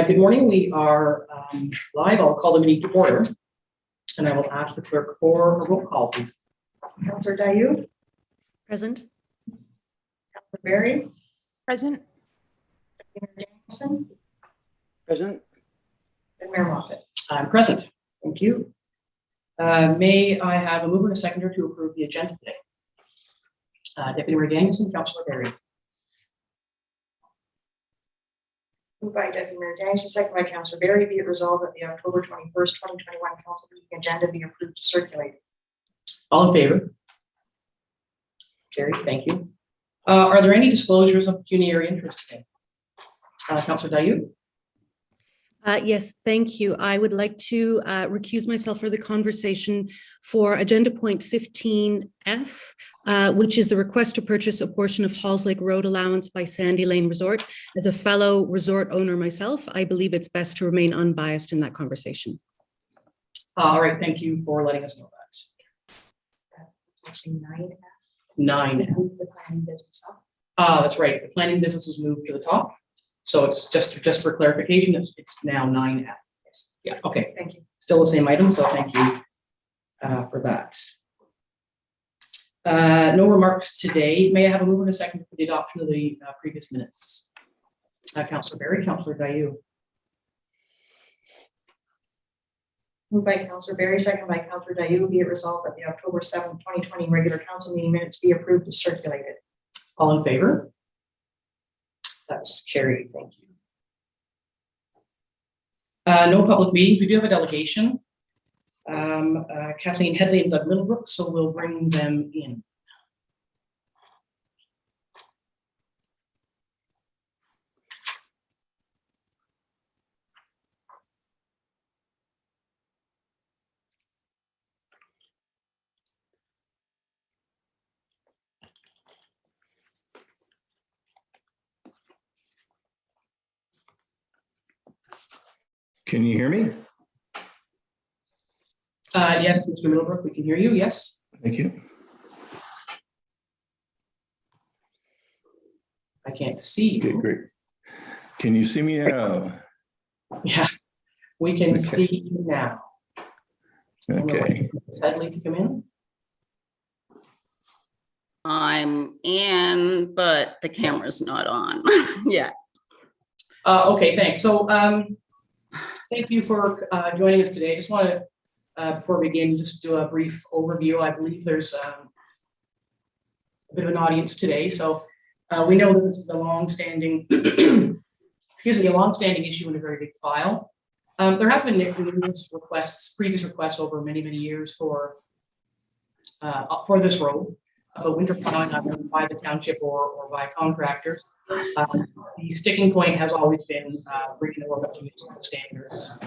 Good morning. We are live. I'll call the meeting to order, and I will ask the clerk for a roll call, please. Councillor Dayu. Present. Councillor Berry. Present. Mayor Danielson. Present. And Mayor Moffat. I'm present. Thank you. May I have a mover and a seconder to approve the agenda today? Deputy Mayor Danielson, Councillor Berry. Moved by Deputy Mayor Danielson, second by Councillor Berry. Be it resolved that the October 21st, 2021 council meeting agenda be approved to circulate. All in favor? Carried. Thank you. Are there any disclosures of pecuniary interest today? Councillor Dayu? Yes, thank you. I would like to recuse myself for the conversation for agenda point 15F, which is the request to purchase a portion of Halls Lake Road allowance by Sandy Lane Resort. As a fellow resort owner myself, I believe it's best to remain unbiased in that conversation. All right. Thank you for letting us know that. Actually 9F. 9F. Move the planning business up. That's right. The planning business was moved to the top. So it's just for clarification, it's now 9F. Yes. Yeah, okay. Thank you. Still the same item, so thank you for that. No remarks today. May I have a mover and a second for the adoption of the previous minutes? Councillor Berry, Councillor Dayu. Moved by Councillor Berry, second by Councillor Dayu. Be it resolved that the October 7th, 2020 regular council meeting minutes be approved as circulated. All in favor? That's carried. Thank you. No public meetings. We do have a delegation. Kathleen Headley and Doug Middlebrook, so we'll bring them in. Can you hear me? Yes, Mr. Middlebrook, we can hear you. Yes. Thank you. I can't see you. Okay, great. Can you see me now? Yeah, we can Okay. see you now. Okay. Headley to come in. I'm in, but the camera's not on yet. Okay, thanks. So thank you for joining us today. I just want to, before we begin, just do a brief overview. I believe there's a bit of an audience today. So we know that this is a long-standing, excuse me, a long-standing issue and a very big file. There have been numerous requests, previous requests over many, many years for this road, but winter plowing either by the township or by contractors. The sticking point has always been bringing the road up to municipal standards.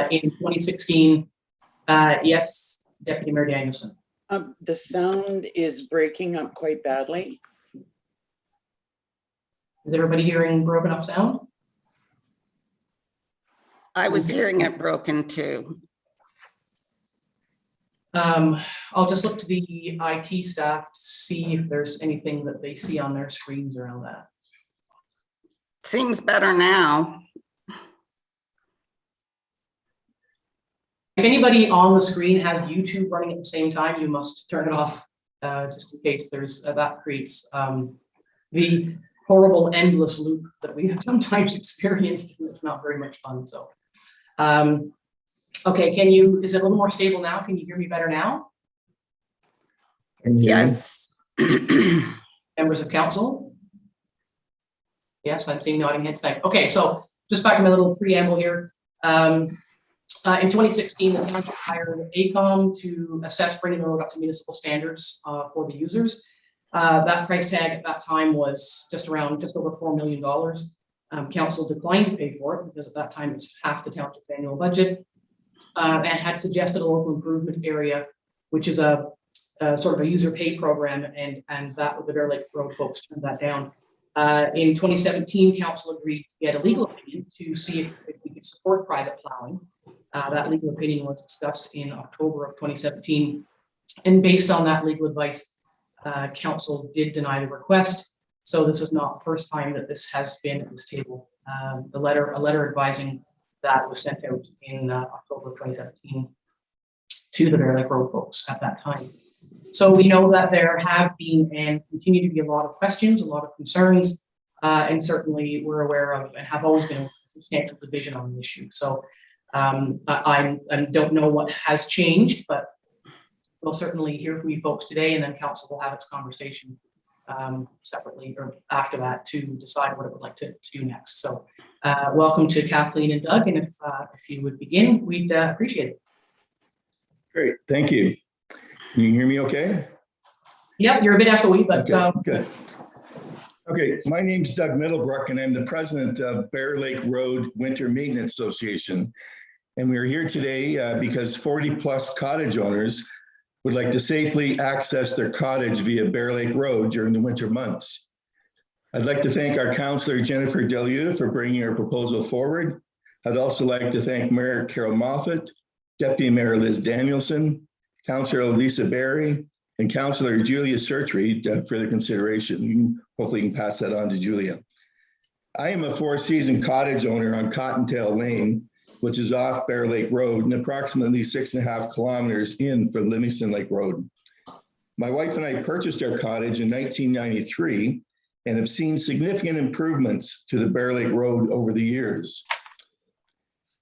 In 2016, yes, Deputy Mayor Danielson. The sound is breaking up quite badly. Is everybody hearing broken up sound? I was hearing it broken too. I'll just look to the IT staff to see if there's anything that they see on their screens around that. Seems better now. If anybody on the screen has YouTube running at the same time, you must turn it off, just in case there's that creates the horrible endless loop that we have sometimes experienced, and it's not very much fun. So, okay, is it a little more stable now? Can you hear me better now? Yes. Members of council? Yes, I'm seeing nodding heads. Okay, so just back to my little preamble here. In 2016, the township hired ACOM to assess bringing the road up to municipal standards for the users. That price tag at that time was just over $4 million. Council declined to pay for it because at that time it's half the township's annual budget, and had suggested a local improvement area, which is a sort of a user pay program, and that with the Bear Lake Road folks turned that down. In 2017, council agreed to get a legal opinion to see if we could support private plowing. That legal opinion was discussed in October of 2017. And based on that legal advice, council did deny the request. So this is not the first time that this has been at this table. A letter advising that was sent out in October of 2017 to the Bear Lake Road folks at that time. So we know that there have been and continue to be a lot of questions, a lot of concerns, and certainly we're aware of and have always been a substantial division on the issue. So I don't know what has changed, but we'll certainly hear from you folks today, and then council will have its conversation separately or after that to decide what it would like to do next. So welcome to Kathleen and Doug, and if you would begin, we'd appreciate it. Great, thank you. Can you hear me okay? Yep, you're a bit echoey, but Okay, good. Okay, my name's Doug Middlebrook, and I'm the president of Bear Lake Road Winter Maintenance Association. And we're here today because 40+ cottage owners would like to safely access their cottage via Bear Lake Road during the winter months. I'd like to thank our councillor Jennifer Delieu for bringing our proposal forward. I'd also like to thank Mayor Carol Moffat, Deputy Mayor Liz Danielson, Councillor Lisa Berry, and Councillor Julia Sertry for their consideration. Hopefully you can pass that on to Julia. I am a 4-season cottage owner on Cottontail Lane, which is off Bear Lake Road and approximately 6.5 kilometers in from Livingston Lake Road. My wife and I purchased our cottage in 1993 and have seen significant improvements to the Bear Lake Road over the years.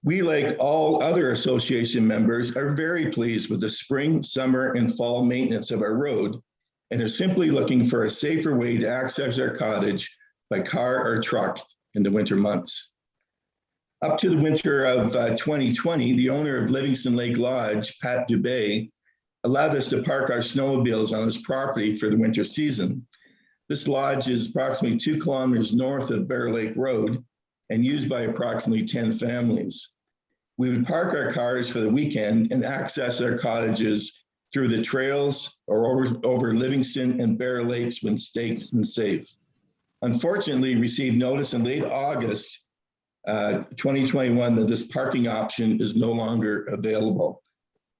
We, like all other association members, are very pleased with the spring, summer, and fall maintenance of our road and are simply looking for a safer way to access our cottage by car or truck in the winter months. Up to the winter of 2020, the owner of Livingston Lake Lodge, Pat Dubé, allowed us to park our snowmobiles on his property for the winter season. This lodge is approximately 2 kilometers north of Bear Lake Road and used by approximately 10 families. We would park our cars for the weekend and access our cottages through the trails or over Livingston and Bear Lakes when staked and safe. Unfortunately, received notice in late August 2021 that this parking option is no longer available.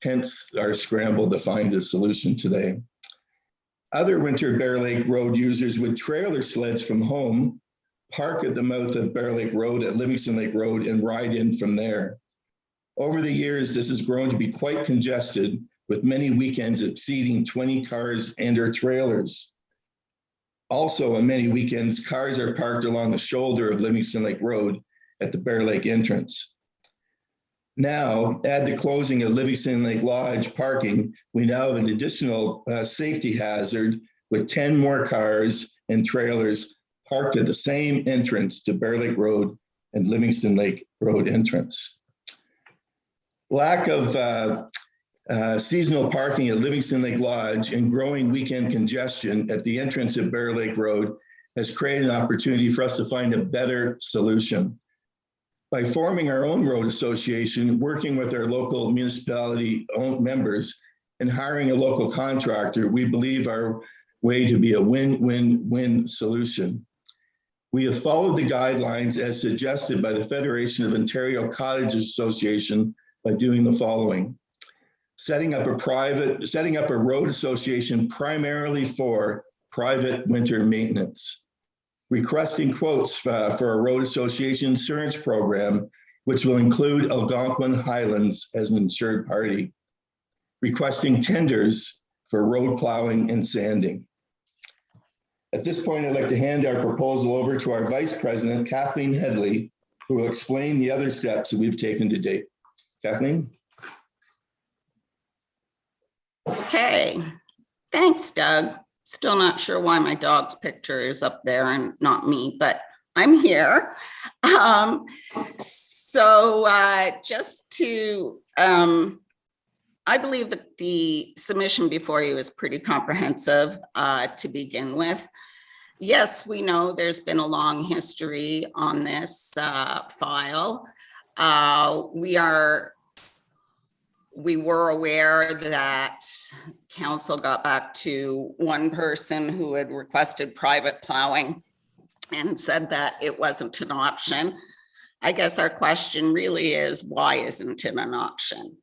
Hence our scramble to find a solution today. Other winter Bear Lake Road users with trailer sleds from home park at the mouth of Bear Lake Road at Livingston Lake Road and ride in from there. Over the years, this has grown to be quite congested, with many weekends exceeding 20 cars and or trailers. Also, on many weekends, cars are parked along the shoulder of Livingston Lake Road at the Bear Lake entrance. Now, add the closing of Livingston Lake Lodge parking, we now have an additional safety hazard with 10 more cars and trailers parked at the same entrance to Bear Lake Road and Livingston Lake Road entrance. Lack of seasonal parking at Livingston Lake Lodge and growing weekend congestion at the entrance of Bear Lake Road has created an opportunity for us to find a better solution. By forming our own road association, working with our local municipality members, and hiring a local contractor, we believe our way to be a win-win-win solution. We have followed the guidelines as suggested by the Federation of Ontario Cottage Association by doing the following: setting up a road association primarily for private winter maintenance, requesting quotes for a road association insurance program, which will include Algonquin Highlands as an insured party, requesting tenders for road plowing and sanding. At this point, I'd like to hand our proposal over to our Vice President, Kathleen Headley, who will explain the other steps that we've taken to date. Kathleen? Okay, thanks, Doug. Still not sure why my dog's picture is up there and not me, but I'm here. Just to, I believe that the submission before you is pretty comprehensive to begin with. Yes, we know there's been a long history on this file. We were aware that council got back to one person who had requested private plowing and said that it wasn't an option. I guess our question really is, why isn't it an option?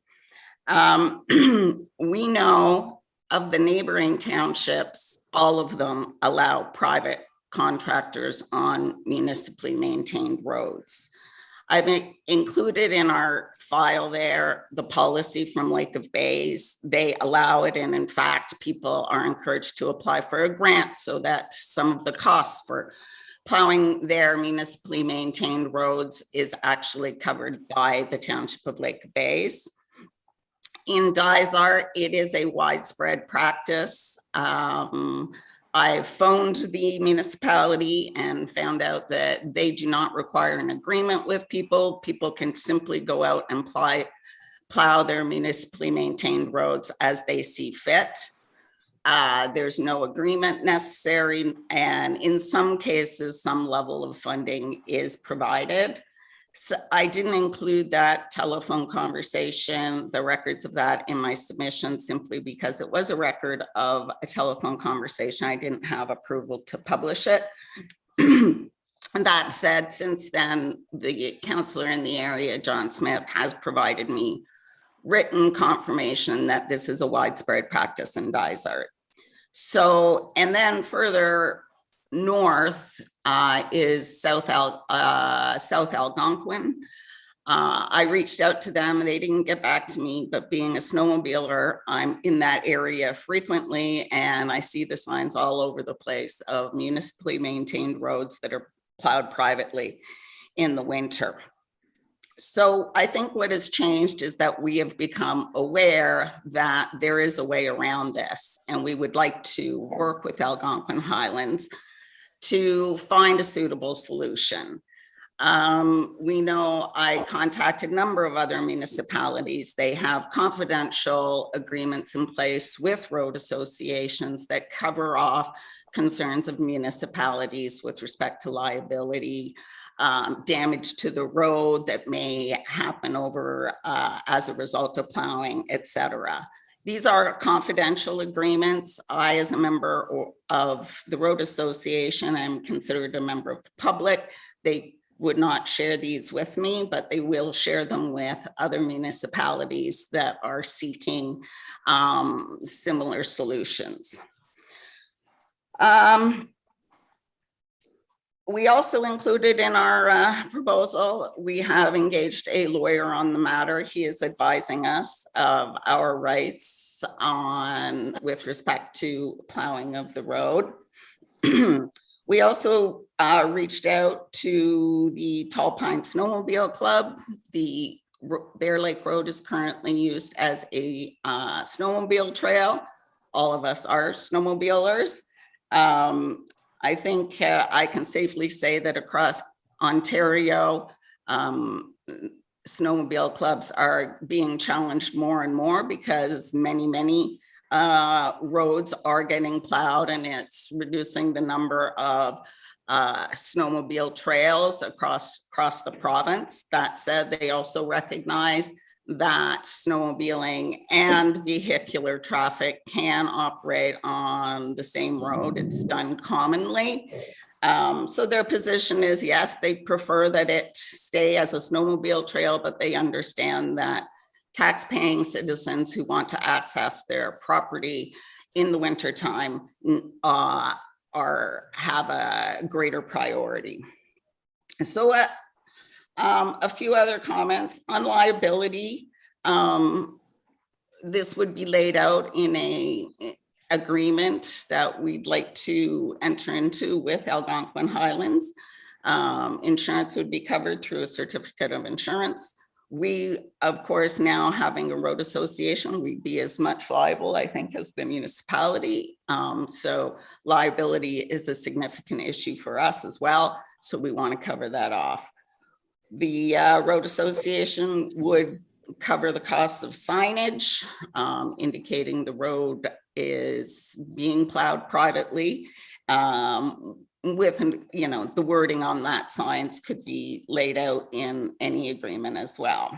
We know of the neighboring townships, all of them allow private contractors on municipally maintained roads. I've included in our file there the policy from Lake of Bays. They allow it, and in fact, people are encouraged to apply for a grant so that some of the costs for plowing their municipally maintained roads is actually covered by the Township of Lake of Bays. In Dysart, it is a widespread practice. I phoned the municipality and found out that they do not require an agreement with people. People can simply go out and plow their municipally maintained roads as they see fit. There's no agreement necessary, and in some cases, some level of funding is provided. So I didn't include that telephone conversation, the records of that in my submission, simply because it was a record of a telephone conversation. I didn't have approval to publish it. And that said, since then, the councillor in the area, John Smith, has provided me written confirmation that this is a widespread practice in Dysart. So, and then further north is South Algonquin. I reached out to them and they didn't get back to me, but being a snowmobiler, I'm in that area frequently, and I see the signs all over the place of municipally maintained roads that are plowed privately in the winter. So I think what has changed is that we have become aware that there is a way around this, and we would like to work with Algonquin Highlands to find a suitable solution. We know I contacted a number of other municipalities. They have confidential agreements in place with road associations that cover off concerns of municipalities with respect to liability, damage to the road that may happen over as a result of plowing, etc. These are confidential agreements. I, as a member of the road association, am considered a member of the public. They would not share these with me, but they will share them with other municipalities that are seeking similar solutions. We also included in our proposal, we have engaged a lawyer on the matter. He is advising us of our rights with respect to plowing of the road. We also reached out to the Tall Pine Snowmobile Club. The Bear Lake Road is currently used as a snowmobile trail. All of us are snowmobilers. I think I can safely say that across Ontario, snowmobile clubs are being challenged more and more because many roads are getting plowed, and it's reducing the number of snowmobile trails across the province. That said, they also recognize that snowmobiling and vehicular traffic can operate on the same road. It's done commonly. So their position is, yes, they prefer that it stay as a snowmobile trail, but they understand that tax-paying citizens who want to access their property in the wintertime have a greater priority. So a few other comments on liability. This would be laid out in a agreement that we'd like to enter into with Algonquin Highlands. Insurance would be covered through a certificate of insurance. We, of course, now having a road association, we'd be as much liable, I think, as the municipality. So liability is a significant issue for us as well. So we want to cover that off. The road association would cover the costs of signage, indicating the road is being plowed privately. With, the wording on that signs could be laid out in any agreement as well.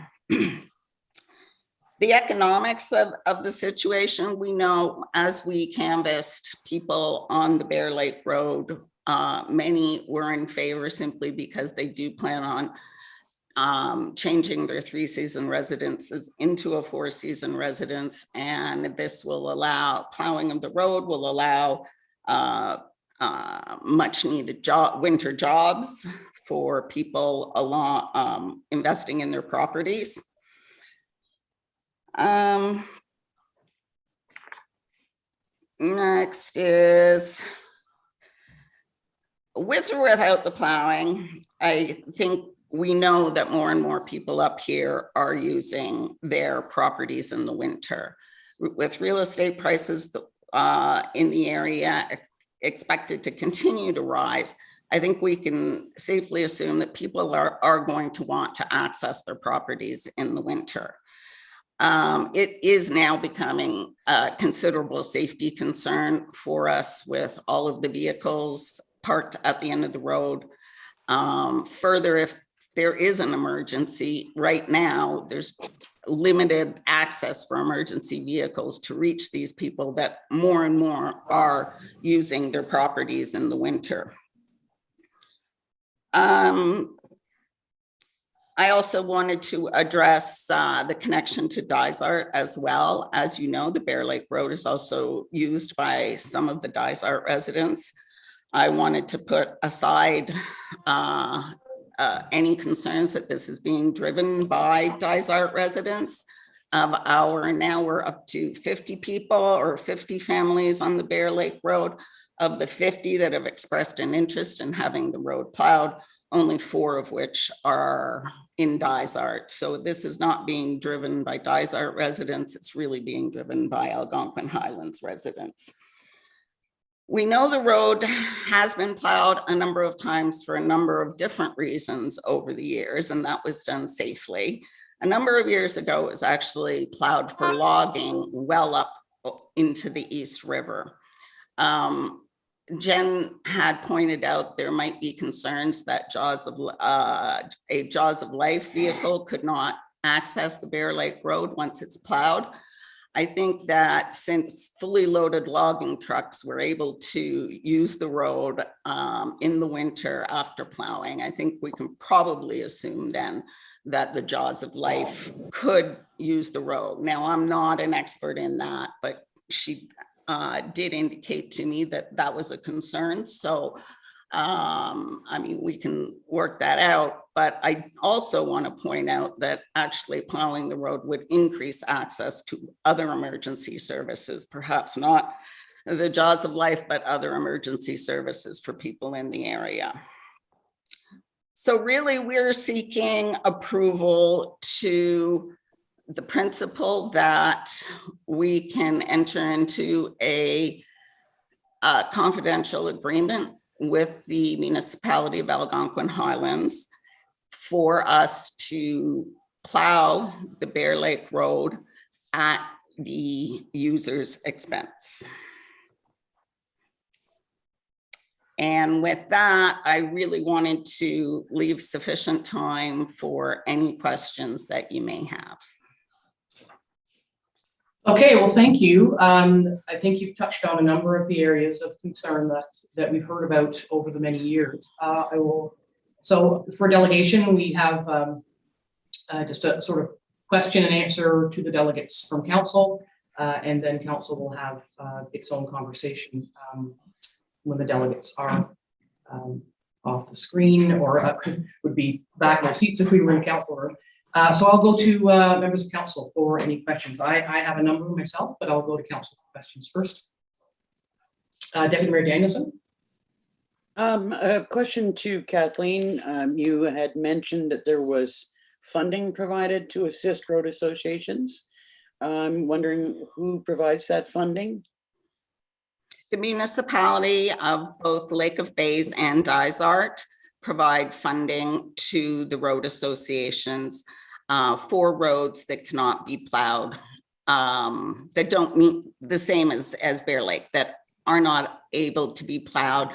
The economics of the situation, we know as we canvassed people on the Bear Lake Road, many were in favor simply because they do plan on changing their 3-season residences into a 4-season residence. And this will allow, plowing of the road will allow much needed winter jobs for people along investing in their properties. Next is, with or without the plowing, I think we know that more and more people up here are using their properties in the winter. With real estate prices in the area expected to continue to rise, I think we can safely assume that people are going to want to access their properties in the winter. It is now becoming a considerable safety concern for us with all of the vehicles parked at the end of the road. Further, if there is an emergency right now, there's limited access for emergency vehicles to reach these people that more and more are using their properties in the winter. I also wanted to address the connection to Dysart as well. As you know, the Bear Lake Road is also used by some of the Dysart residents. I wanted to put aside any concerns that this is being driven by Dysart residents. Now we're up to 50 people or 50 families on the Bear Lake Road. Of the 50 that have expressed an interest in having the road plowed, only 4 of which are in Dysart. So this is not being driven by Dysart residents, it's really being driven by Algonquin Highlands residents. We know the road has been plowed a number of times for a number of different reasons over the years, and that was done safely. A number of years ago, it was actually plowed for logging well up into the East River. Jen had pointed out there might be concerns that a Jaws of Life vehicle could not access the Bear Lake Road once it's plowed. I think that since fully loaded logging trucks were able to use the road in the winter after plowing, I think we can probably assume then that the Jaws of Life could use the road. Now, I'm not an expert in that, but she did indicate to me that that was a concern. So, I mean, we can work that out, but I also want to point out that actually plowing the road would increase access to other emergency services, perhaps not the Jaws of Life, but other emergency services for people in the area. So really, we're seeking approval to the principle that we can enter into a confidential agreement with the municipality of Algonquin Highlands for us to plow the Bear Lake Road at the user's expense. And with that, I really wanted to leave sufficient time for any questions that you may have. Okay, well, thank you. I think you've touched on a number of the areas of concern that we've heard about over the many years. So for delegation, we have just a sort of question and answer to the delegates from council, and then council will have its own conversation when the delegates are off the screen, or would be back in their seats if we were in council room. So I'll go to members of council for any questions. I have a number myself, but I'll go to council for questions first. Deputy Mayor Danielson. A question to Kathleen. You had mentioned that there was funding provided to assist road associations. I'm wondering who provides that funding? The municipality of both Lake of Bays and Dysart provide funding to the road associations for roads that cannot be plowed, that don't meet the same as Bear Lake, that are not able to be plowed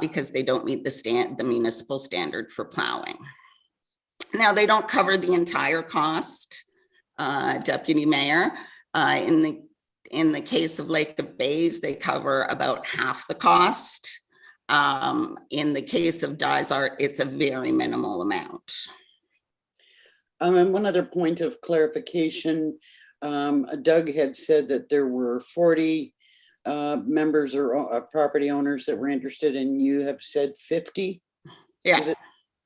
because they don't meet the municipal standard for plowing. Now, they don't cover the entire cost, Deputy Mayor. In the case of Lake of Bays, they cover about half the cost. In the case of Dysart, it's a very minimal amount. And one other point of clarification, Doug had said that there were 40 members or property owners that were interested, and you have said 50? Yeah. Is it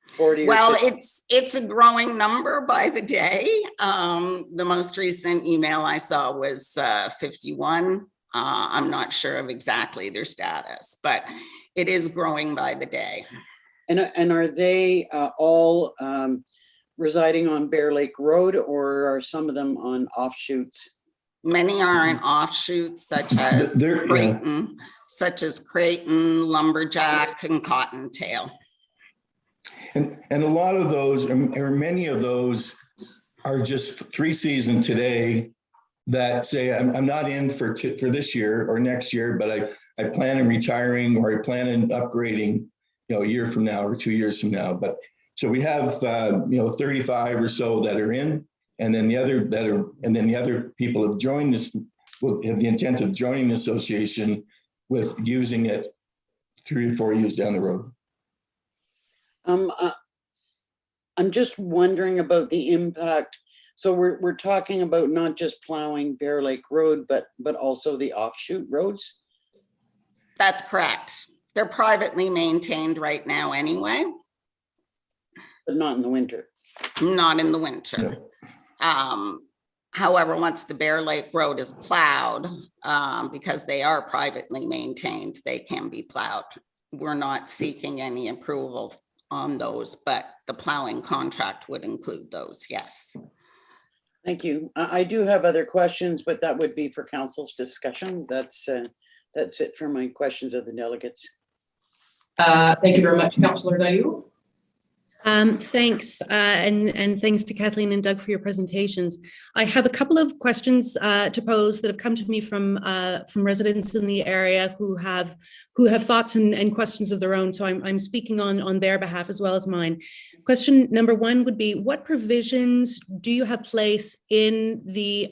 40 or Well, 50? it's a growing number by the day. The most recent email I saw was 51. I'm not sure of exactly their status, but it is growing by the day. And are they all residing on Bear Lake Road, or are some of them on offshoots? Many are in offshoots such as They're- Creighton, Lumberjack, and Cottontail. And a lot of those, or many of those, are just 3-season today that say, I'm not in for this year or next year, but I plan on retiring, or I plan on upgrading, a year from now or 2 years from now. But so we have 35 or so that are in, and then the other people have joined this, will have the intent of joining the association with using it 3 or 4 years down the road. I'm just wondering about the impact. So we're talking about not just plowing Bear Lake Road, but also the offshoot roads? That's correct. They're privately maintained right now anyway. But not in the winter. Not in the winter. However, once the Bear Lake Road is plowed, because they are privately maintained, they can be plowed. We're not seeking any approval on those, but the plowing contract would include those, yes. Thank you. I do have other questions, but that would be for council's discussion. That's it for my questions of the delegates. Thank you very much, Councillor Dayu. Thanks, and thanks to Kathleen and Doug for your presentations. I have a couple of questions to pose that have come to me from residents in the area who have thoughts and questions of their own. So I'm speaking on their behalf as well as mine. Question number one would be: what provisions do you have place in the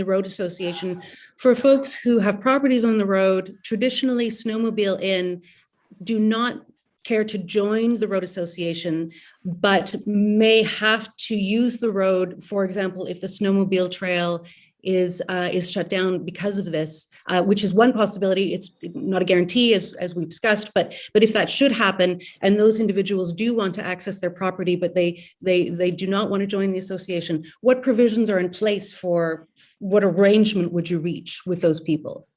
road association for folks who have properties on the road, traditionally snowmobile in, do not care to join the road association, but may have to use the road, for example, if the snowmobile trail is shut down because of this, which is one possibility. It's not a guarantee, as we've discussed, but if that should happen, and those individuals do want to access their property, but they do not want to join the association, what provisions are in place for, what arrangement would you reach with those people?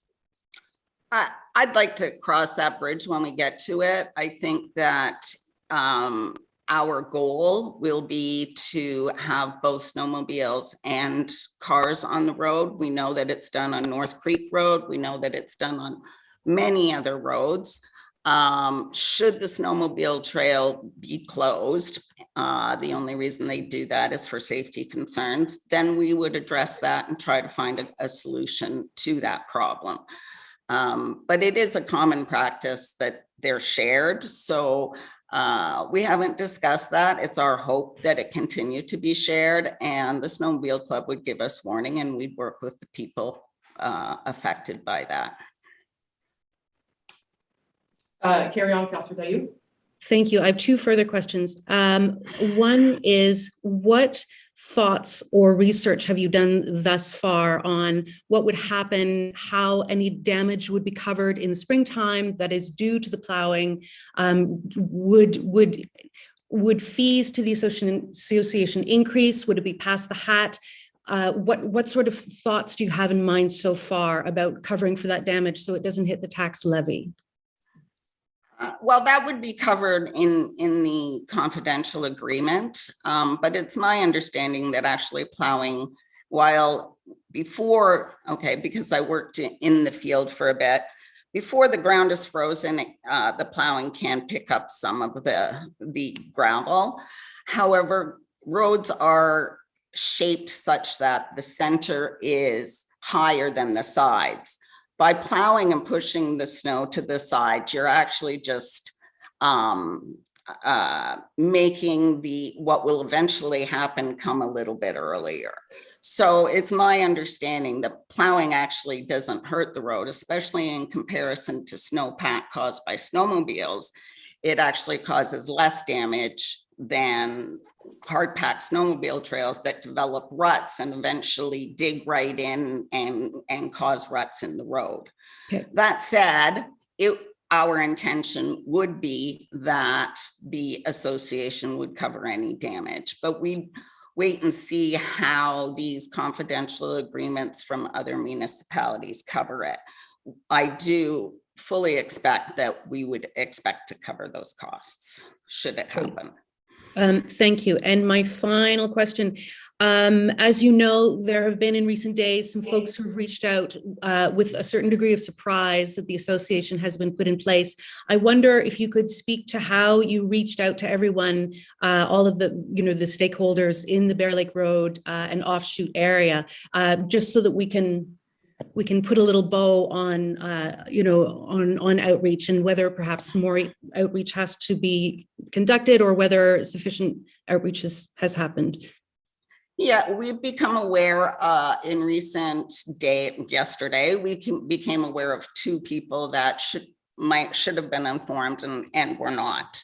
I'd like to cross that bridge when we get to it. I think that our goal will be to have both snowmobiles and cars on the road. We know that it's done on North Creek Road. We know that it's done on many other roads. Should the snowmobile trail be closed, the only reason they do that is for safety concerns, then we would address that and try to find a solution to that problem. But it is a common practice that they're shared. So we haven't discussed that. It's our hope that it continue to be shared, and the Snowmobile Club would give us warning, and we'd work with the people affected by that. Carry on, Councillor Dayu. Thank you. I have two further questions. One is, what thoughts or research have you done thus far on what would happen, how any damage would be covered in the springtime that is due to the plowing? Would fees to the association increase? Would it be past the hat? What sort of thoughts do you have in mind so far about covering for that damage so it doesn't hit the tax levy? Well, that would be covered in the confidential agreement, but it's my understanding that actually plowing, while before, because I worked in the field for a bit, before the ground is frozen, the plowing can pick up some of the gravel. However, roads are shaped such that the center is higher than the sides. By plowing and pushing the snow to the side, you're actually just making what will eventually happen come a little bit earlier. So it's my understanding that plowing actually doesn't hurt the road, especially in comparison to snowpack caused by snowmobiles. It actually causes less damage than hard packed snowmobile trails that develop ruts and eventually dig right in and cause ruts in the road. Okay. That said, our intention would be that the association would cover any damage, but we wait and see how these confidential agreements from other municipalities cover it. I do fully expect that we would expect to cover those costs should it happen. Thank you. And my final question, as you know, there have been in recent days some folks who've reached out with a certain degree of surprise that the association has been put in place. I wonder if you could speak to how you reached out to everyone, all of the, the stakeholders in the Bear Lake Road and offshoot area, just so that we can put a little bow on, on outreach, and whether perhaps more outreach has to be conducted or whether sufficient outreach has happened. Yeah, we've become aware yesterday, we became aware of 2 people that should have been informed and were not.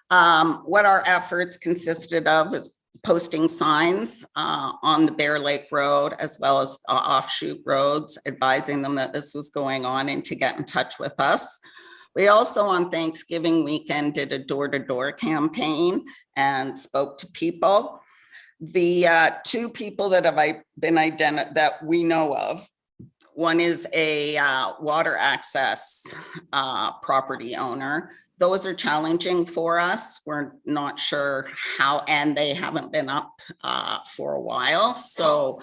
What our efforts consisted of is posting signs on the Bear Lake Road as well as offshoot roads, advising them that this was going on and to get in touch with us. We also on Thanksgiving weekend did a door-to-door campaign and spoke to people. The 2 people that have been identified that we know of, one is a water access property owner. Those are challenging for us. We're not sure how, and they haven't been up for a while. So,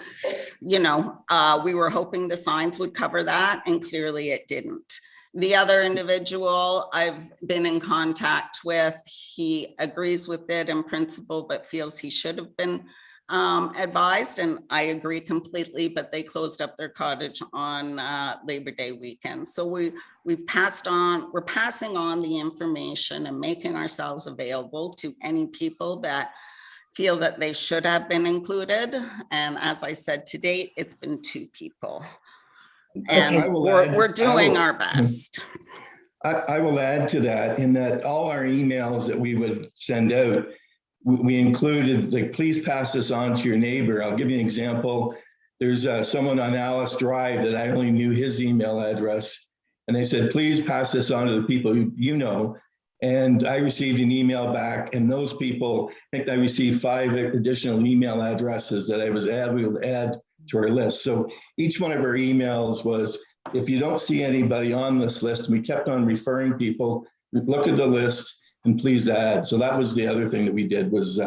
we were hoping the signs would cover that, and clearly it didn't. The other individual I've been in contact with, he agrees with it in principle, but feels he should have been advised, and I agree completely, but they closed up their cottage on Labor Day weekend. So we're passing on the information and making ourselves available to any people that feel that they should have been included. And as I said, to date, it's been 2 people. And we're doing our best. I will add to that in that all our emails that we would send out, we included, like, please pass this on to your neighbor. I'll give you an example. There's someone on Alice Drive that I only knew his email address. And they said, please pass this on to the people you know. And I received an email back, and those people, I think I received 5 additional email addresses that I was able to add to our list. So each one of our emails was, if you don't see anybody on this list, we kept on referring people, look at the list and please add. So that was the other thing that we did was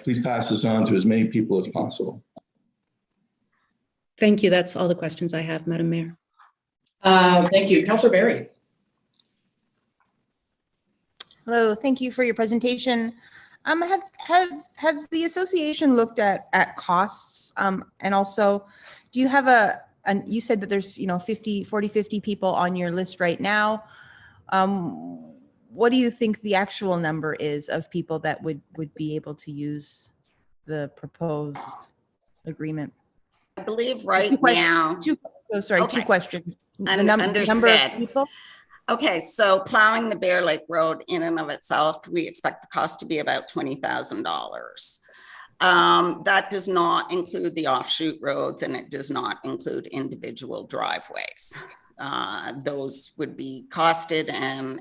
please pass this on to as many people as possible. Thank you. That's all the questions I have, Madam Mayor. Thank you. Councillor Barry. Hello, thank you for your presentation. Has the association looked at costs? And also, do you have you said that there's 50 people on your list right now. What do you think the actual number is of people that would be able to use the proposed agreement? I believe right now. Two questions. The Understood. number of people? Okay, so plowing the Bear Lake Road in and of itself, we expect the cost to be about $20,000. That does not include the offshoot roads, and it does not include individual driveways. Those would be costed and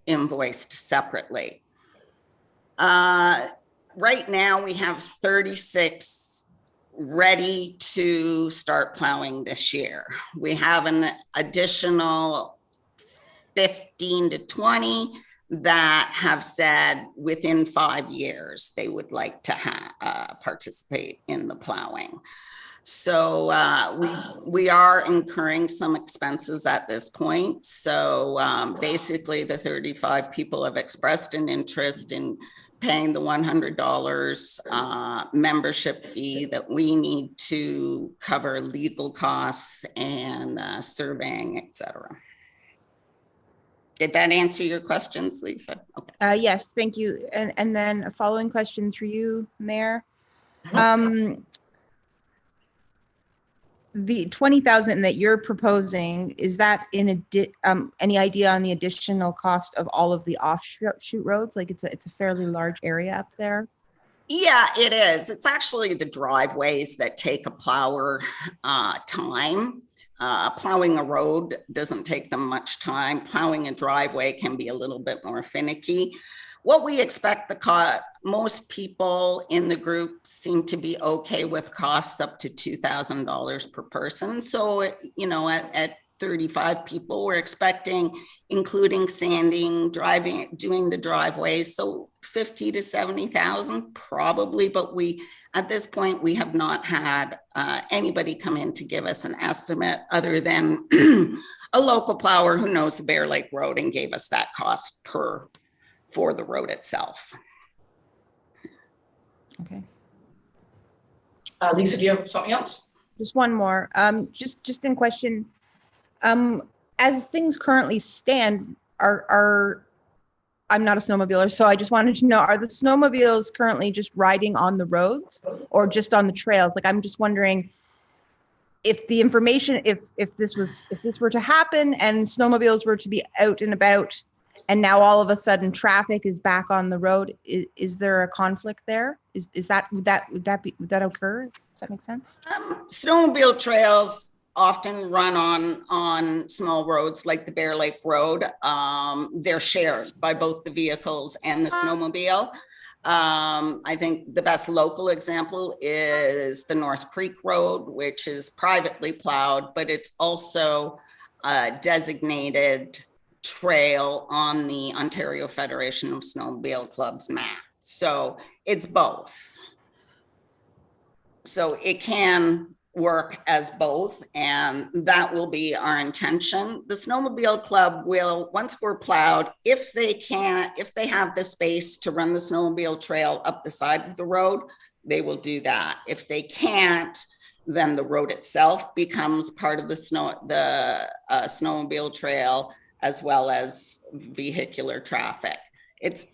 invoiced separately. Right now, we have 36 ready to start plowing this year. We have an additional 15 to 20 that have said within 5 years they would like to participate in the plowing. So we are incurring some expenses at this point. So basically the 35 people have expressed an interest in paying the $100 membership fee that we need to cover legal costs and surveying, et cetera. Did that answer your questions, Lisa? Okay. Yes, thank you. And then a following question through you, Mayor. the 20,000 that you're proposing, is that any idea on the additional cost of all of the offshoot roads? Like it's a fairly large area up there. Yeah, it is. It's actually the driveways that take a plower time. Plowing a road doesn't take them much time. Plowing a driveway can be a little bit more finicky. What we expect most people in the group seem to be okay with costs up to $2,000 per person. So, you know, at 35 people, we're expecting, including sanding, doing the driveways. So 50 to 70,000 probably, but at this point, we have not had anybody come in to give us an estimate other than a local plower who knows the Bear Lake Road and gave us that cost for the road itself. Okay. Lisa, do you have something else? Just one more. Just in question. As things currently stand, I'm not a snowmobiler, so I just wanted to know, are the snowmobiles currently just riding on the roads or just on the trails? Like, I'm just wondering if the information, if this were to happen and snowmobiles were to be out and about, and now all of a sudden traffic is back on the road, is there a conflict there? Would that occur? Does that make sense? Snowmobile trails often run on small roads like the Bear Lake Road. They're shared by both the vehicles and the snowmobile. I think the best local example is the North Creek Road, which is privately plowed, but it's also a designated trail on the Ontario Federation of Snowmobile Clubs map. So it's both. So it can work as both, and that will be our intention. The snowmobile club will, once we're plowed, if they have the space to run the snowmobile trail up the side of the road, they will do that. If they can't, then the road itself becomes part of the snowmobile trail, as well as vehicular traffic. It's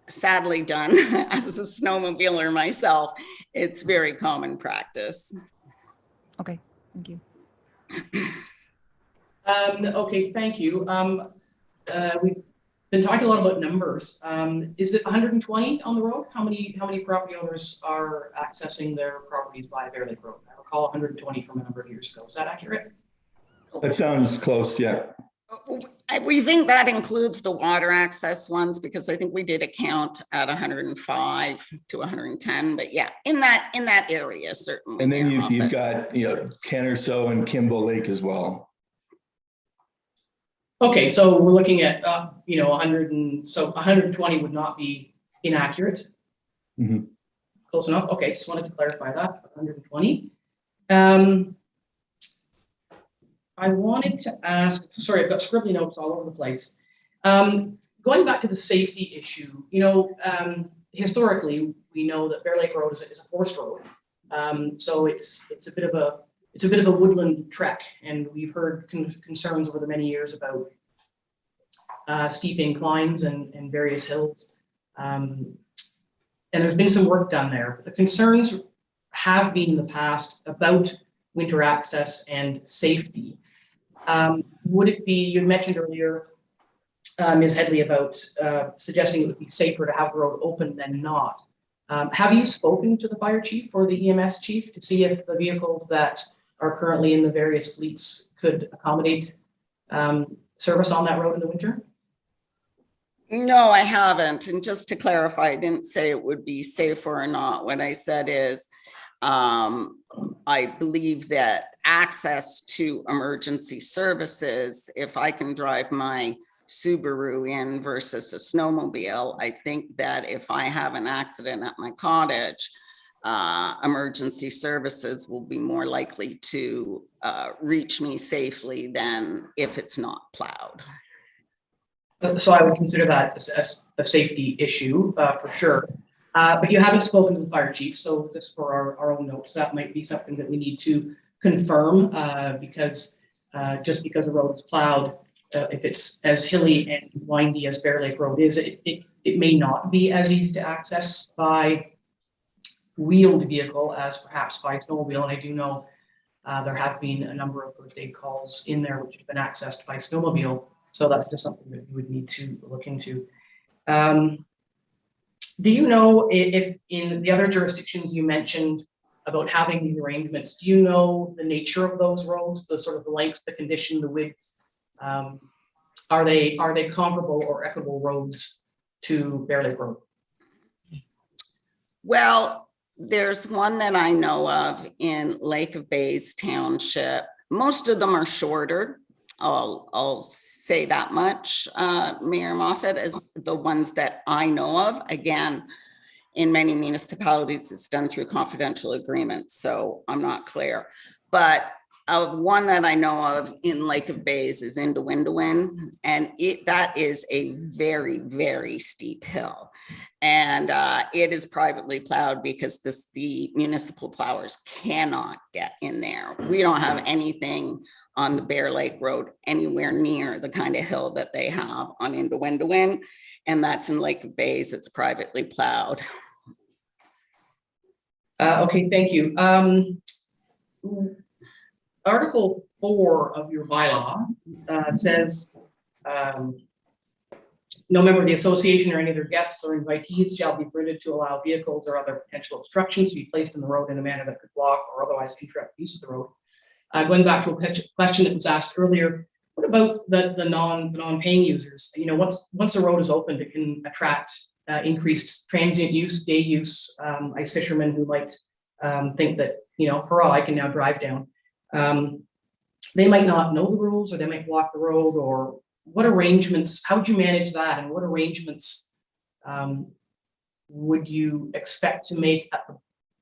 sadly done as a snowmobiler myself. It's very common practice. Okay, thank you. Okay, thank you. We've been talking a lot about numbers. Is it 120 on the road? How many property owners are accessing their properties via Bear Lake Road? I recall 120 from a number of years ago. Is that accurate? That sounds close, yeah. We think that includes the water access ones, because I think we did a count at 105 to 110, but yeah, in that area, certainly. And then you've got, 10 or so in Kimball Lake as well. Okay, so we're looking at, 120 would not be inaccurate. Mm-hmm. Close enough. Okay, just wanted to clarify that, 120. I wanted to ask, sorry, I've got scribbly notes all over the place. Going back to the safety issue, historically, we know that Bear Lake Road is a forest road. So it's a bit of a woodland trek, and we've heard concerns over the many years about steep inclines and various hills. And there's been some work done there. The concerns have been in the past about winter access and safety. Would it be, you mentioned earlier, Ms. Headley, about suggesting it would be safer to have the road open than not. Have you spoken to the fire chief or the EMS chief to see if the vehicles that are currently in the various fleets could accommodate service on that road in the winter? No, I haven't. And just to clarify, I didn't say it would be safer or not. What I said is, I believe that access to emergency services, if I can drive my Subaru in versus a snowmobile, I think that if I have an accident at my cottage, emergency services will be more likely to reach me safely than if it's not plowed. So I would consider that as a safety issue for sure. But you haven't spoken to the fire chief, so just for our own notes, that might be something that we need to confirm because just because the road is plowed, if it's as hilly and windy as Bear Lake Road is, it may not be as easy to access by wheeled vehicle as perhaps by snowmobile. And I do know There have been a number of first aid calls in there which have been accessed by snowmobile. So that's just something that you would need to look into. Do you know if in the other jurisdictions you mentioned about having these arrangements, do you know the nature of those roads, the sort of the lengths, the condition, the width? Are they comparable or equitable roads to Bear Lake Road? Well, there's one that I know of in Lake of Bays Township. Most of them are shorter. I'll say that much, Mayor Moffat, as the ones that I know of. Again, in many municipalities, it's done through confidential agreements, so I'm not clear. But one that I know of in Lake of Bays is into Windowin, and that is a very, very steep hill. And it is privately plowed because the municipal plowers cannot get in there. We don't have anything on the Bear Lake Road anywhere near the kind of hill that they have on into Windowin, and that's in Lake of Bays. It's privately plowed. Okay, thank you. Article 4 of your bylaw says no member of the association or any of their guests or invitees shall be permitted to allow vehicles or other potential obstructions to be placed in the road in a manner that could block or otherwise interrupt use of the road. Going back to a question that was asked earlier, what about the non-paying users? You know, once a road is opened, it can attract increased transient use, day use, ice fishermen who might think that, you know, hurrah, I can now drive down. They might not know the rules, or they might block the road, or what arrangements, how would you manage that? And what arrangements would you expect to make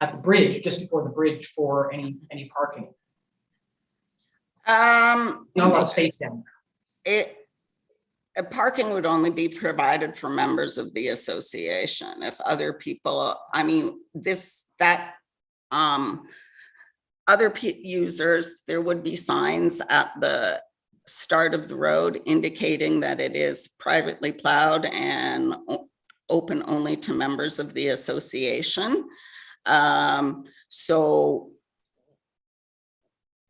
at the bridge, just before the bridge, for any parking? Not a lot of space down there. Parking would only be provided for members of the association. If other people, I mean, other users, there would be signs at the start of the road indicating that it is privately plowed and open only to members of the association. So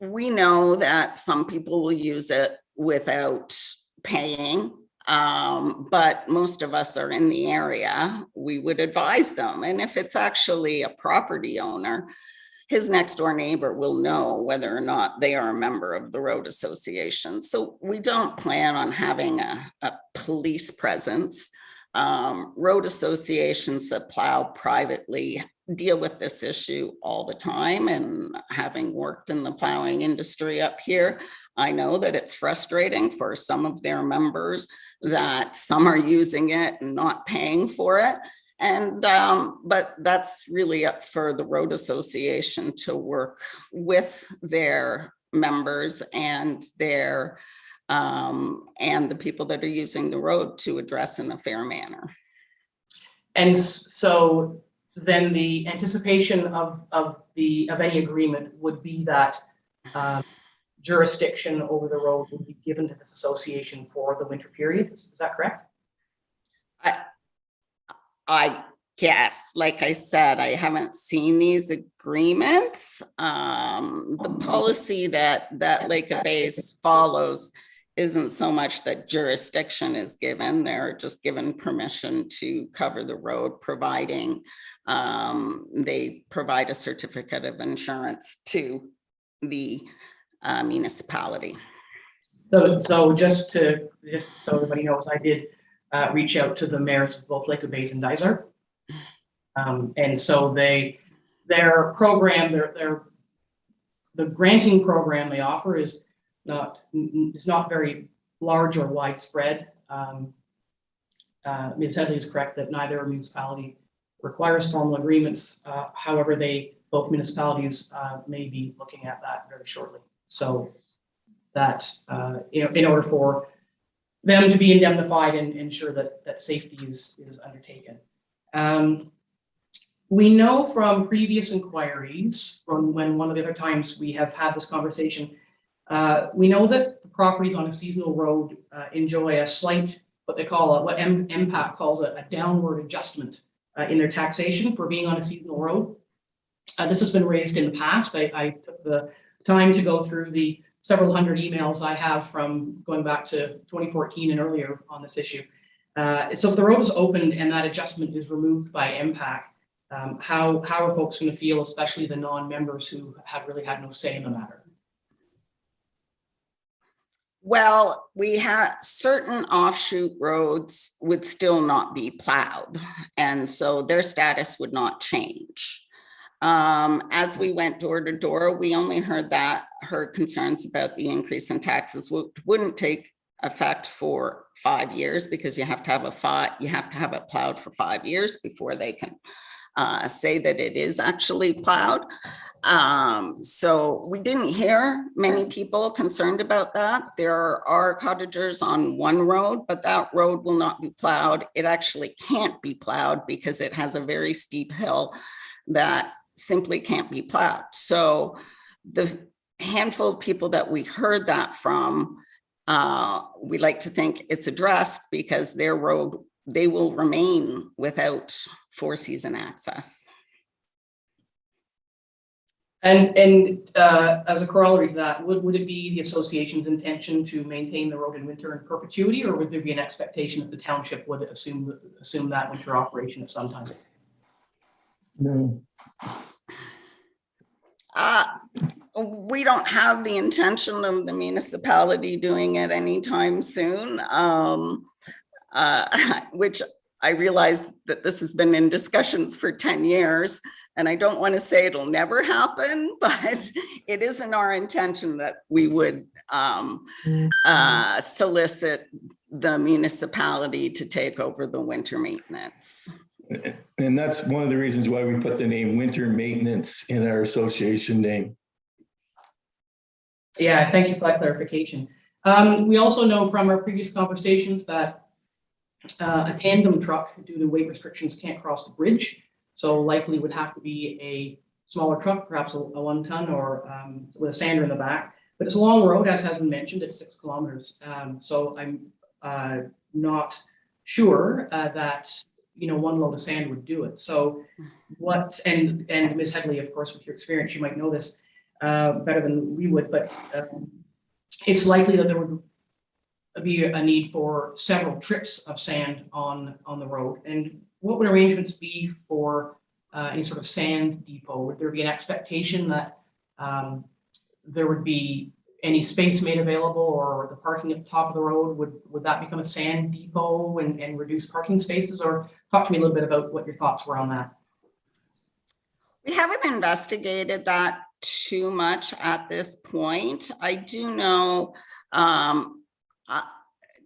we know that some people will use it without paying, but most of us are in the area. We would advise them. And if it's actually a property owner, his next door neighbor will know whether or not they are a member of the road association. So we don't plan on having a police presence. Road associations that plow privately deal with this issue all the time. And having worked in the plowing industry up here, I know that it's frustrating for some of their members that some are using it and not paying for it. And but that's really up for the road association to work with their members and their and the people that are using the road to address in a fair manner. And so then the anticipation of any agreement would be that jurisdiction over the road would be given to this association for the winter period. Is that correct? I guess, like I said, I haven't seen these agreements. The policy that Lake of Bays follows isn't so much that jurisdiction is given, they're just given permission to cover the road, providing they provide a certificate of insurance to the municipality. So just so everybody knows, I did reach out to the mayors of both Lake of Bays and Dysart. And so their program, the granting program they offer is not very large or widespread. Ms. Headley is correct that neither municipality requires formal agreements. However, both municipalities may be looking at that very shortly. So that in order for them to be indemnified and ensure that safety is undertaken. We know from previous inquiries, from one of the other times we have had this conversation, we know that the properties on a seasonal road enjoy a slight, what MPAC calls a downward adjustment in their taxation for being on a seasonal road. This has been raised in the past. I took the time to go through the several hundred emails I have from going back to 2014 and earlier on this issue. So if the road is opened and that adjustment is removed by MPAC, how are folks going to feel, especially the non-members who have really had no say in the matter? Well, we had certain offshoot roads would still not be plowed, and so their status would not change. As we went door to door, we only heard concerns about the increase in taxes, which wouldn't take effect for 5 years because you have to have it plowed for 5 years before they can say that it is actually plowed. So we didn't hear many people concerned about that. There are cottagers on one road, but that road will not be plowed. It actually can't be plowed because it has a very steep hill that simply can't be plowed. So the handful of people that we heard that from, we like to think it's addressed because their road, they will remain without four-season access. And as a corollary to that, would it be the association's intention to maintain the road in winter in perpetuity, or would there be an expectation that the township would assume that winter operation at some time? No. We don't have the intention of the municipality doing it anytime soon, which I realize that this has been in discussions for 10 years. And I don't want to say it'll never happen, but it isn't our intention that we would solicit the municipality to take over the winter maintenance. And that's one of the reasons why we put the name winter maintenance in our association name. Yeah, thank you for that clarification. We also know from our previous conversations that a tandem truck, due to weight restrictions, can't cross the bridge. So likely would have to be a smaller truck, perhaps a 1 ton or with a sander in the back. But it's a long road, as has been mentioned, it's 6 kilometers. So I'm not sure that 1 load of sand would do it. So what, and Ms. Headley, of course, with your experience, you might know this better than we would, but it's likely that there would be a need for several trips of sand on the road. And what would arrangements be for any sort of sand depot? Would there be an expectation that there would be any space made available, or the parking at the top of the road, would that become a sand depot and reduce parking spaces? Or talk to me a little bit about what your thoughts were on that. We haven't investigated that too much at this point. I do know,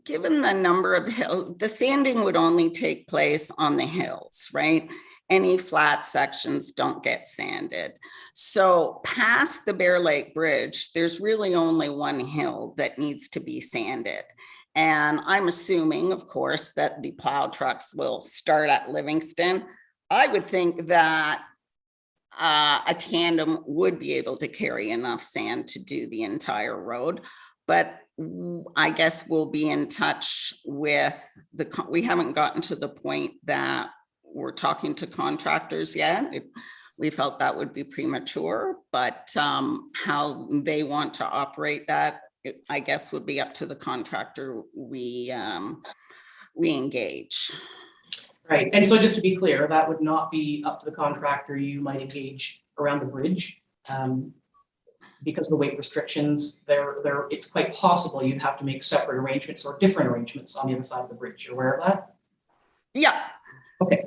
given the number of hills, the sanding would only take place on the hills, right? Any flat sections don't get sanded. So past the Bear Lake Bridge, there's really only one hill that needs to be sanded. And I'm assuming, of course, that the plow trucks will start at Livingston. I would think that a tandem would be able to carry enough sand to do the entire road, but I guess we'll be in touch with we haven't gotten to the point that we're talking to contractors yet. We felt that would be premature, but how they want to operate that, I guess, would be up to the contractor we engage. Right, and so just to be clear, that would not be up to the contractor you might engage around the bridge. Because of the weight restrictions, it's quite possible you'd have to make separate arrangements or different arrangements on the other side of the bridge. You're aware of that? Yeah. Okay.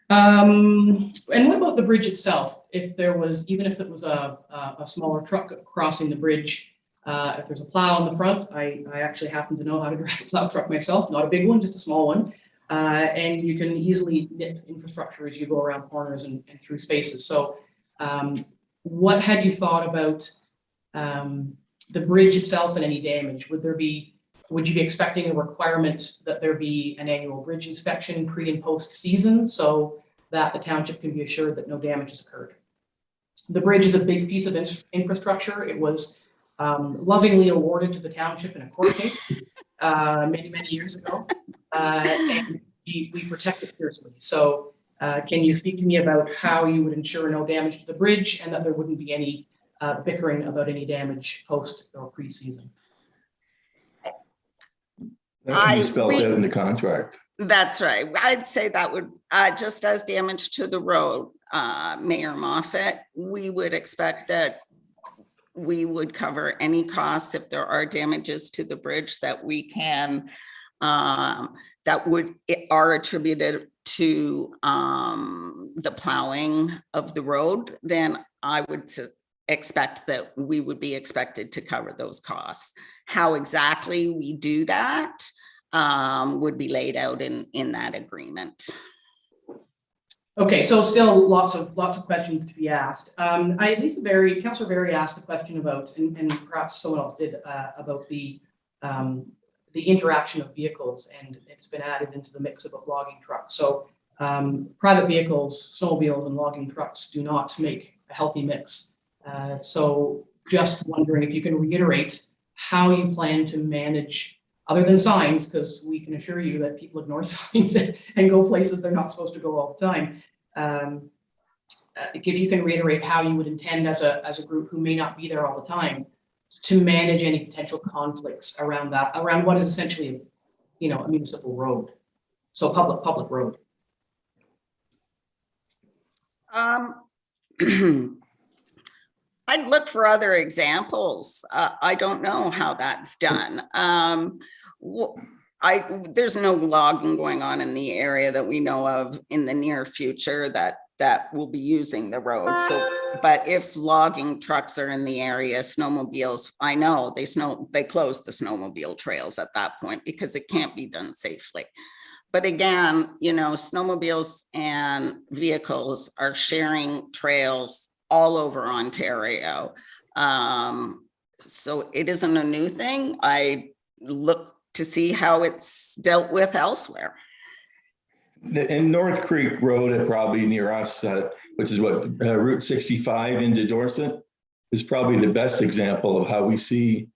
And what about the bridge itself? Even if it was a smaller truck crossing the bridge, if there's a plow on the front, I actually happen to know how to drive a plow truck myself, not a big one, just a small one. And you can easily nip infrastructure as you go around corners and through spaces. So what had you thought about the bridge itself and any damage? Would you be expecting a requirement that there be an annual bridge inspection pre and post season so that the township can be assured that no damage has occurred? The bridge is a big piece of infrastructure. It was lovingly awarded to the township in a court case many years ago, and we protect it fiercely. So Can you speak to me about how you would ensure no damage to the bridge and that there wouldn't be any bickering about any damage post or pre-season? That should be spelled out in the contract. That's right. I'd say that would, just as damage to the road, Mayor Moffat, we would expect that we would cover any costs if there are damages to the bridge that we can, are attributed to the plowing of the road. Then I would expect that we would be expected to cover those costs. How exactly we do that would be laid out in that agreement. Okay, so still lots of questions to be asked. Councillor Berry asked a question about, and perhaps someone else did, about the interaction of vehicles, and it's been added into the mix of a logging truck. So private vehicles, snowmobiles, and logging trucks do not make a healthy mix. So just wondering if you can reiterate how you plan to manage, other than signs, because we can assure you that people ignore signs and go places they're not supposed to go all the time. If you can reiterate how you would intend as a group who may not be there all the time to manage any potential conflicts around what is essentially, a municipal road, so public road. I'd look for other examples. I don't know how that's done. There's no logging going on in the area that we know of in the near future that will be using the road. So, but if logging trucks are in the area, snowmobiles, I know they close the snowmobile trails at that point because it can't be done safely. But again, snowmobiles and vehicles are sharing trails all over Ontario. So it isn't a new thing. I look to see how it's dealt with elsewhere. In North Creek Road, probably near us, which is Route 65 into Dorset, is probably the best example of how we see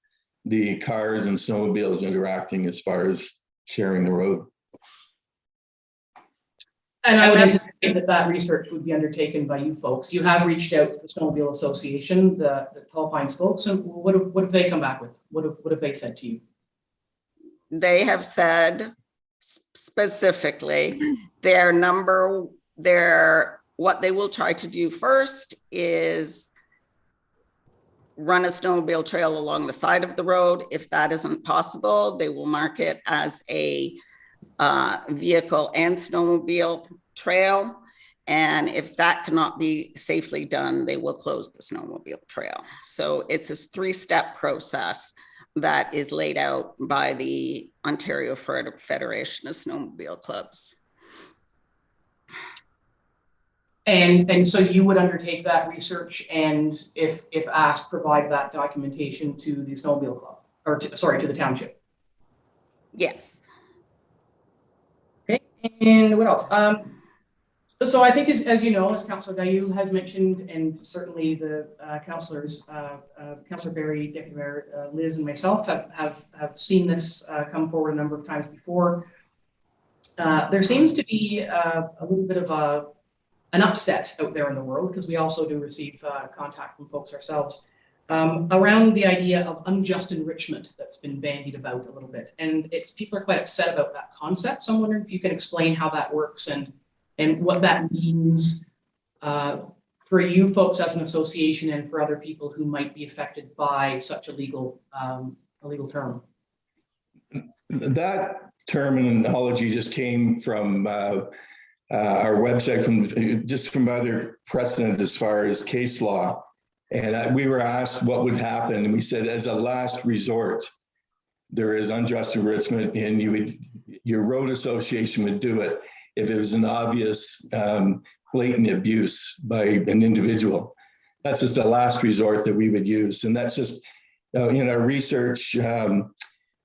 the cars and snowmobiles interacting as far as sharing the road. And I would anticipate that research would be undertaken by you folks. You have reached out to the Snowmobile Association, the Tall Pines folks, and what have they come back with? What have they said to you? They have said specifically what they will try to do first is run a snowmobile trail along the side of the road. If that isn't possible, they will mark it as a vehicle and snowmobile trail. And if that cannot be safely done, they will close the snowmobile trail. So it's a 3-step process that is laid out by the Ontario Federation of Snowmobile Clubs. And so you would undertake that research and if asked, provide that documentation to the Snowmobile Club, or to the township? Yes. Okay, and what else? So I think as you know, as Councillor Dayu has mentioned, and certainly the councillors, Councillor Berry, Deputy Mayor Liz, and myself have seen this come forward a number of times before. There seems to be a little bit of an upset out there in the world, because we also do receive contact from folks ourselves around the idea of unjust enrichment that's been bandied about a little bit, and people are quite upset about that concept. So I'm wondering if you can explain how that works and what that means for you folks as an association and for other people who might be affected by such a legal term. That terminology just came from our website, from other precedent as far as case law. And we were asked what would happen, and we said, as a last resort, there is unjust enrichment, and your road association would do it if it was an obvious blatant abuse by an individual. That's just a last resort that we would use. And that's just in our research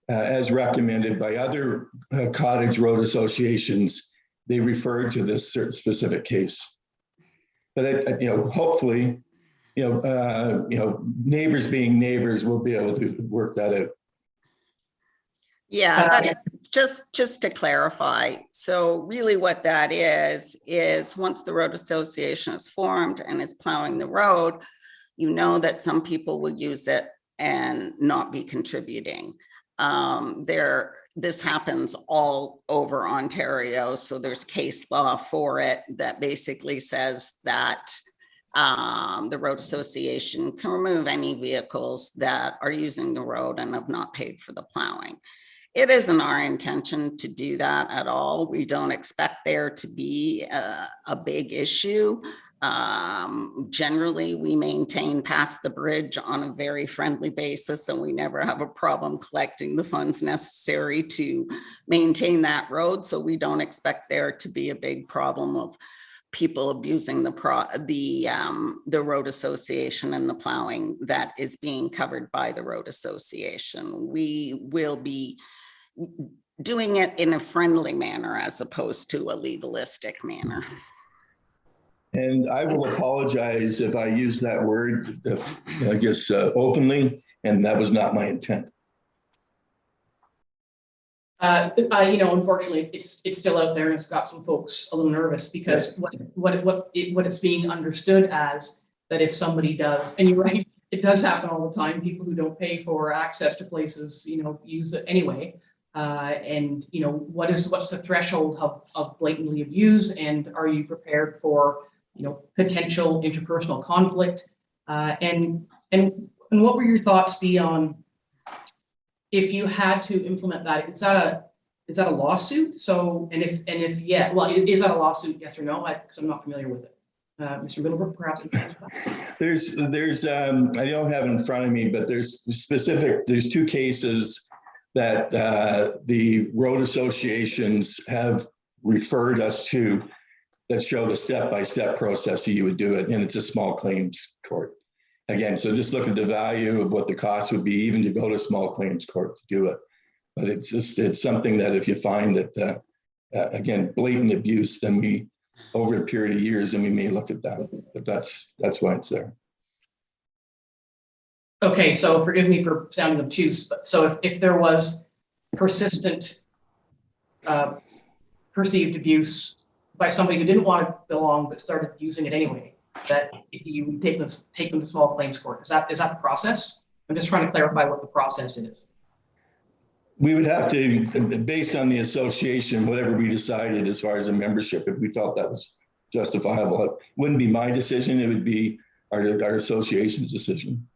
as recommended by other cottage road associations, they referred to this specific case. But hopefully, neighbors being neighbors will be able to work that out. Yeah, just to clarify, so really what that is once the road association is formed and is plowing the road, you know that some people will use it and not be contributing. This happens all over Ontario, so there's case law for it that basically says that the road association can remove any vehicles that are using the road and have not paid for the plowing. It isn't our intention to do that at all. We don't expect there to be a big issue. Generally, we maintain past the bridge on a very friendly basis, and we never have a problem collecting the funds necessary to maintain that road. So we don't expect there to be a big problem of people abusing the road association and the plowing that is being covered by the road association. We will be doing it in a friendly manner as opposed to a legalistic manner. And I will apologize if I use that word, I guess, openly, and that was not my intent. Unfortunately, it's still out there, and it's got some folks a little nervous because what it's being understood as that if somebody does, and you're right, it does happen all the time. People who don't pay for access to places, use it anyway. And what's the threshold of blatantly abuse, and are you prepared for potential interpersonal conflict? And what were your thoughts be on if you had to implement that? Is that a lawsuit? So, and if yeah, well, is that a lawsuit? Yes or no? Because I'm not familiar with it. Mr. Middlebrook, perhaps. There's I don't have it in front of me, but there's two cases that the road associations have referred us to that show the step-by-step process that you would do it, and it's a small claims court. Again, so just look at the value of what the cost would be even to go to small claims court to do it. But it's something that if you find that, again, blatant abuse, then we, over a period of years, then we may look at that, but that's why it's there. Okay, so forgive me for sounding obtuse, but so if there was persistent perceived abuse by somebody who didn't want to belong but started using it anyway, that you would take them to small claims court. Is that the process? I'm just trying to clarify what the process is. We would have to, based on the association, whatever we decided as far as a membership, if we felt that was justifiable, it wouldn't be my decision. It would be our association's decision.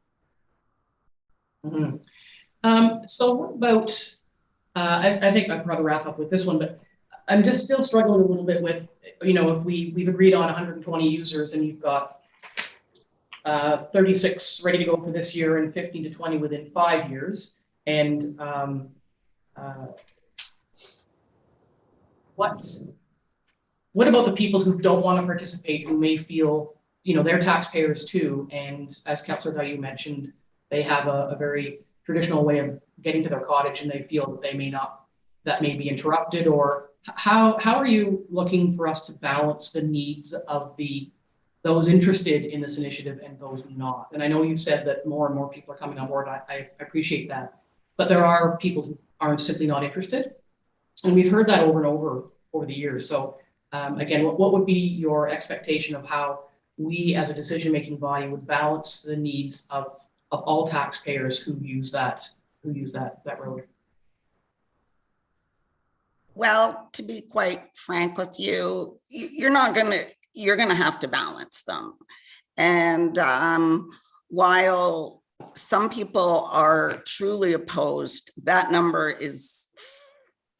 Mm-hmm. So what about, I think I'd probably wrap up with this one, but I'm just still struggling a little bit with, if we've agreed on 120 users and you've got 36 ready to go for this year and 15 to 20 within 5 years. And what about the people who don't want to participate, who may feel, they're taxpayers too, and as Councillor Dayu mentioned, they have a very traditional way of getting to their cottage, and they feel that that may be interrupted, or how are you looking for us to balance the needs of those interested in this initiative and those not? And I know you've said that more and more people are coming on board. I appreciate that, but there are people who aren't simply not interested, and we've heard that over and over the years. So again, what would be your expectation of how we as a decision-making body would balance the needs of all taxpayers who use that road? Well, to be quite frank with you, you're going to have to balance them. And while some people are truly opposed, that number is,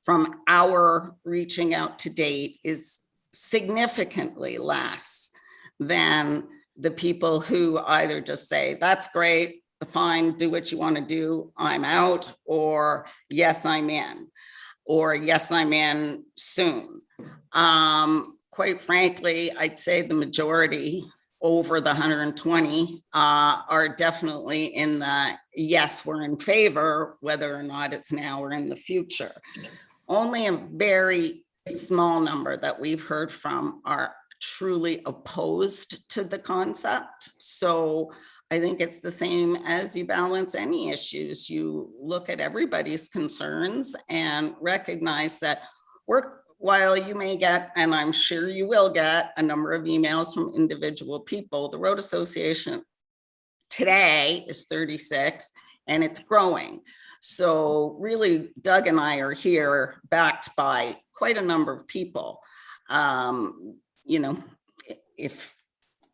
from our reaching out to date, is significantly less than the people who either just say, that's great, fine, do what you want to do, I'm out, or yes, I'm in, or yes, I'm in soon. Quite frankly, I'd say the majority, over the 120, are definitely in the yes, we're in favor, whether or not it's now or in the future. Only a very small number that we've heard from are truly opposed to the concept. So I think it's the same as you balance any issues. You look at everybody's concerns and recognize that while you may get, and I'm sure you will get, a number of emails from individual people, the road association today is 36 and it's growing. So really, Doug and I are here backed by quite a number of people. You know, if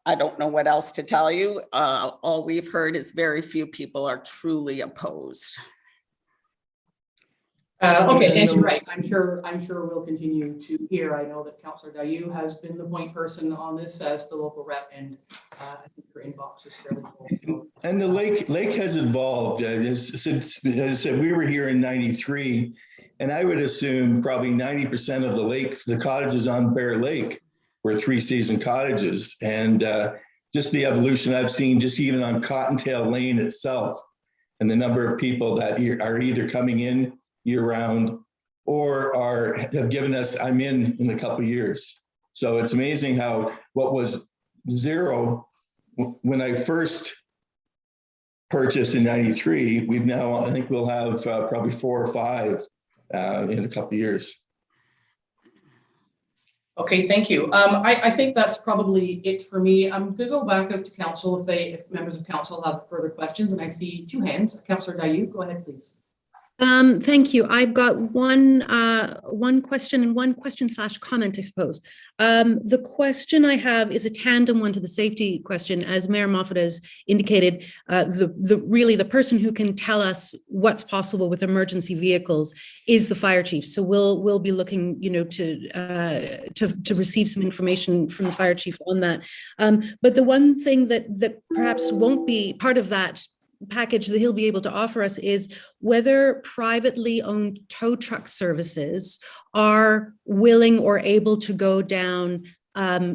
I don't know what else to tell you, all we've heard is very few people are truly opposed. Okay, thank you. Right, I'm sure we'll continue to hear. I know that Councillor Dayu has been the point person on this as the local rep, and I think her inbox is fairly full. So. And the lake has evolved since, as I said, we were here in '93, and I would assume probably 90% of the cottages on Bear Lake were 3-season cottages, and just the evolution I've seen, just even on Cottontail Lane itself, and the number of people that are either coming in year-round or have given us, I'm in a couple of years. So it's amazing how what was zero when I first purchased in '93, we've now, I think we'll have probably 4 or 5 in a couple of years. Okay, thank you. I think that's probably it for me. I'm going to go back up to council if members of council have further questions, and I see 2 hands. Councillor Dayu, go ahead, please. Thank you. I've got one question and one question/comment, I suppose. The question I have is a tandem one to the safety question. As Mayor Moffat has indicated, really the person who can tell us what's possible with emergency vehicles is the fire chief. So we'll be looking, you know, to receive some information from the fire chief on that. But the one thing that perhaps won't be part of that package that he'll be able to offer us is whether privately owned tow truck services are willing or able to go down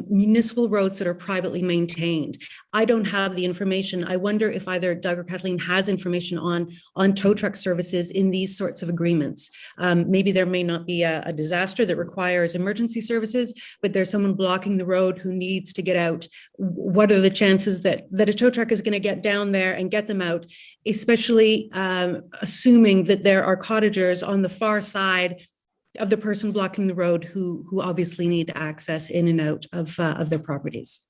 municipal roads that are privately maintained. I don't have the information. I wonder if either Doug or Kathleen has information on tow truck services in these sorts of agreements. Maybe there may not be a disaster that requires emergency services, but there's someone blocking the road who needs to get out. What are the chances that a tow truck is going to get down there and get them out, especially assuming that there are cottagers on the far side of the person blocking the road who obviously need access in and out of their properties?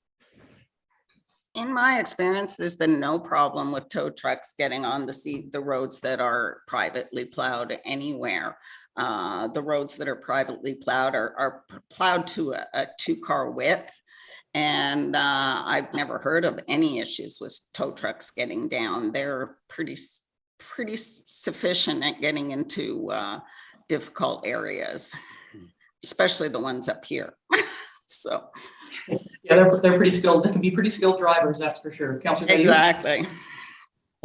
In my experience, there's been no problem with tow trucks getting on the roads that are privately plowed anywhere. The roads that are privately plowed are plowed to a 2-car width. And I've never heard of any issues with tow trucks getting down. They're pretty sufficient at getting into difficult areas, especially the ones up here. So yeah, they're pretty skilled. They can be pretty skilled drivers, that's for sure. Councillor Dayu? Exactly.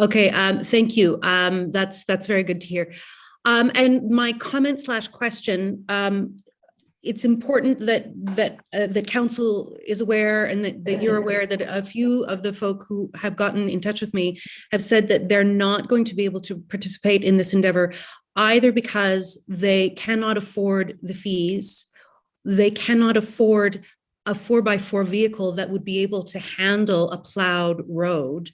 Okay, thank you. That's very good to hear. And my comment/question, it's important that the council is aware and that you're aware that a few of the folk who have gotten in touch with me have said that they're not going to be able to participate in this endeavor, either because they cannot afford the fees, they cannot afford a 4x4 vehicle that would be able to handle a plowed road,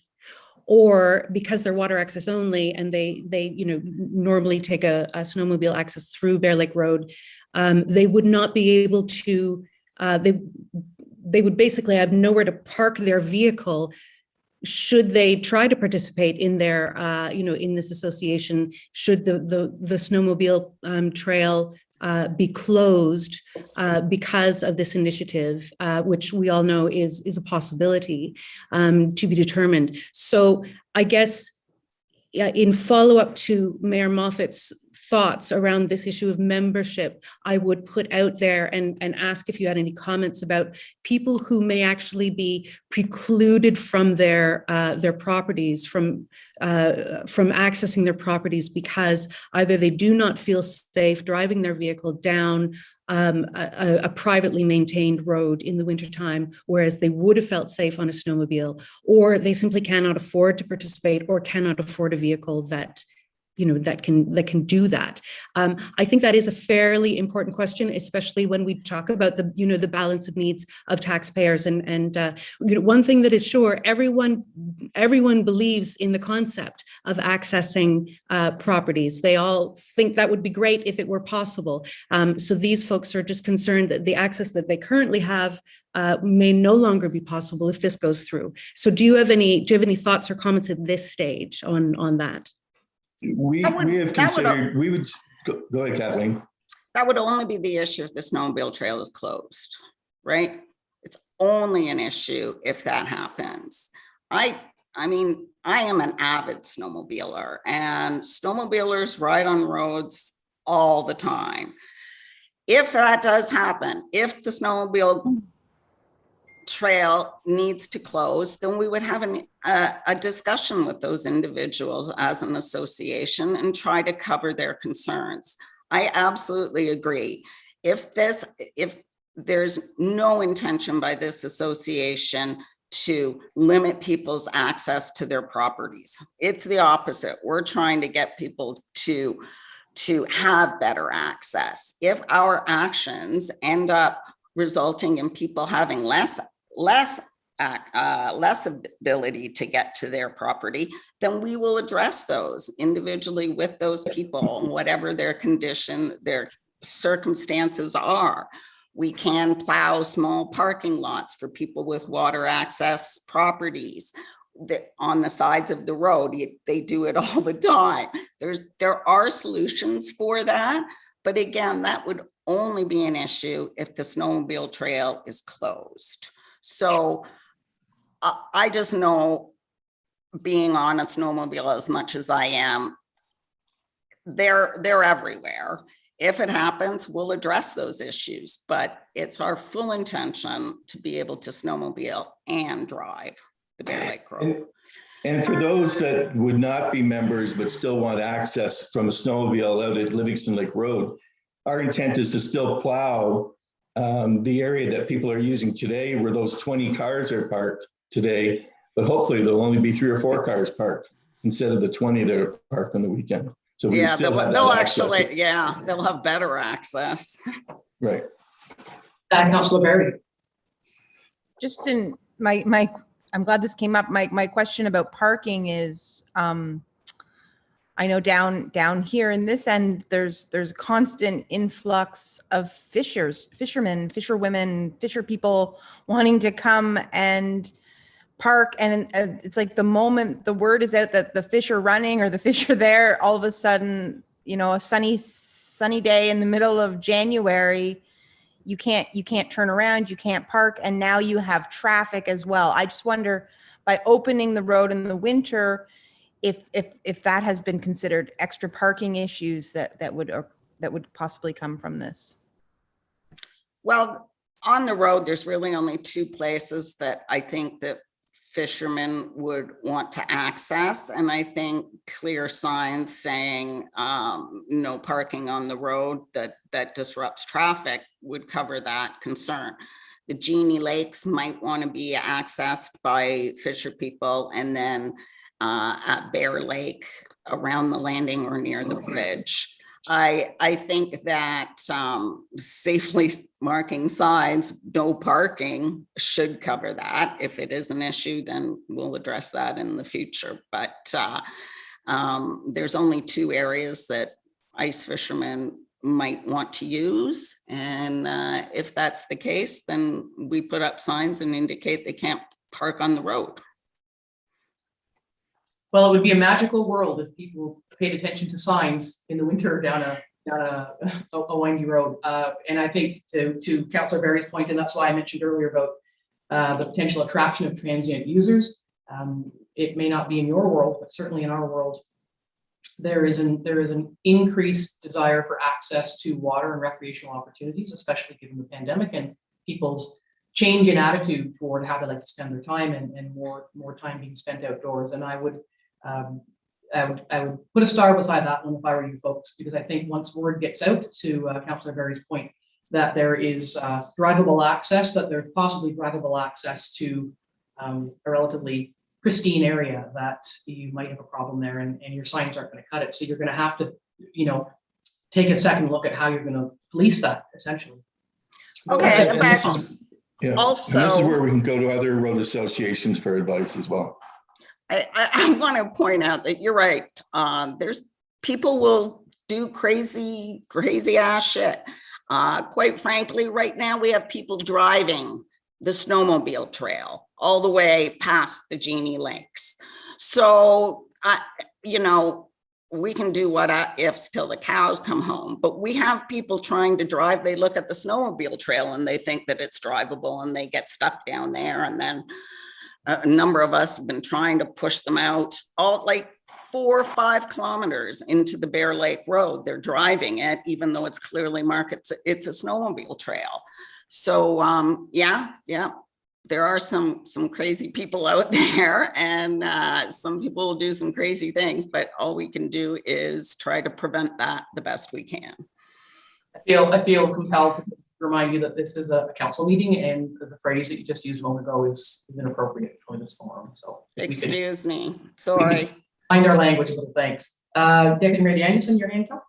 or because they're water access only and they normally take a snowmobile access through Bear Lake Road, they would not be able to, they would basically have nowhere to park their vehicle should they try to participate in their, in this association, should the snowmobile trail be closed because of this initiative, which we all know is a possibility to be determined. So I guess in follow-up to Mayor Moffat's thoughts around this issue of membership, I would put out there and ask if you had any comments about people who may actually be precluded from their properties, from accessing their properties because either they do not feel safe driving their vehicle down a privately maintained road in the wintertime, whereas they would have felt safe on a snowmobile, or they simply cannot afford to participate or cannot afford a vehicle that that can do that. I think that is a fairly important question, especially when we talk about the balance of needs of taxpayers. And one thing that is sure, everyone believes in the concept of accessing properties. They all think that would be great if it were possible. So these folks are just concerned that the access that they currently have may no longer be possible if this goes through. So do you have any thoughts or comments at this stage on that? We have considered, we would, go ahead, Kathleen. That would only be the issue if the snowmobile trail is closed, right? It's only an issue if that happens. I mean, I am an avid snowmobiler, and snowmobilers ride on roads all the time. If that does happen, if the snowmobile trail needs to close, then we would have a discussion with those individuals as an association and try to cover their concerns. I absolutely agree. If there's no intention by this association to limit people's access to their properties, it's the opposite. We're trying to get people to have better access. If our actions end up resulting in people having less ability to get to their property, then we will address those individually with those people, whatever their condition, their circumstances are. We can plow small parking lots for people with water access properties on the sides of the road. They do it all the time. There are solutions for that, but again, that would only be an issue if the snowmobile trail is closed. So I just know, being on a snowmobile as much as I am, they're everywhere. If it happens, we'll address those issues, but it's our full intention to be able to snowmobile and drive the Bear Lake Road. And for those that would not be members but still want access from a snowmobile out at Livingston Lake Road, our intent is to still plow the area that people are using today, where those 20 cars are parked today, but hopefully there'll only be 3 or 4 cars parked instead of the 20 that are parked on the weekend. So we still have they'll access. actually, they'll have better access. Right. Councilor Berry. Just in I'm glad this came up. My question about parking is, I know down here in this end, there's a constant influx of fishermen, fisherwomen, fisher people wanting to come and park. And it's like the moment the word is out that the fish are running or the fish are there, all of a sudden, a sunny day in the middle of January, you can't turn around, you can't park, and now you have traffic as well. I just wonder, by opening the road in the winter, if that has been considered, extra parking issues that would possibly come from this. Well, on the road, there's really only 2 places that I think that fishermen would want to access. And I think clear signs saying no parking on the road that disrupts traffic would cover that concern. The Genie Lakes might want to be accessed by fisher people, and then at Bear Lake around the landing or near the bridge. I think that safely marking signs, no parking, should cover that. If it is an issue, then we'll address that in the future. But there's only 2 areas that ice fishermen might want to use. And if that's the case, then we put up signs and indicate they can't park on the road. Well, it would be a magical world if people paid attention to signs in the winter down a windy road. And I think to Councillor Berry's point, and that's why I mentioned earlier about the potential attraction of transient users. It may not be in your world, but certainly in our world, there is an increased desire for access to water and recreational opportunities, especially given the pandemic and people's change in attitude toward how they like to spend their time and more time being spent outdoors. And I would put a star beside that one if I were you folks, because I think once word gets out, to Councillor Berry's point, that there is drivable access, that there's possibly drivable access to a relatively pristine area, that you might have a problem there, and your signs aren't going to cut it. So you're going to have to, take a second look at how you're going to police that, essentially. Okay, And but this is- Yeah, and this is also- where we can go to other road associations for advice as well. I want to point out that you're right. There's people will do crazy ass shit. Quite frankly, right now we have people driving the snowmobile trail all the way past the Genie Lakes. So, we can do what ifs till the cows come home, but we have people trying to drive. They look at the snowmobile trail and they think that it's drivable and they get stuck down there. And then a number of us have been trying to push them out all like 4 or 5 kilometers into the Bear Lake Road. They're driving it, even though it's clearly marked, it's a snowmobile trail. So yeah, there are some crazy people out there, and some people will do some crazy things, but all we can do is try to prevent that the best we can. I feel compelled to remind you that this is a council meeting, and the phrase that you just used a moment ago is inappropriate for this forum. So Excuse me, sorry. Find our language a little. Thanks. Deputy Mayor Anderson, your hand's up.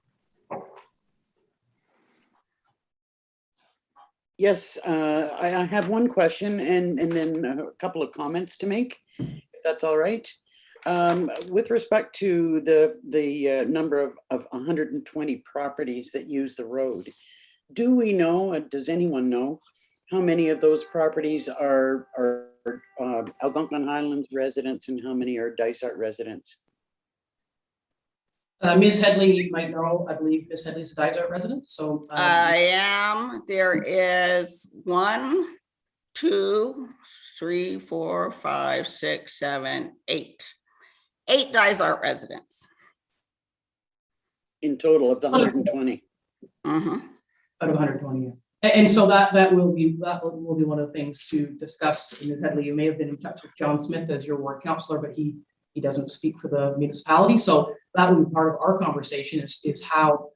Yes, I have one question and then a couple of comments to make, if that's all right. With respect to the number of 120 properties that use the road, do we know, does anyone know, how many of those properties are Algonquin Highlands residents and how many are Dysart residents? Ms. Headley, you might know, I believe Ms. Headley's a Dysart resident, so. I am. There is 1, 2, 3, 4, 5, 6, 7, 8. 8 Dysart residents. In total of the 120? Mm-hmm. Out of 120, yeah. And so that will be one of the things to discuss. Ms. Headley, you may have been in touch with John Smith as your ward councillor, but he doesn't speak for the municipality. So that will be part of our conversation is how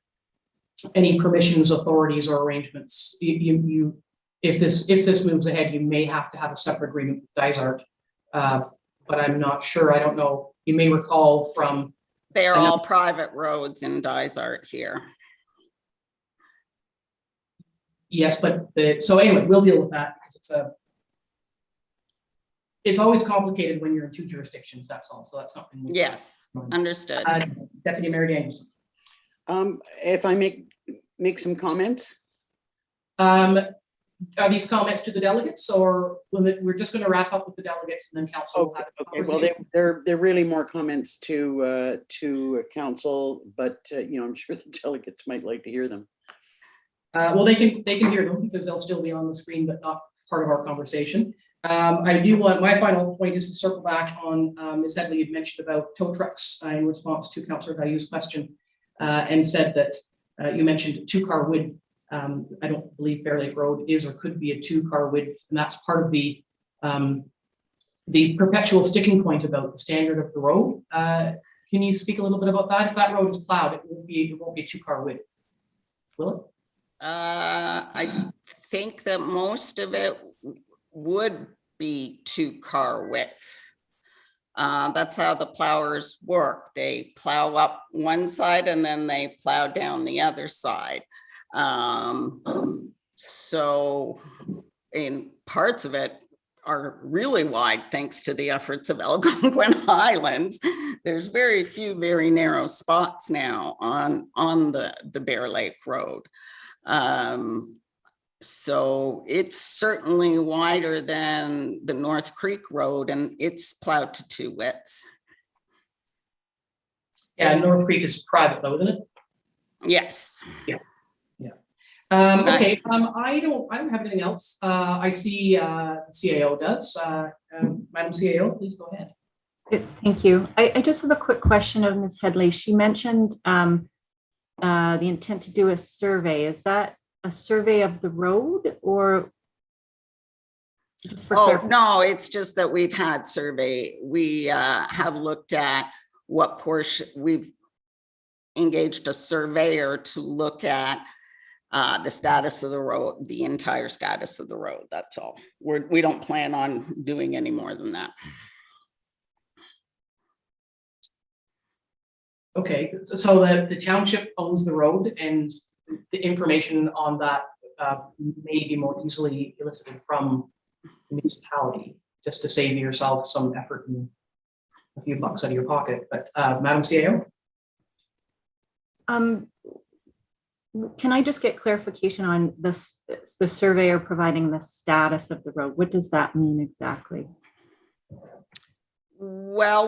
any permissions, authorities, or arrangements, if this moves ahead, you may have to have a separate agreement with Dysart. But I'm not sure. I don't know. You may recall from. They are all private roads in Dysart here. Yes, but so anyway, we'll deal with that because it's always complicated when you're in 2 jurisdictions. That's all. So that's something. Yes, understood. Deputy Mayor Danielson. If I make some comments. Are these comments to the delegates, or we're just going to wrap up with the delegates and then council will have a Okay, well, they're really more comments to council, but I'm sure the delegates might like to hear them. Well, they can hear them because they'll still be on the screen, but not part of our conversation. I do want, my final point is to circle back on Ms. Headley had mentioned about tow trucks in response to Councillor Guyu's question, and said that you mentioned 2-car width. I don't believe Bear Lake Road is or could be a 2-car width, and that's part of the perpetual sticking point about the standard of the road. Can you speak a little bit about that? If that road is plowed, it won't be a 2-car width, will it? I think that most of it would be 2-car width. That's how the plowers work. They plow up one side and then they plow down the other side. So in parts of it are really wide thanks to the efforts of Algonquin Highlands. There's very few very narrow spots now on the Bear Lake Road. So it's certainly wider than the North Creek Road, and it's plowed to 2 widths. Yeah, North Creek is private though, isn't it? Yes. Yeah. Okay. I don't have anything else. I see the CAO does. Madam CAO, please go ahead. Thank you. I just have a quick question of Ms. Headley. She mentioned the intent to do a survey. Is that a survey of the road or just for no, it's just that we've had survey. We have looked at what portion, we've engaged a surveyor to look at the status of the road, the entire status of the road. That's all. We don't plan on doing any more than that. Okay, so the township owns the road, and the information on that may be more easily elicited from the municipality, just to save yourself some effort and a few bucks out of your pocket. But Madam CAO? Can I just get clarification on this, the surveyor providing the status of the road? What does that mean exactly? Well,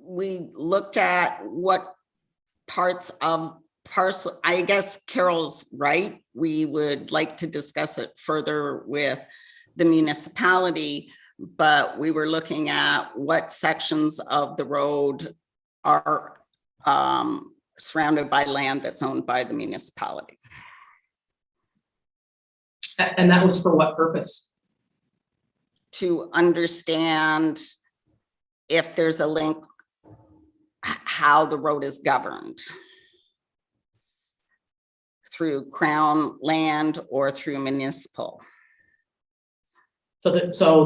we looked at what parts of parcel, I guess Carol's right. We would like to discuss it further with the municipality, but we were looking at what sections of the road are surrounded by land that's owned by the municipality. And that was for what purpose? To understand if there's a link, how the road is governed. Through Crown land or through municipal. So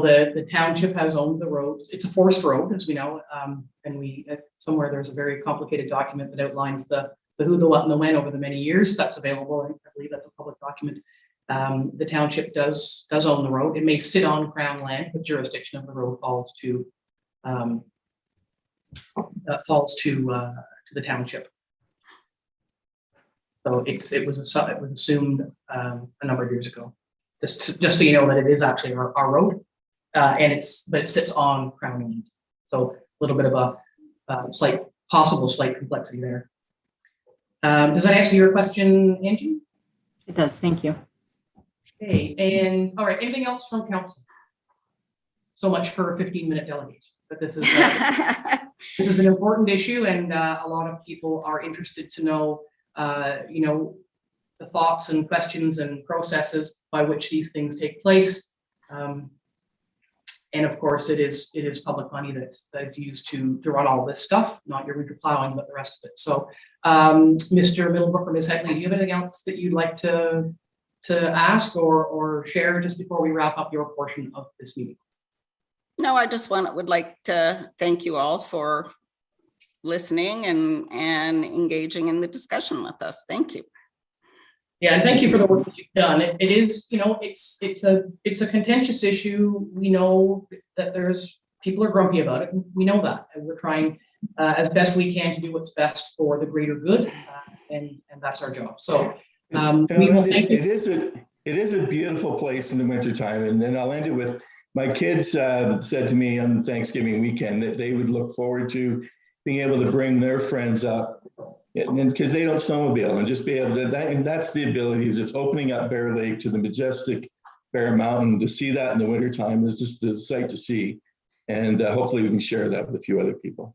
the township has owned the road. It's a forest road, as we know, and we somewhere there's a very complicated document that outlines the who, the what, and the when over the many years. That's available. I believe that's a public document. The township does own the road. It may sit on Crown land, but jurisdiction of the road falls to the township. So it was assumed a number of years ago. Just so you know that it is actually our road, but it sits on Crown land. So a little bit of a possible slight complexity there. Does that answer your question, Angie? It does, thank you. Okay, and all right, anything else from council? So much for a 15-minute delegation, but this is this is an important issue, and a lot of people are interested to know, the thoughts and questions and processes by which these things take place. And of course, it is public money that is used to run all this stuff, not your winter plowing, but the rest of it. So, Mr. Middlebrook or Ms. Headley, do you have anything else that you'd like to ask or share just before we wrap up your portion of this meeting? No, I just would like to thank you all for listening and engaging in the discussion with us. Thank you. Yeah, and thank you for the work that you've done. It is, it's a contentious issue. We know that people are grumpy about it. And we know that, and we're trying as best we can to do what's best for the greater good, and that's our job. So we will thank you. It is a beautiful place in the wintertime, and then I'll end it with my kids said to me on Thanksgiving weekend that they would look forward to being able to bring their friends up, and because they don't snowmobile, and just be able to and that's the ability, is just opening up Bear Lake to the majestic Bear Mountain. To see that in the wintertime is just a sight to see, and hopefully we can share that with a few other people.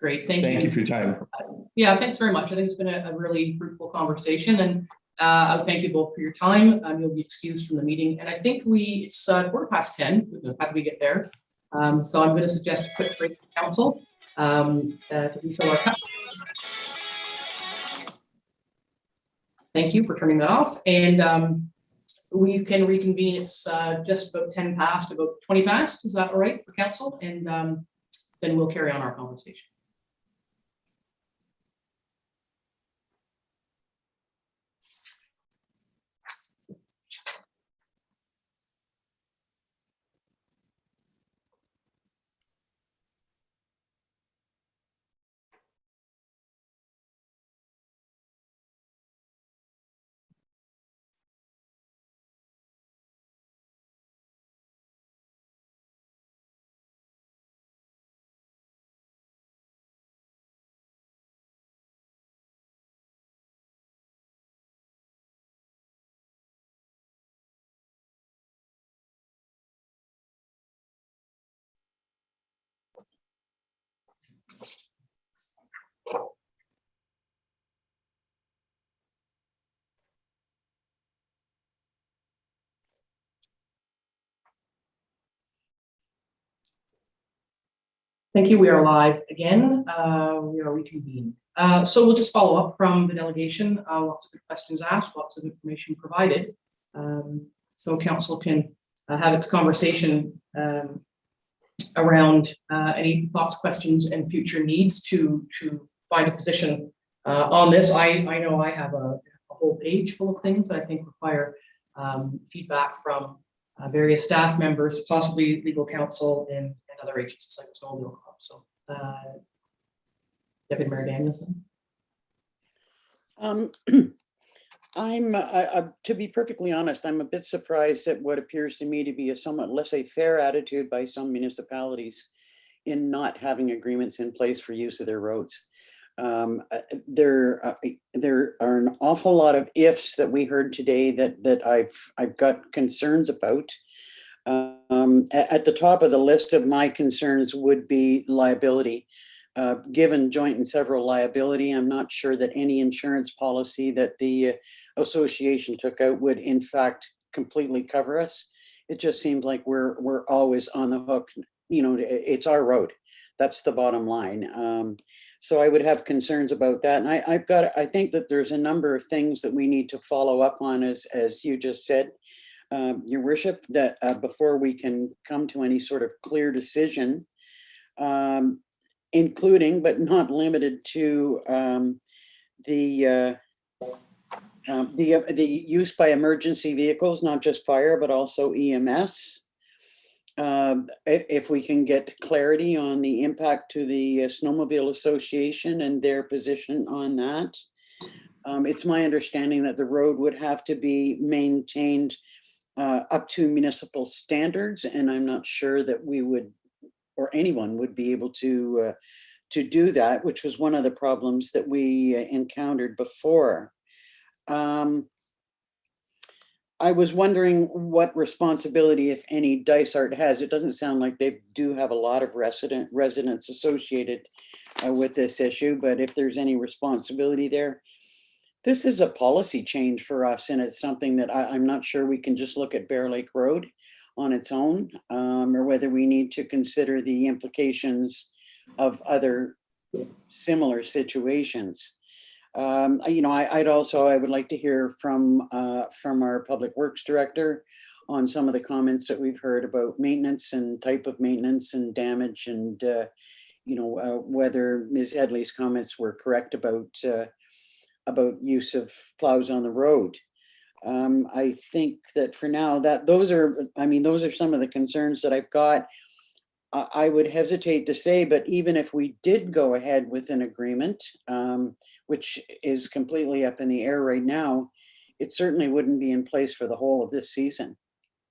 Great, thank you. Thank you for your time. Yeah, thanks very much. I think it's been a really fruitful conversation, and I thank you both for your time. You'll be excused from the meeting, and I think it's 10:15. How did we get there? So I'm going to suggest a quick break for council to refill our cups. Thank you for turning that off, and we can reconvene. It's just about 10 past, about 20 past. Is that all right for council? And then we'll carry on our conversation. Thank you. We are live again. We are reconvened. So we'll just follow up from the delegation. Lots of good questions asked, lots of information provided. So council can have its conversation around any thoughts, questions, and future needs to find a position on this. I know I have a whole page full of things that I think require feedback from various staff members, possibly legal counsel and other agencies like the Snowmobile Club. So, Deputy Mayor Danielson. To be perfectly honest, I'm a bit surprised at what appears to me to be a somewhat laissez-faire attitude by some municipalities in not having agreements in place for use of their roads. There are an awful lot of ifs that we heard today that I've got concerns about. At the top of the list of my concerns would be liability. Given joint and several liability, I'm not sure that any insurance policy that the association took out would in fact completely cover us. It just seems like we're always on the hook. You know, it's our road. That's the bottom line. So I would have concerns about that. And I think that there's a number of things that we need to follow up on, as you just said, Your Worship, that before we can come to any sort of clear decision, including but not limited to the use by emergency vehicles, not just fire, but also EMS. If we can get clarity on the impact to the Snowmobile Association and their position on that. It's my understanding that the road would have to be maintained up to municipal standards, and I'm not sure that we would, or anyone would be able to do that, which was one of the problems that we encountered before. I was wondering what responsibility, if any, Dysart has. It doesn't sound like they do have a lot of residents associated with this issue, but if there's any responsibility there. This is a policy change for us, and it's something that I'm not sure we can just look at Bear Lake Road on its own, or whether we need to consider the implications of other similar situations. You know, I would like to hear from our Public Works Director on some of the comments that we've heard about maintenance and type of maintenance and damage, and you know, whether Ms. Headley's comments were correct about use of plows on the road. I think that for now, those are some of the concerns that I've got. I would hesitate to say, but even if we did go ahead with an agreement, which is completely up in the air right now, it certainly wouldn't be in place for the whole of this season.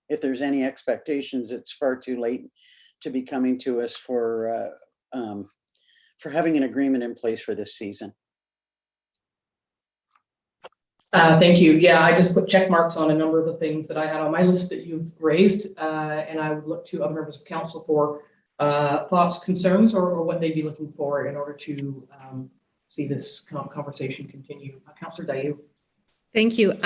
If there's any expectations, it's far too late to be coming to us for having an agreement in place for this season. Thank you. Yeah, I just put check marks on a number of the things that I had on my list that you've raised, and I would look to other members of council for thoughts, concerns, or what they'd be looking for in order to see this conversation continue. Councillor Dayu. Thank you.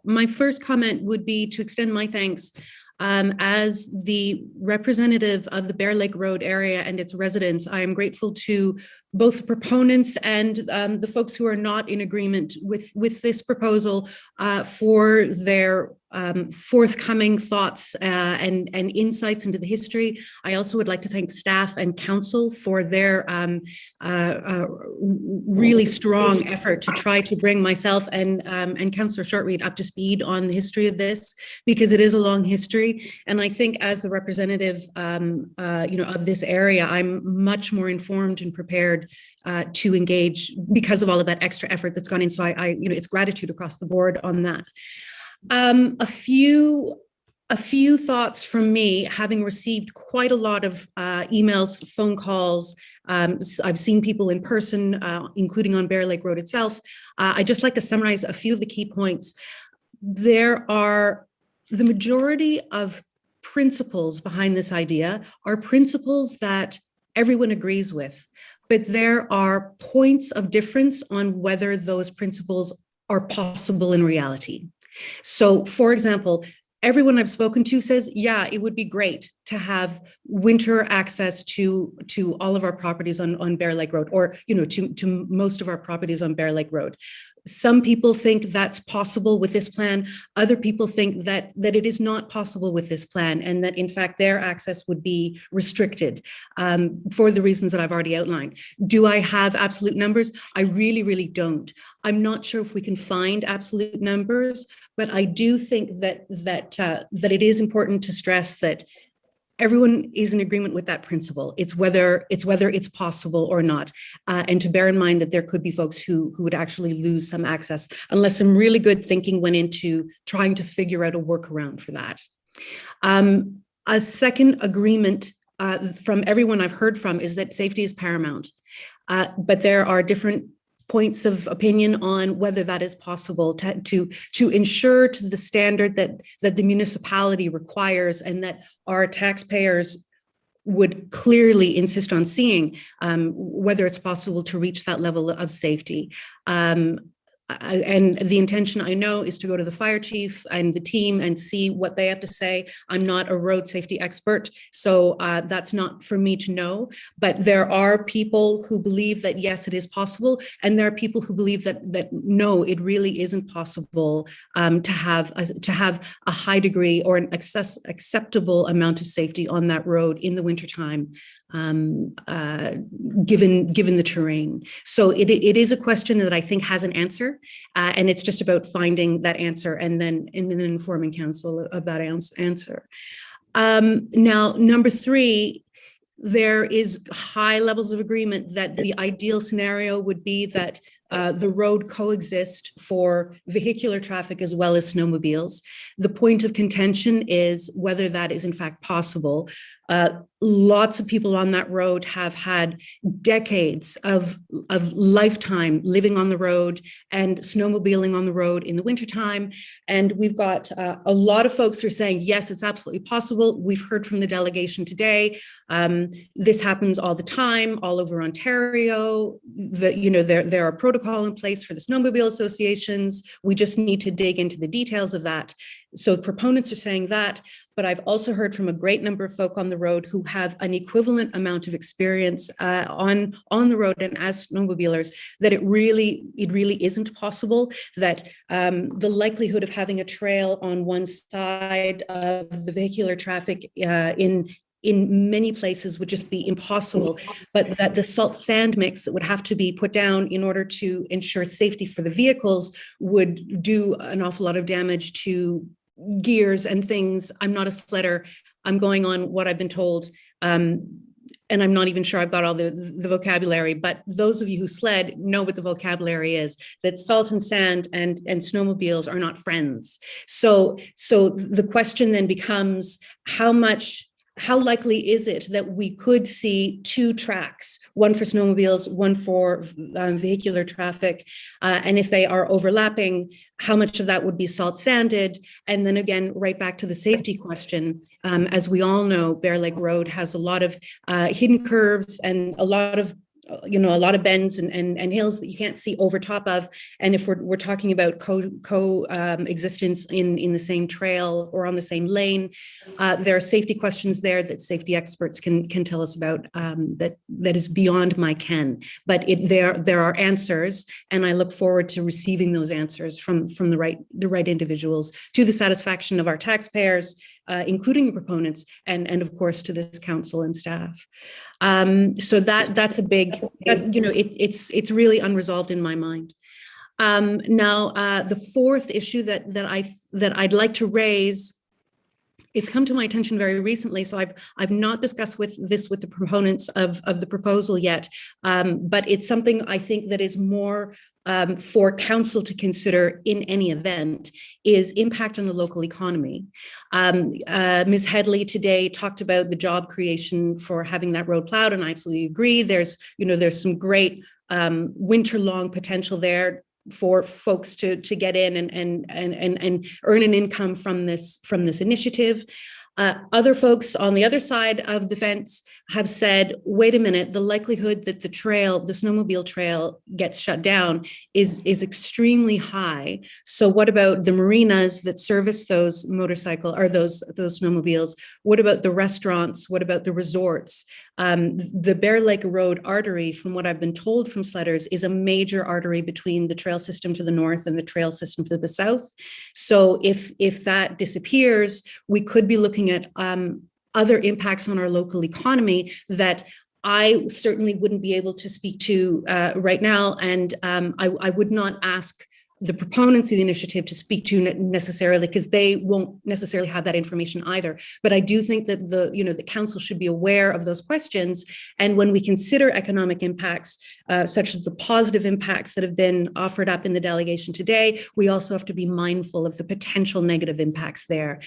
My first comment would be to extend my thanks as the representative of the Bear Lake Road area and its residents. I am grateful to both the proponents and the folks who are not in agreement with this proposal for their forthcoming thoughts and insights into the history. I also would like to thank staff and council for their really strong effort to try to bring myself and Councillor Shortreed up to speed on the history of this, because it is a long history. And I think as the representative of this area, I'm much more informed and prepared to engage because of all of that extra effort that's gone in. So it's gratitude across the board on that. A few thoughts from me, having received quite a lot of emails, phone calls. I've seen people in person, including on Bear Lake Road itself. I'd just like to summarize a few of the key points. There are the majority of principles behind this idea are principles that everyone agrees with, but there are points of difference on whether those principles are possible in reality. So, for example, everyone I've spoken to says, yeah, it would be great to have winter access to all of our properties on Bear Lake Road, or to most of our properties on Bear Lake Road. Some people think that's possible with this plan. Other people think that it is not possible with this plan, and that in fact their access would be restricted for the reasons that I've already outlined. Do I have absolute numbers? I really, really don't. I'm not sure if we can find absolute numbers, but I do think that it is important to stress that everyone is in agreement with that principle. It's whether it's possible or not, and to bear in mind that there could be folks who would actually lose some access unless some really good thinking went into trying to figure out a workaround for that. A second agreement from everyone I've heard from is that safety is paramount, but there are different points of opinion on whether that is possible to ensure to the standard that the municipality requires and that our taxpayers would clearly insist on seeing, whether it's possible to reach that level of safety. And the intention, I know, is to go to the fire chief and the team and see what they have to say. I'm not a road safety expert, so that's not for me to know. But there are people who believe that yes, it is possible, and there are people who believe that no, it really isn't possible to have a high degree or an acceptable amount of safety on that road in the wintertime, given the terrain. So it is a question that I think has an answer. And it's just about finding that answer and then informing council of that answer. Now, number three, there is high levels of agreement that the ideal scenario would be that the road coexist for vehicular traffic as well as snowmobiles. The point of contention is whether that is in fact possible. Lots of people on that road have had decades of lifetime living on the road and snowmobiling on the road in the wintertime. And we've got a lot of folks who are saying, yes, it's absolutely possible. We've heard from the delegation today. This happens all the time, all over Ontario. There are protocol in place for the snowmobile associations. We just need to dig into the details of that. So proponents are saying that, but I've also heard from a great number of folk on the road who have an equivalent amount of experience on the road and as snowmobilers, that it really isn't possible, that the likelihood of having a trail on one side of the vehicular traffic in many places would just be impossible, but that the salt sand mix that would have to be put down in order to ensure safety for the vehicles would do an awful lot of damage to gears and things. I'm not a sledder. I'm going on what I've been told. And I'm not even sure I've got all the vocabulary, but those of you who sled know what the vocabulary is, that salt and sand and snowmobiles are not friends. So the question then becomes, how likely is it that we could see two tracks, one for snowmobiles, one for vehicular traffic? And if they are overlapping, how much of that would be salt sanded? And then again, right back to the safety question. As we all know, Bear Lake Road has a lot of hidden curves and a lot of bends and hills that you can't see over top of. And if we're talking about coexistence in the same trail or on the same lane, there are safety questions there that safety experts can tell us about, that is beyond my ken. But there are answers, and I look forward to receiving those answers from the right individuals to the satisfaction of our taxpayers, including the proponents, and of course to this council and staff. So that's a big, it's really unresolved in my mind. Now, the fourth issue that I'd like to raise, it's come to my attention very recently, so I've not discussed this with the proponents of the proposal yet, but it's something I think that is more for council to consider in any event, is impact on the local economy. Ms. Headley today talked about the job creation for having that road plowed, and I absolutely agree. There's some great winter-long potential there for folks to get in and earn an income from this initiative. Other folks on the other side of the fence have said, wait a minute, the likelihood that the snowmobile trail gets shut down is extremely high. So what about the marinas that service those those snowmobiles? What about the restaurants? What about the resorts? The Bear Lake Road artery, from what I've been told from sledders, is a major artery between the trail system to the north and the trail system to the south. So if that disappears, we could be looking at other impacts on our local economy that I certainly wouldn't be able to speak to right now. And I would not ask the proponents of the initiative to speak to necessarily, because they won't necessarily have that information either. But I do think that the council should be aware of those questions. And when we consider economic impacts, such as the positive impacts that have been offered up in the delegation today, we also have to be mindful of the potential negative impacts there.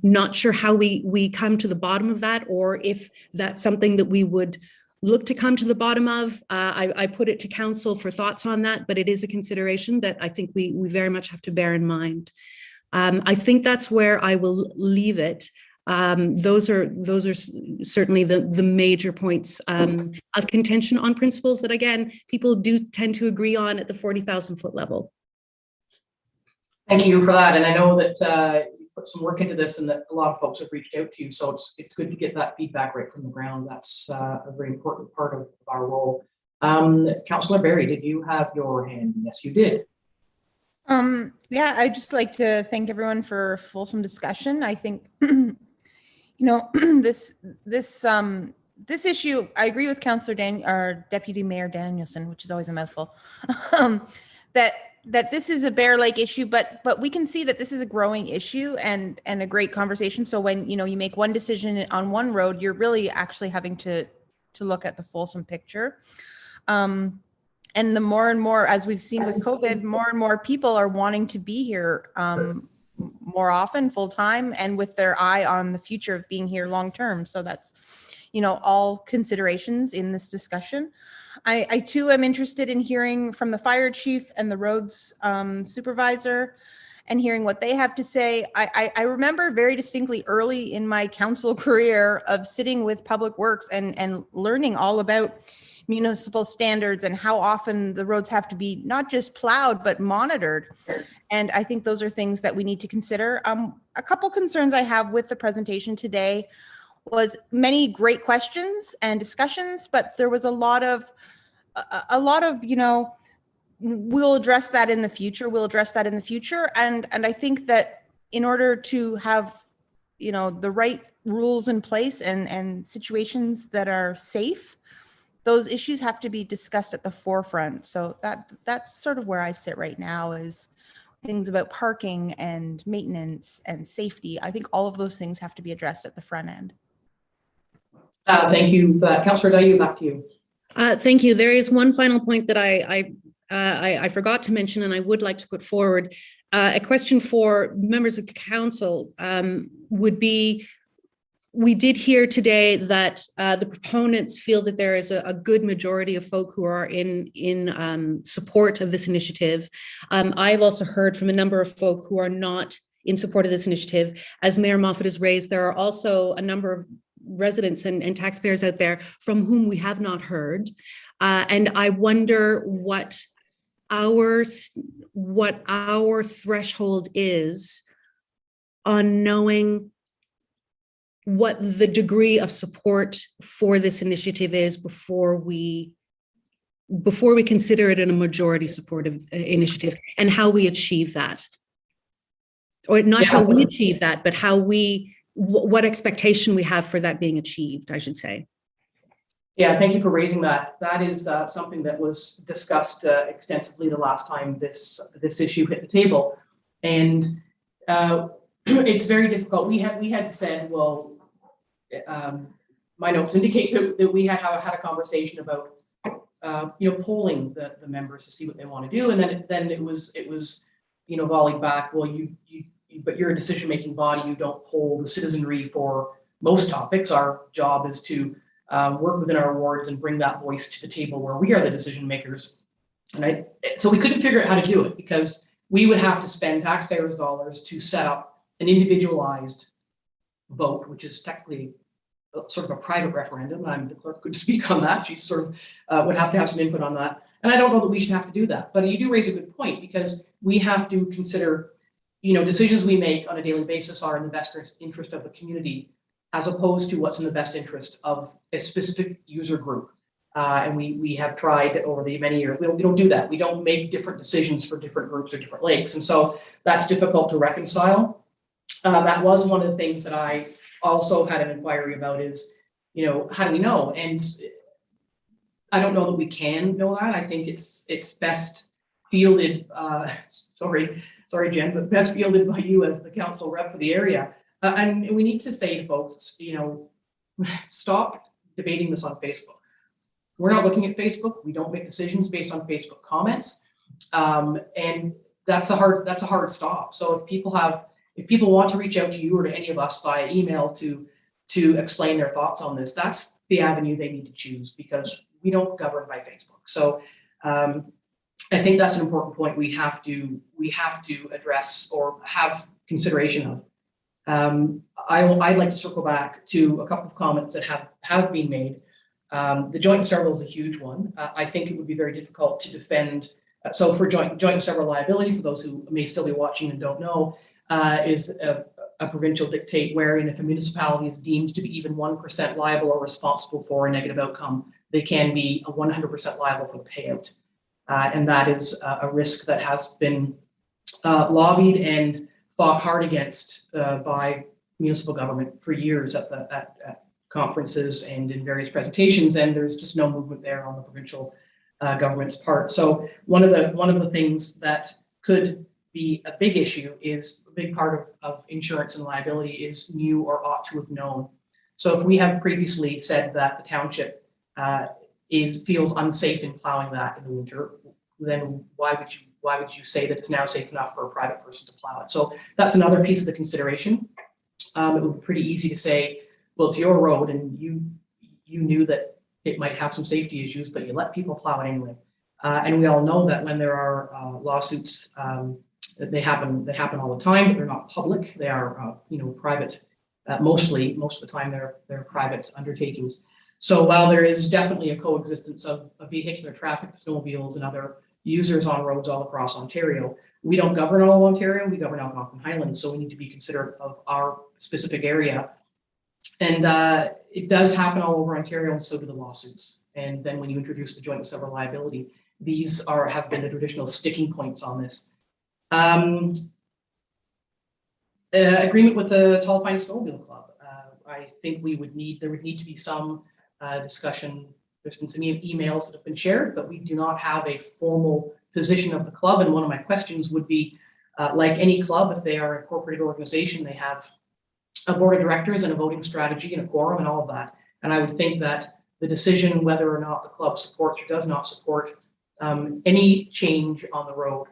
Not sure how we come to the bottom of that, or if that's something that we would look to come to the bottom of. I put it to council for thoughts on that, but it is a consideration that I think we very much have to bear in mind. I think that's where I will leave it. Those are certainly the major points of contention on principles that, again, people do tend to agree on at the 40,000 foot level. Thank you for that. And I know that you've put some work into this and that a lot of folks have reached out to you. So it's good to get that feedback right from the ground. That's a very important part of our role. Councillor Barry, did you have your hand? Yes, you did. Yeah, I'd just like to thank everyone for fulsome discussion. I think, this issue, I agree with Councillor Deputy Mayor Danielson, which is always a mouthful, that this is a Bear Lake issue, but we can see that this is a growing issue and a great conversation. So when, you make one decision on one road, you're really actually having to look at the fulsome picture. And the more and more, as we've seen with COVID, more and more people are wanting to be here more often, full time, and with their eye on the future of being here long term. So that's, all considerations in this discussion. I too am interested in hearing from the fire chief and the roads supervisor and hearing what they have to say. I remember very distinctly early in my council career of sitting with Public Works and learning all about municipal standards and how often the roads have to be not just plowed, but monitored. And I think those are things that we need to consider. A couple concerns I have with the presentation today was many great questions and discussions, but there was a lot of, we'll address that in the future. And I think that in order to have, the right rules in place and situations that are safe, those issues have to be discussed at the forefront. So that's sort of where I sit right now, is things about parking and maintenance and safety. I think all of those things have to be addressed at the front end. Thank you. Councillor Dayu, back to you. Thank you. There is one final point that I forgot to mention, and I would like to put forward. A question for members of the council would be, we did hear today that the proponents feel that there is a good majority of folk who are in support of this initiative. I've also heard from a number of folk who are not in support of this initiative. As Mayor Moffat has raised, there are also a number of residents and taxpayers out there from whom we have not heard. And I wonder what our threshold is on knowing what the degree of support for this initiative is before we consider it a majority supportive initiative, and how we achieve that. Or not how we achieve that, but what expectation we have for that being achieved, I should say. Yeah, thank you for raising that. That is something that was discussed extensively the last time this issue hit the table, and it's very difficult. We had said, well, my notes indicate that we had a conversation about polling the members to see what they want to do, and then it was volleyed back. Well, but you're a decision-making body. You don't poll the citizenry for most topics. Our job is to work within our wards and bring that voice to the table where we are the decision makers. And so we couldn't figure out how to do it, because we would have to spend taxpayers' dollars to set up an individualized vote, which is technically sort of a private referendum. I'm the clerk could speak on that. She sort of would have to have some input on that. And I don't know that we should have to do that, but you do raise a good point, because we have to consider, decisions we make on a daily basis are in the best interest of the community, as opposed to what's in the best interest of a specific user group. And we have tried over the many years, we don't do that. We don't make different decisions for different groups or different lakes. And so that's difficult to reconcile. That was one of the things that I also had an inquiry about is, how do we know? And I don't know that we can know that. I think it's best fielded, sorry, Jen, but best fielded by you as the council rep for the area. And we need to say to folks, stop debating this on Facebook. We're not looking at Facebook. We don't make decisions based on Facebook comments. And that's a hard stop. So if people want to reach out to you or to any of us via email to explain their thoughts on this, that's the avenue they need to choose, because we don't govern by Facebook. So I think that's an important point we have to address or have consideration of. I'd like to circle back to a couple of comments that have been made. The joint and several is a huge one. I think it would be very difficult to defend. So for joint and several liability, for those who may still be watching and don't know, is a provincial dictate wherein if a municipality is deemed to be even 1% liable or responsible for a negative outcome, they can be 100% liable for the payout. And that is a risk that has been lobbied and fought hard against by municipal government for years at conferences and in various presentations, and there's just no movement there on the provincial government's part. So one of the things that could be a big issue is a big part of insurance and liability is knew or ought to have known. So if we have previously said that the township feels unsafe in plowing that in the winter, then why would you say that it's now safe enough for a private person to plow it? So that's another piece of the consideration. It would be pretty easy to say, well, it's your road and you knew that it might have some safety issues, but you let people plow it anyway. And we all know that when there are lawsuits, they happen all the time, but they're not public. They are private. Most of the time they're private undertakings. So while there is definitely a coexistence of vehicular traffic, snowmobiles, and other users on roads all across Ontario, we don't govern all of Ontario. We govern Algonquin Highlands, so we need to be considerate of our specific area. And it does happen all over Ontario, and so do the lawsuits. And then when you introduce the joint and several liability, these have been the traditional sticking points on this. Agreement with the Tall Pine Snowmobile Club. I think there would need to be some discussion. There's been some emails that have been shared, but we do not have a formal position of the club. And one of my questions would be, like any club, if they are a incorporated organization, they have a board of directors and a voting strategy and a quorum and all of that. And I would think that the decision whether or not the club supports or does not support any change on the road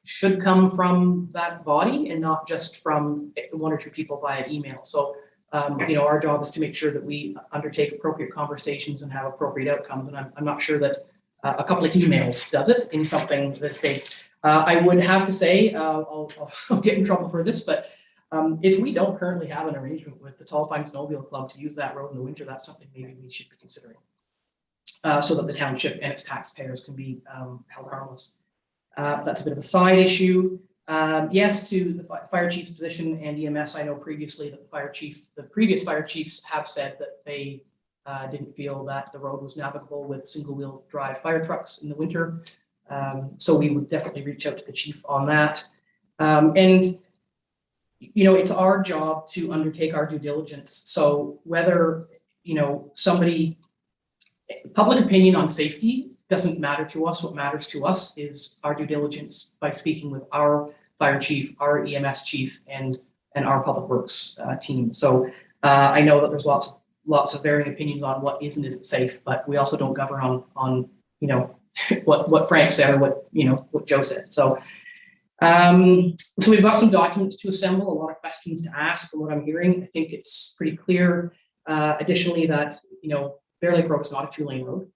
should come from that body and not just from one or two people via email. So, our job is to make sure that we undertake appropriate conversations and have appropriate outcomes. And I'm not sure that a couple of emails does it in something this big. I would have to say, I'll get in trouble for this, but if we don't currently have an arrangement with the Tall Pine Snowmobile Club to use that road in the winter, that's something maybe we should be considering, so that the township and its taxpayers can be held harmless. That's a bit of a side issue. Yes, to the fire chief's position and EMS. I know previously that the previous fire chiefs have said that they didn't feel that the road was navigable with single-wheel drive fire trucks in the winter. So we would definitely reach out to the chief on that. And it's our job to undertake our due diligence. So whether public opinion on safety doesn't matter to us. What matters to us is our due diligence by speaking with our fire chief, our EMS chief, and our public works team. So I know that there's lots of varying opinions on what is and isn't safe, but we also don't govern on what Frank said or what Joe said. So so we've got some documents to assemble, a lot of questions to ask from what I'm hearing. I think it's pretty clear. Additionally, that Bear Lake Road is not a 2-lane road.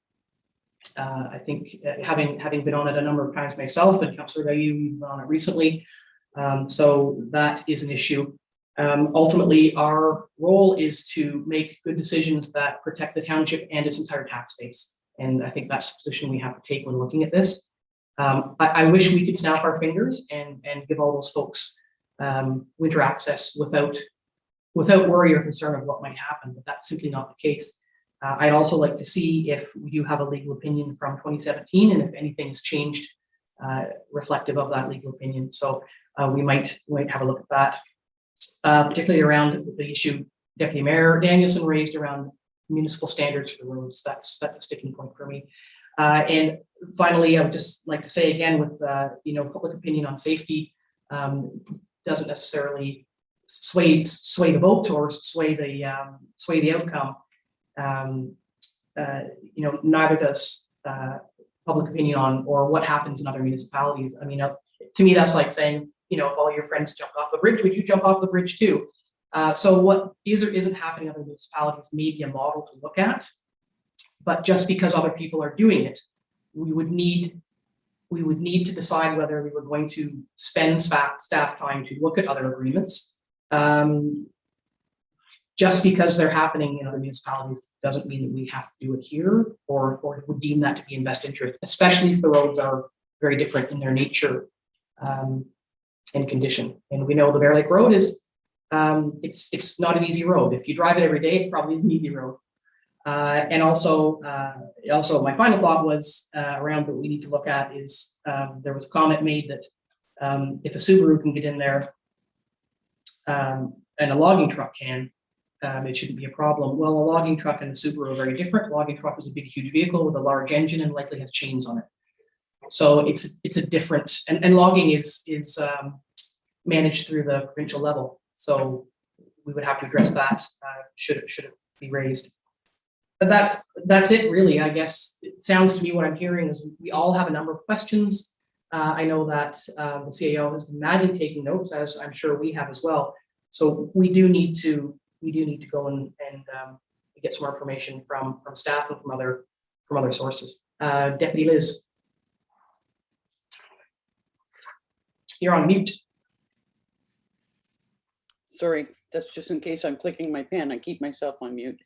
I think having been on it a number of times myself, and Councillor Dayu, you've been on it recently, so that is an issue. Ultimately, our role is to make good decisions that protect the township and its entire tax base. And I think that's the position we have to take when looking at this. I wish we could snap our fingers and give all those folks winter access without worry or concern of what might happen, but that's simply not the case. I'd also like to see if we do have a legal opinion from 2017 and if anything has changed reflective of that legal opinion. So we might have a look at that, particularly around the issue Deputy Mayor Danielson raised around municipal standards for the roads. That's a sticking point for me. And finally, I would just like to say again, with public opinion on safety doesn't necessarily sway the vote or sway the outcome. Neither does public opinion on or what happens in other municipalities. I mean, to me, that's like saying, if all your friends jump off the bridge, would you jump off the bridge too? So what is or isn't happening in other municipalities may be a model to look at, but just because other people are doing it, we would need to decide whether we were going to spend staff time to look at other agreements. Just because they're happening in other municipalities doesn't mean that we have to do it here or would deem that to be in best interest, especially if the roads are very different in their nature and condition. And we know the Bear Lake Road is, it's not an easy road. If you drive it every day, it probably is an easy road. And also my final thought was around what we need to look at is there was a comment made that if a Subaru can get in there and a logging truck can, it shouldn't be a problem. Well, a logging truck and a Subaru are very different. A logging truck is a big, huge vehicle with a large engine and likely has chains on it. So it's a different, and logging is managed through the provincial level. So we would have to address that should it be raised. But that's it really. I guess it sounds to me what I'm hearing is we all have a number of questions. I know that the CAO has been madly taking notes, as I'm sure we have as well. So we do need to go and get some more information from staff and from other sources. Deputy Liz, you're on mute. Sorry, that's just in case I'm clicking my pen. I keep myself on mute.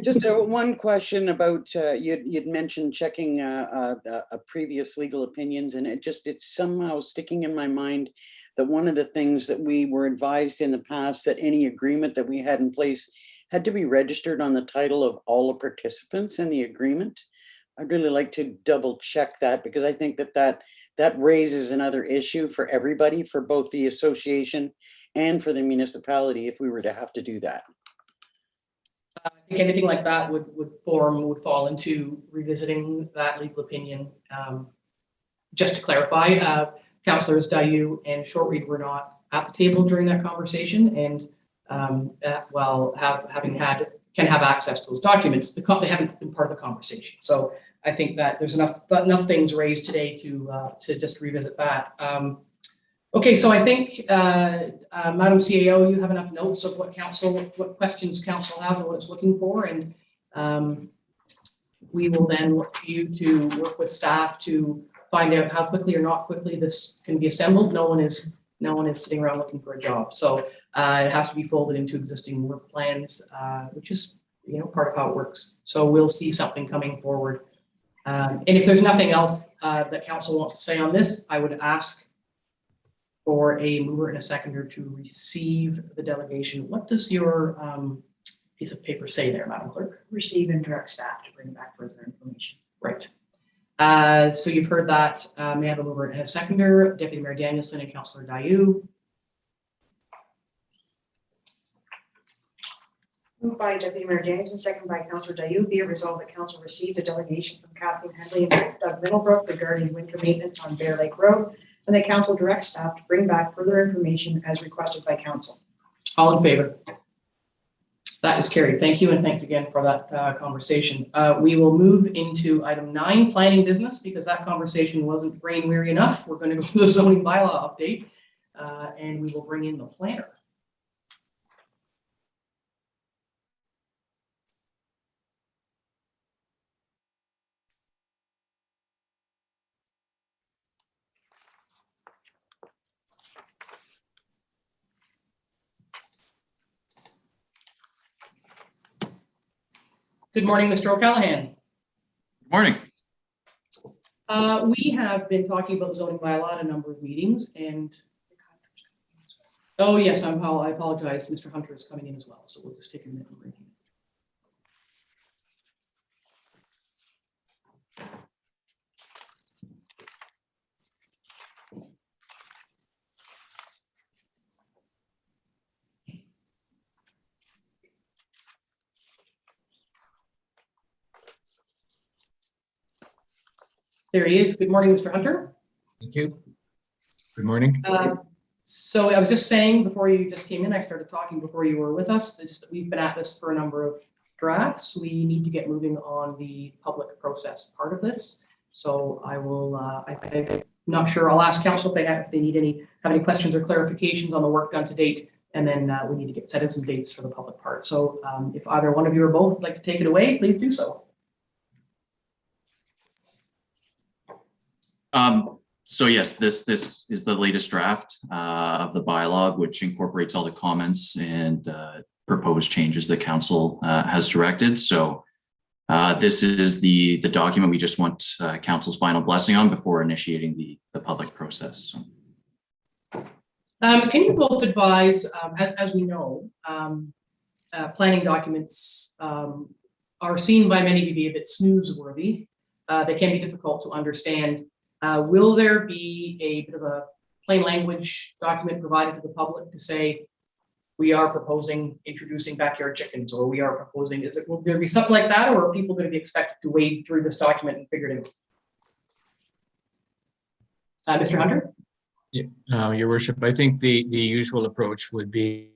Just one question about you'd mentioned checking previous legal opinions, and it's somehow sticking in my mind that one of the things that we were advised in the past that any agreement that we had in place had to be registered on the title of all the participants in the agreement. I'd really like to double check that because I think that raises another issue for everybody, for both the association and for the municipality if we were to have to do that. I think anything like that would fall into revisiting that legal opinion. Just to clarify, Councillors Dayu and Shortreed were not at the table during that conversation, and can have access to those documents. They haven't been part of the conversation. So I think that there's enough things raised today to just revisit that. Okay, so I think, Madam CAO, you have enough notes of what questions council have and what it's looking for, and we will then look to you to work with staff to find out how quickly or not quickly this can be assembled. No one is sitting around looking for a job, so it has to be folded into existing work plans, which is part of how it works. So we'll see something coming forward, and if there's nothing else that council wants to say on this, I would ask for a mover and a seconder to receive the delegation. What does your piece of paper say there, Madam Clerk? Receive and direct staff to bring back further information. Right. So you've heard that. May I have a mover and a seconder? Deputy Mayor Danielson and Councillor Dayu. Moved by Deputy Mayor Danielson, second by Councillor Dayu. Be it resolved that council received a delegation from Kathleen Henley and Doug Middlebrook regarding winter maintenance on Bear Lake Road, and the council directs staff to bring back further information as requested by council. All in favor? That is carried. Thank you, and thanks again for that conversation. We will move into item 9, planning business, because that conversation wasn't brain weary enough. We're going to go to the zoning bylaw update, and we will bring in the planner. Good morning, Mr. O'Callahan. Good morning. We have been talking about zoning bylaw at a number of meetings and, oh yes, I apologize, Mr. Hunter is coming in as well, so we'll just take a minute and bring him in. There he is. Good morning, Mr. Hunter. Thank you. Good morning. So I was just saying before you just came in, I started talking before you were with us, we've been at this for a number of drafts. We need to get moving on the public process part of this. So I will, I'm not sure, I'll ask council if they need have any questions or clarifications on the work done to date. And then we need to get set in some dates for the public part. So if either one of you or both would like to take it away, please do so. So yes, this is the latest draft of the bylaw, which incorporates all the comments and proposed changes that council has directed. So this is the document we just want council's final blessing on before initiating the public process. Can you both advise, as we know, planning documents are seen by many to be a bit snooze-worthy. They can be difficult to understand. Will there be a bit of a plain language document provided to the public to say, we are proposing introducing backyard chickens, or we are proposing, will there be something like that, or are people going to be expected to wade through this document and figure it out? Mr. Hunter? Yeah, Your Worship, I think the usual approach would be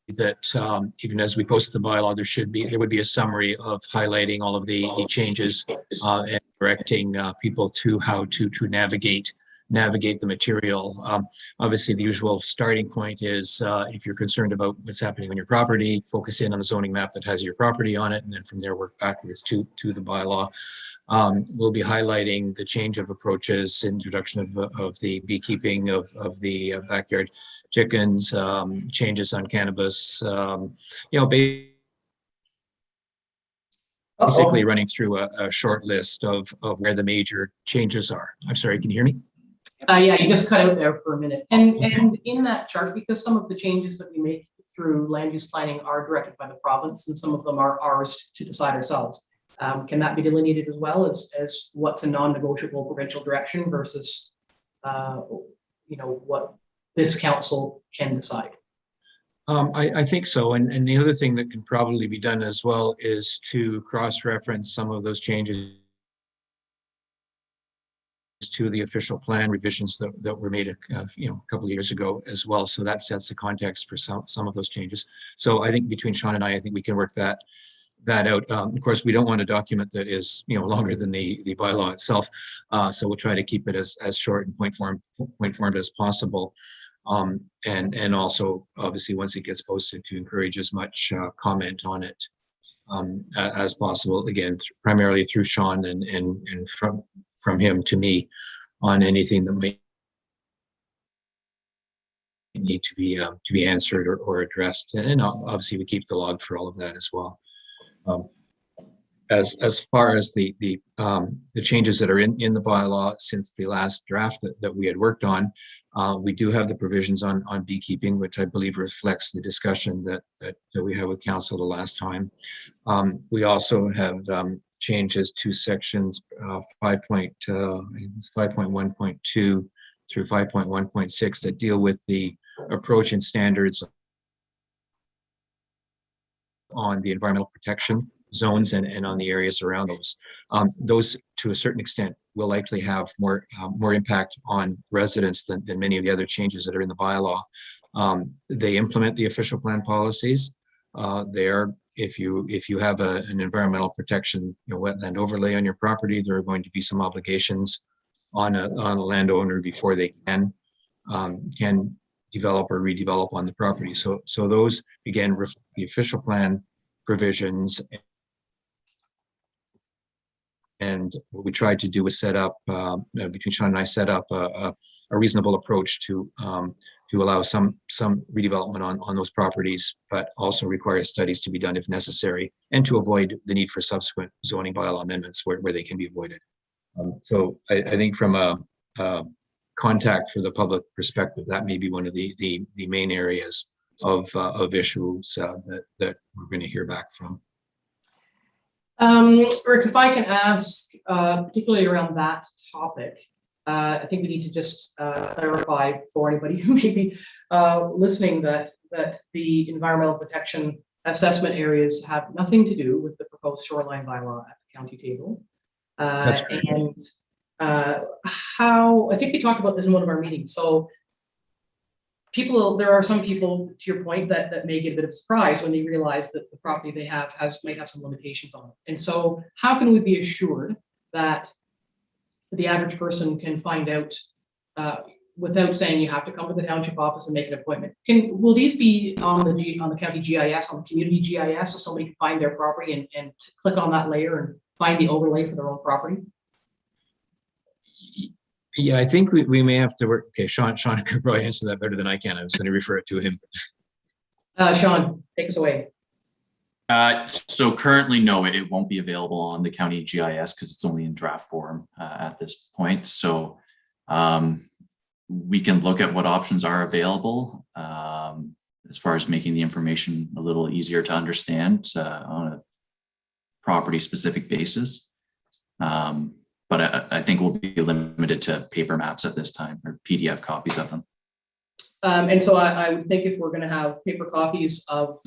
that even as we post the bylaw, there would be a summary of highlighting all of the changes and directing people to how to navigate the material. Obviously, the usual starting point is if you're concerned about what's happening on your property, focus in on a zoning map that has your property on it, and then from there work backwards to the bylaw. We'll be highlighting the change of approaches, introduction of the beekeeping of the backyard chickens, changes on cannabis, basically running through a short list of where the major changes are. I'm sorry, can you hear me? Yeah, you just cut out there for a minute. And in that chart, because some of the changes that we make through land use planning are directed by the province, and some of them are ours to decide ourselves. Can that be delineated as well as what's a non-negotiable provincial direction versus, what this council can decide? I think so. And the other thing that can probably be done as well is to cross-reference some of those changes to the official plan revisions that were made a couple of years ago as well. So that sets the context for some of those changes. So I think between Sean and I think we can work that out. Of course, we don't want a document that is longer than the bylaw itself. So we'll try to keep it as short and point formed as possible. And also, obviously, once it gets posted, to encourage as much comment on it as possible. Again, primarily through Sean and from him to me on anything that might need to be answered or addressed. And obviously, we keep the log for all of that as well. As far as the changes that are in the bylaw since the last draft that we had worked on, we do have the provisions on beekeeping, which I believe reflects the discussion that we had with council the last time. We also have changes to sections 5.1.2 through 5.1.6 that deal with the approach and standards on the environmental protection zones and on the areas around those. Those, to a certain extent, will likely have more impact on residents than many of the other changes that are in the bylaw. They implement the official plan policies. If you have an environmental protection wetland overlay on your property, there are going to be some obligations on a landowner before they can develop or redevelop on the property. So those again reflect the official plan provisions. And what we tried to do was set up, between Sean and I, set up a reasonable approach to to allow some redevelopment on those properties, but also requires studies to be done if necessary, and to avoid the need for subsequent zoning bylaw amendments where they can be avoided. So I think from a contact for the public perspective, that may be one of the main areas of issues that we're going to hear back from. Rick, if I can ask, particularly around that topic, I think we need to just clarify for anybody who may be listening that the environmental protection assessment areas have nothing to do with the proposed shoreline bylaw at the county table. That's correct. And how, I think we talked about this in one of our meetings. So there are some people, to your point, that may get a bit of surprise when they realize that the property they have might have some limitations on it. And so how can we be assured that the average person can find out without saying you have to come to the township office and make an appointment? Will these be on the county GIS, on the community GIS, so somebody can find their property and click on that layer and find the overlay for their own property? Yeah, I think we may have to work. Okay, Sean could probably answer that better than I can. I was going to refer it to him. Sean, take us away. So currently, no, it won't be available on the county GIS because it's only in draft form at this point. So we can look at what options are available as far as making the information a little easier to understand on a property specific basis. But I think we'll be limited to paper maps at this time, or PDF copies of them. And so I would think if we're going to have paper copies of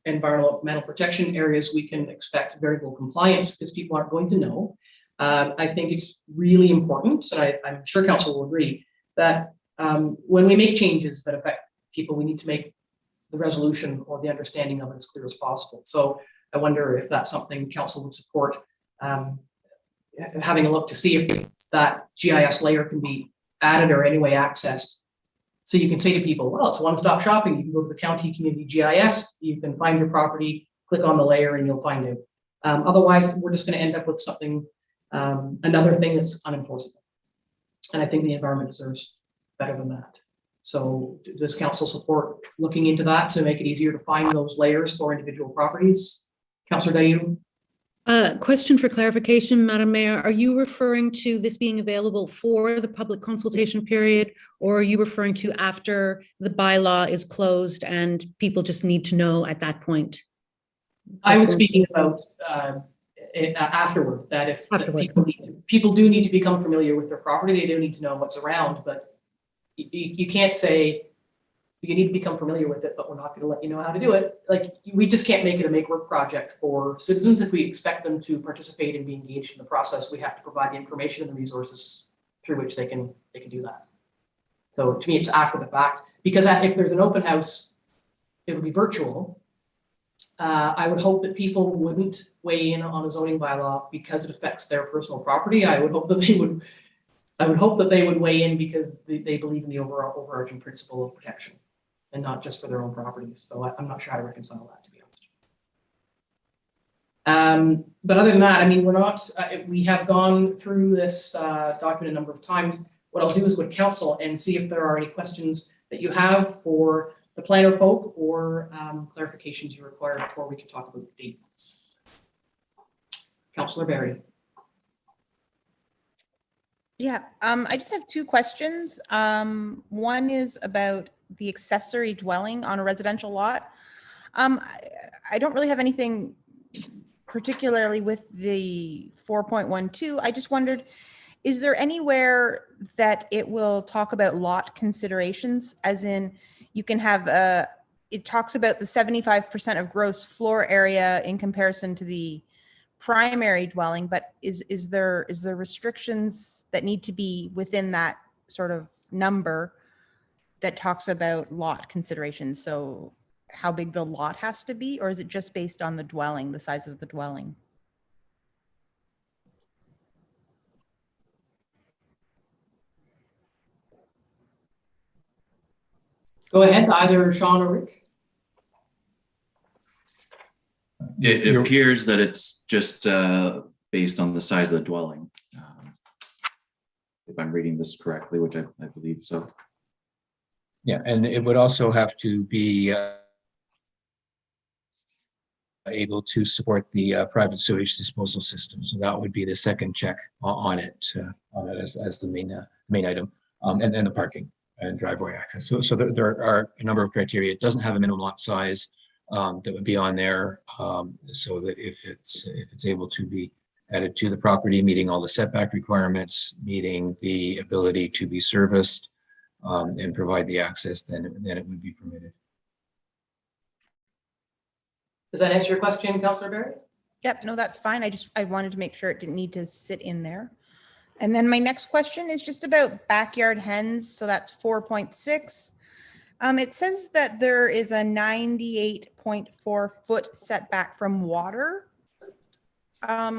environmental protection areas, we can expect variable compliance because people aren't going to know. I think it's really important, so I'm sure council will agree, that when we make changes that affect people, we need to make the resolution or the understanding of it as clear as possible. So I wonder if that's something council would support, having a look to see if that GIS layer can be added or anyway accessed. So you can say to people, well, it's one-stop shopping. You can go to the county community GIS, you can find your property, click on the layer and you'll find it. Otherwise, we're just going to end up with something, another thing that's unenforceable. And I think the environment deserves better than that. So does council support looking into that to make it easier to find those layers for individual properties? Councillor Dayu? Question for clarification, Madam Mayor. Are you referring to this being available for the public consultation period, or are you referring to after the bylaw is closed and people just need to know at that point? I was speaking about afterward, that if people do need to become familiar with their property, they do need to know what's around, but you can't say you need to become familiar with it, but we're not going to let you know how to do it. Like, we just can't make it a make work project for citizens. If we expect them to participate and be engaged in the process, we have to provide the information and the resources through which they can do that. So to me, it's after the fact, because if there's an open house, it'll be virtual. I would hope that people wouldn't weigh in on a zoning bylaw because it affects their personal property. I would hope that they would weigh in because they believe in the overarching principle of protection, and not just for their own properties. So I'm not sure how to reconcile that, to be honest. But other than that, I mean, we have gone through this document a number of times. What I'll do is go to council and see if there are any questions that you have for the planner folk or clarifications you require before we can talk about the dates. Councillor Barry. Yeah, I just have two questions. One is about the accessory dwelling on a residential lot. I don't really have anything particularly with the 4.12. I just wondered, is there anywhere that it will talk about lot considerations, as in you can have it talks about the 75% of gross floor area in comparison to the primary dwelling, but is there restrictions that need to be within that sort of number that talks about lot considerations? So how big the lot has to be, or is it just based on the dwelling, the size of the dwelling? Go ahead, either Sean or Rick. It appears that it's just based on the size of the dwelling. If I'm reading this correctly, which I believe so. Yeah, and it would also have to be able to support the private sewage disposal system. So that would be the second check on it as the main item, and then the parking and driveway access. So there are a number of criteria. It doesn't have a minimum lot size that would be on there, so that if it's able to be added to the property, meeting all the setback requirements, meeting the ability to be serviced, and provide the access, then it would be permitted. Does that answer your question, Councillor Barry? Yep, no, that's fine. I wanted to make sure it didn't need to sit in there. And then my next question is just about backyard hens. So that's 4.6. It says that there is a 98.4 foot setback from water. I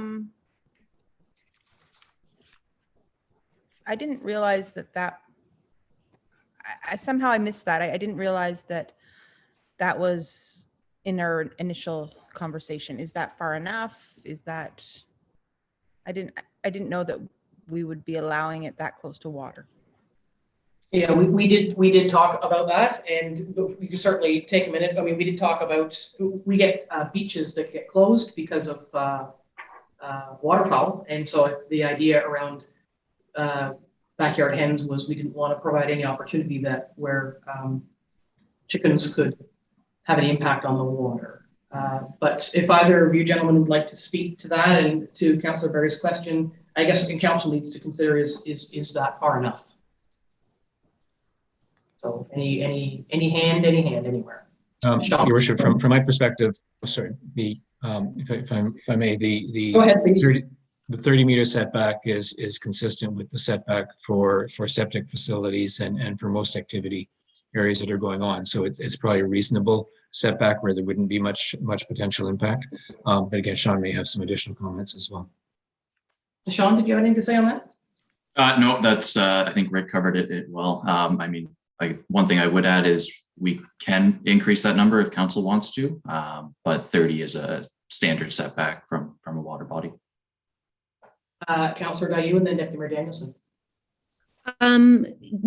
didn't realize that I somehow I missed that. I didn't realize that was in our initial conversation. Is that far enough? Is that, I didn't know that we would be allowing it that close to water. Yeah, we did talk about that, and we can certainly take a minute. I mean, we did talk about, we get beaches that get closed because of waterfowl, and so the idea around backyard hens was we didn't want to provide any opportunity where chickens could have any impact on the water. But if either of you gentlemen would like to speak to that and to Councillor Barry's question, I guess the council needs to consider is that far enough? So any hand anywhere. Your worship, from my perspective, sorry, if I may, Go ahead, please. The 30-meter setback is consistent with the setback for septic facilities and for most activity areas that are going on. So it's probably a reasonable setback where there wouldn't be much potential impact. But again, Sean may have some additional comments as well. Sean, did you have anything to say on that? No, that's, I think Rick covered it well. I mean, one thing I would add is we can increase that number if council wants to, but 30 is a standard setback from a water body. Councillor Dayu and then Deputy Mayor Danielson.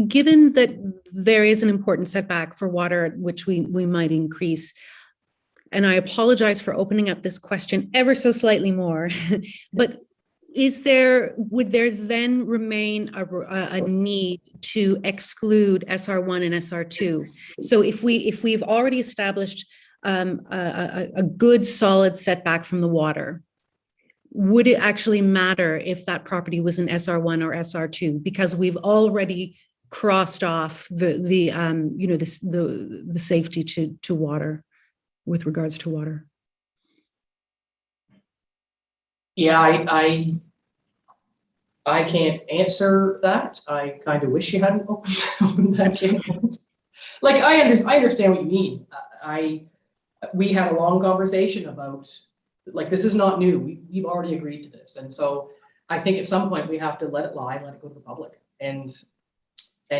Given that there is an important setback for water, which we might increase, and I apologize for opening up this question ever so slightly more, but would there then remain a need to exclude SR1 and SR2? So if we've already established a good solid setback from the water, would it actually matter if that property was an SR1 or SR2? Because we've already crossed off the safety to water with regards to water. Yeah, I can't answer that. I kind of wish you hadn't opened that can. Like, I understand what you mean. We had a long conversation about, like, this is not new. We've already agreed to this, and so I think at some point we have to let it lie, let it go to the public, and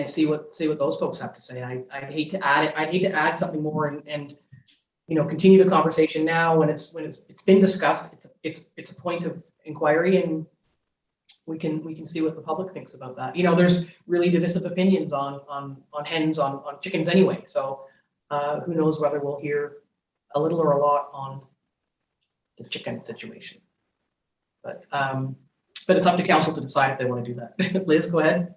see what those folks have to say. I hate to add it. I hate to add something more and continue the conversation now when it's been discussed. It's a point of inquiry, and we can see what the public thinks about that. There's really divisive opinions on hens, on chickens anyway. So who knows whether we'll hear a little or a lot on the chicken situation. But it's up to council to decide if they want to do that. Liz, go ahead.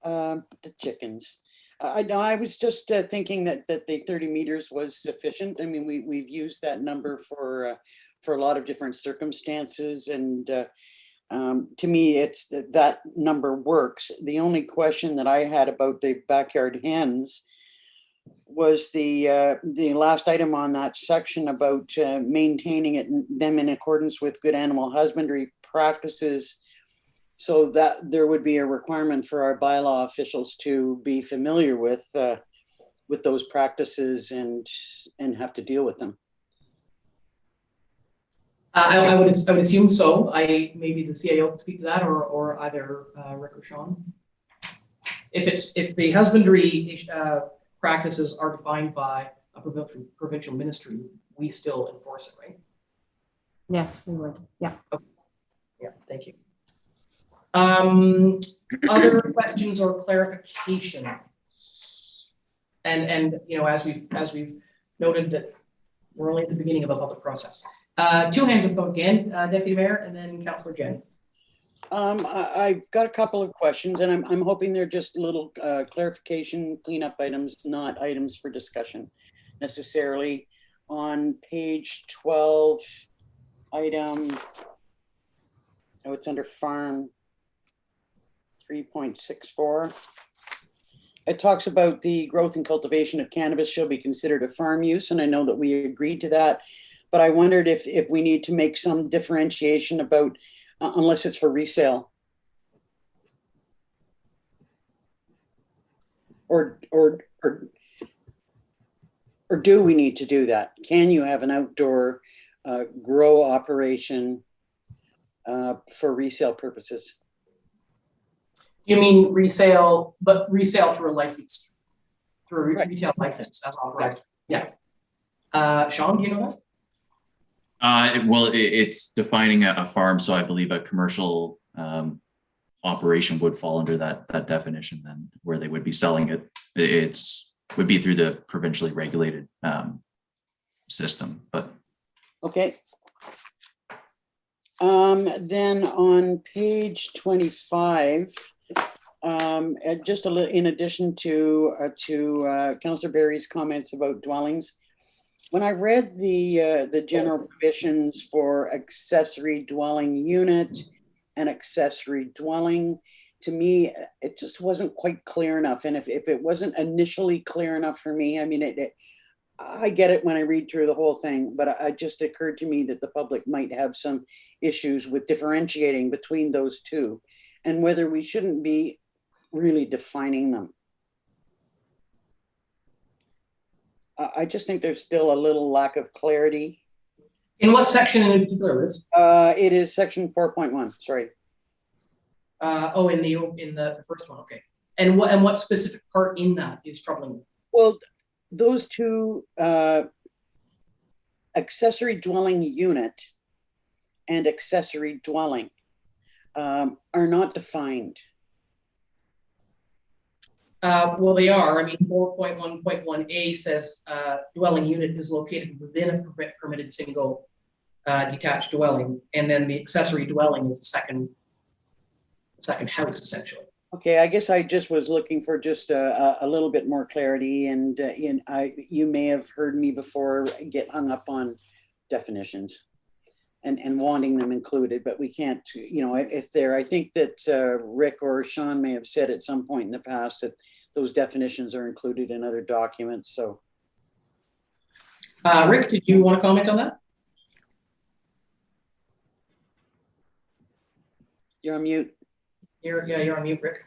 The chickens. I was just thinking that the 30 meters was sufficient. I mean, we've used that number for a lot of different circumstances, and to me, it's that number works. The only question that I had about the backyard hens was the last item on that section about maintaining them in accordance with good animal husbandry practices, so that there would be a requirement for our bylaw officials to be familiar with those practices and have to deal with them. I would assume so. Maybe the CAO can speak to that, or either Rick or Sean. If the husbandry practices are defined by a provincial ministry, we still enforce it, right? Yes, we would. Yeah. Okay. Yeah. Thank you. Other questions or clarification? And, you know, as we've noted that we're only at the beginning of a public process. Two hands have gone again, Deputy Mayor, and then Councillor Jen. I've got a couple of questions, and I'm hoping they're just little clarification, cleanup items, not items for discussion necessarily. On page 12, item, oh, it's under farm 3.64. It talks about the growth and cultivation of cannabis shall be considered a farm use, and I know that we agreed to that, but I wondered if we need to make some differentiation about unless it's for resale. Or do we need to do that? Can you have an outdoor grow operation for resale purposes? You mean resale, but resale through a license, through a Right. retail license, that's authorized. Yeah. Sean, do you know that? Well, it's defining a farm, so I believe a commercial operation would fall under that definition. Then, where they would be selling it, would be through the provincially regulated system. But okay. Then on page 25, just a little, in addition to Councillor Barry's comments about dwellings, when I read the general provisions for accessory dwelling unit and accessory dwelling, to me, it just wasn't quite clear enough. And if it wasn't initially clear enough for me, I mean, I get it when I read through the whole thing, but it just occurred to me that the public might have some issues with differentiating between those two and whether we shouldn't be really defining them. I just think there's still a little lack of clarity. In what section in particular is? It is section 4.1, sorry. Oh, in the first one, okay. And what specific part in that is troubling you? Well, those two, accessory dwelling unit and accessory dwelling are not defined. Well, they are. I mean, 4.1.1A says dwelling unit is located within a permitted single detached dwelling, and then the accessory dwelling is the second house, essentially. Okay, I guess I just was looking for just a little bit more clarity, and you may have heard me before get hung up on definitions and wanting them included, but we can't, you know, if they're, I think that Rick or Sean may have said at some point in the past that those definitions are included in other documents, so. Rick, did you want to comment on that? You're on mute. You're on mute, Rick.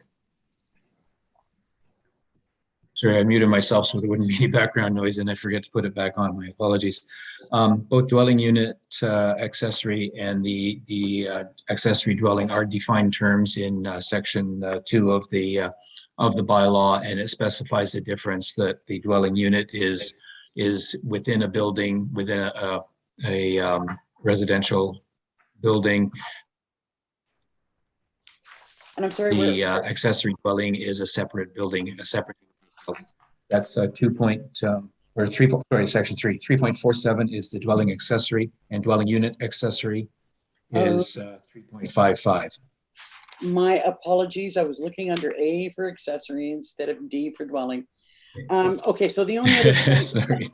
Sorry, I muted myself so there wouldn't be any background noise and I forget to put it back on. My apologies. Both dwelling unit accessory and the accessory dwelling are defined terms in section 2 of the bylaw, and it specifies the difference that the dwelling unit is within a building, within a residential building. And I'm sorry, The accessory dwelling is a separate building, a separate. That's 2 point, or 3, sorry, section 3. 3.47 is the dwelling accessory, and dwelling unit accessory is 3.55. My apologies. I was looking under A for accessory instead of D for dwelling. Okay, so the only other point,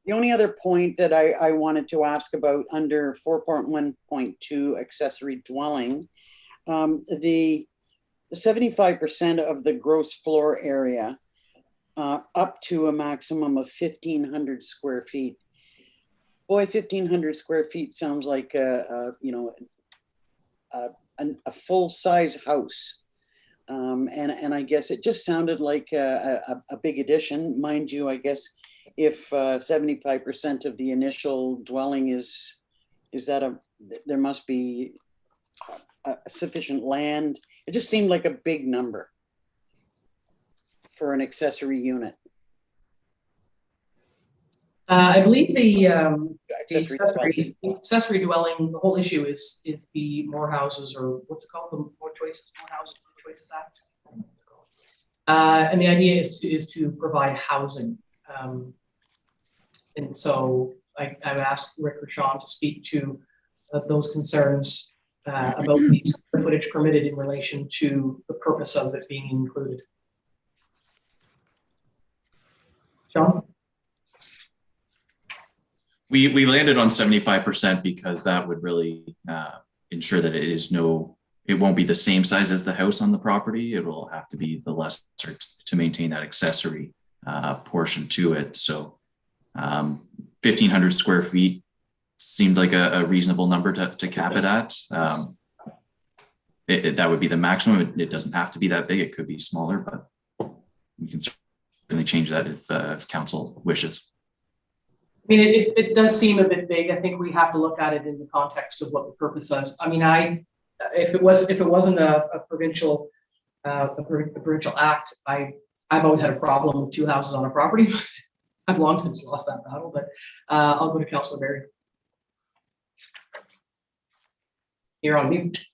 the only other point that I wanted to ask about under 4.1.2 accessory dwelling, the 75% of the gross floor area up to a maximum of 1,500 square feet. Boy, 1,500 square feet sounds like a full-size house. And I guess it just sounded like a big addition. Mind you, I guess if 75% of the initial dwelling is that there must be sufficient land. It just seemed like a big number for an accessory unit. I believe the accessory dwelling, the whole issue is the more houses, or what's it called, the More Choices Act. And the idea is to provide housing. And so I've asked Rick or Sean to speak to those concerns about the square footage permitted in relation to the purpose of it being included. Sean? We landed on 75% because that would really ensure that it won't be the same size as the house on the property. It will have to be the lesser to maintain that accessory portion to it. So 1,500 square feet seemed like a reasonable number to cap it at. That would be the maximum. It doesn't have to be that big. It could be smaller, but we can certainly change that if council wishes. I mean, it does seem a bit big. I think we have to look at it in the context of what the purpose is. I mean, if it wasn't a provincial act, I've always had a problem with 2 houses on a property. I've long since lost that battle, but I'll go to Councillor Berry. You're on mute.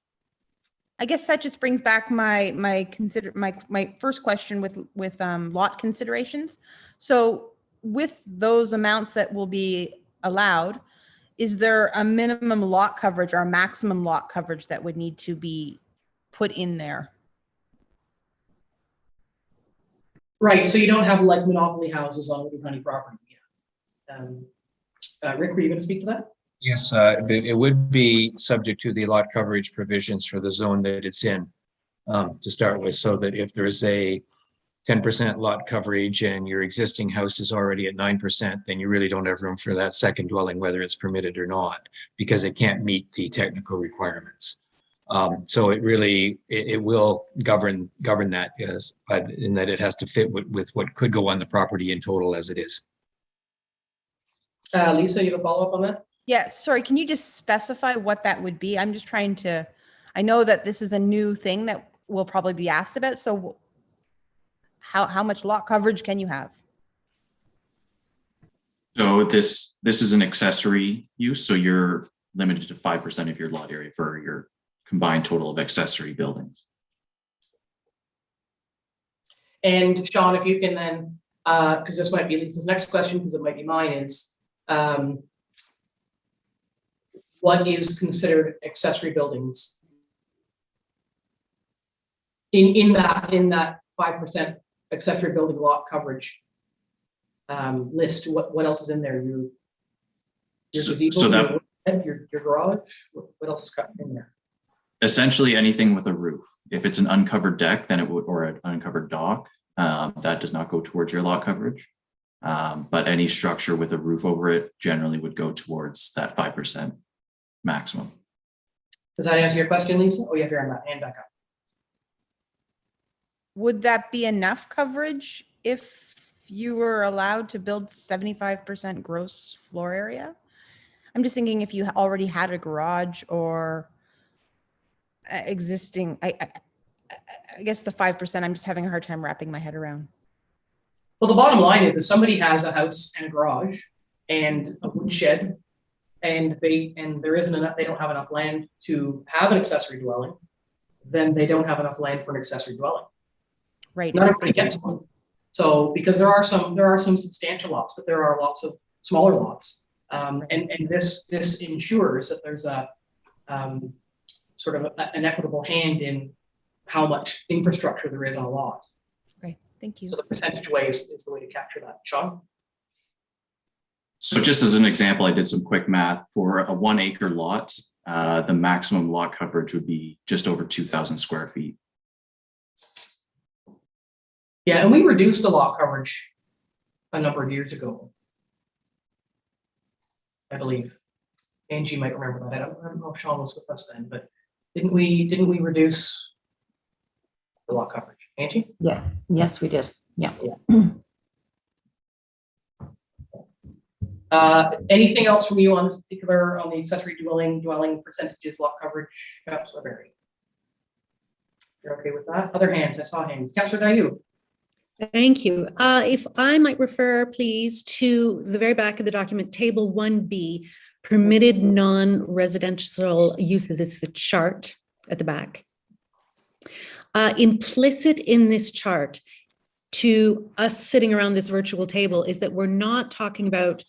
I guess that just brings back my first question with lot considerations. So with those amounts that will be allowed, is there a minimum lot coverage or a maximum lot coverage that would need to be put in there? Right, so you don't have like monopoly houses on Little Honey property. Rick, were you going to speak to that? Yes, it would be subject to the lot coverage provisions for the zone that it's in to start with, so that if there's a 10% lot coverage and your existing house is already at 9%, then you really don't have room for that second dwelling, whether it's permitted or not, because it can't meet the technical requirements. So it will govern that in that it has to fit with what could go on the property in total as it is. Lisa, you have a follow-up on that? Yeah, sorry, can you just specify what that would be? I'm just trying to, I know that this is a new thing that will probably be asked about. So how much lot coverage can you have? So this is an accessory use, so you're limited to 5% of your lot area for your combined total of accessory buildings. And Sean, if you can then, because this might be Lisa's next question, because it might be mine, is what is considered accessory buildings in that 5% accessory building lot coverage list? What else is in there? Your gazebo, your garage. What else is in there? Essentially anything with a roof. If it's an uncovered deck, then it would, or an uncovered dock, that does not go towards your lot coverage. But any structure with a roof over it generally would go towards that 5% maximum. Does that answer your question, Lisa? Oh, you have your hand back up. Would that be enough coverage if you were allowed to build 75% gross floor area? I'm just thinking if you already had a garage or existing, I guess the 5%, I'm just having a hard time wrapping my head around. Well, the bottom line is if somebody has a house and a garage and a woodshed and there isn't enough, they don't have enough land to have an accessory dwelling, then they don't have enough land for an accessory dwelling. Right. Not everybody gets one. So because there are some substantial lots, but there are lots of smaller lots. And this ensures that there's a sort of an equitable hand in how much infrastructure there is on a lot. Okay, thank you. So the percentage way is the way to capture that. Sean? So just as an example, I did some quick math for a 1 acre lot. The maximum lot coverage would be just over 2,000 square feet. Yeah, and we reduced the lot coverage a number of years ago, I believe. Angie might remember that. I don't know if Sean was with us then, but didn't we reduce the lot coverage? Angie? Yeah. Yes, we did. Yeah. Anything else from you on this particular, on the accessory dwelling percentages, lot coverage? Councillor Berry. You're okay with that? Other hands, I saw hands. Councillor Dayu. Thank you. If I might refer, please, to the very back of the document, table 1B, permitted non-residential uses. It's the chart at the back. Implicit in this chart to us sitting around this virtual table is that we're not talking about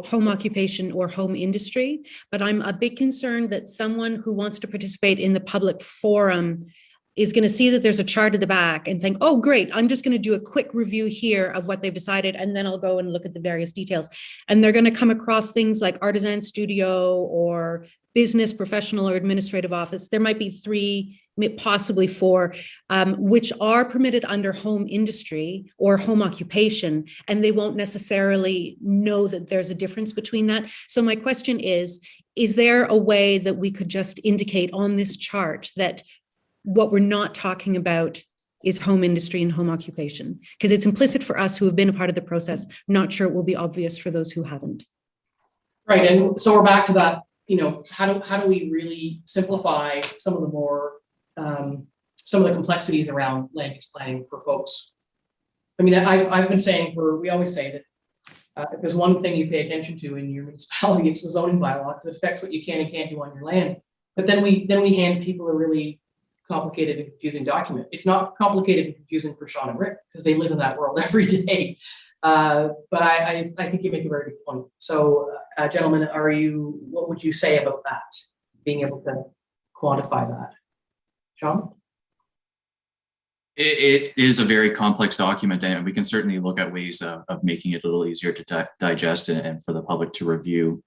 home occupation or home industry, but I'm a bit concerned that someone who wants to participate in the public forum is going to see that there's a chart at the back and think, oh, great, I'm just going to do a quick review here of what they've decided, and then I'll go and look at the various details. And they're going to come across things like artisan studio or business, professional, or administrative office. There might be 3, possibly 4, which are permitted under home industry or home occupation, and they won't necessarily know that there's a difference between that. So my question is there a way that we could just indicate on this chart that what we're not talking about is home industry and home occupation? Because it's implicit for us who have been a part of the process. Not sure it will be obvious for those who haven't. Right, and so we're back to that, how do we really simplify some of the more, some of the complexities around land use planning for folks? I mean, I've been saying we always say that if there's one thing you pay attention to in your municipality, it's the zoning bylaw, because it affects what you can and can't do on your land. But then we hand people a really complicated and confusing document. It's not complicated and confusing for Sean and Rick because they live in that world every day. But I think you make a very good point. So, gentlemen, what would you say about that? Being able to quantify that, Sean? It is a very complex document, and we can certainly look at ways of making it a little easier to digest and for the public to review.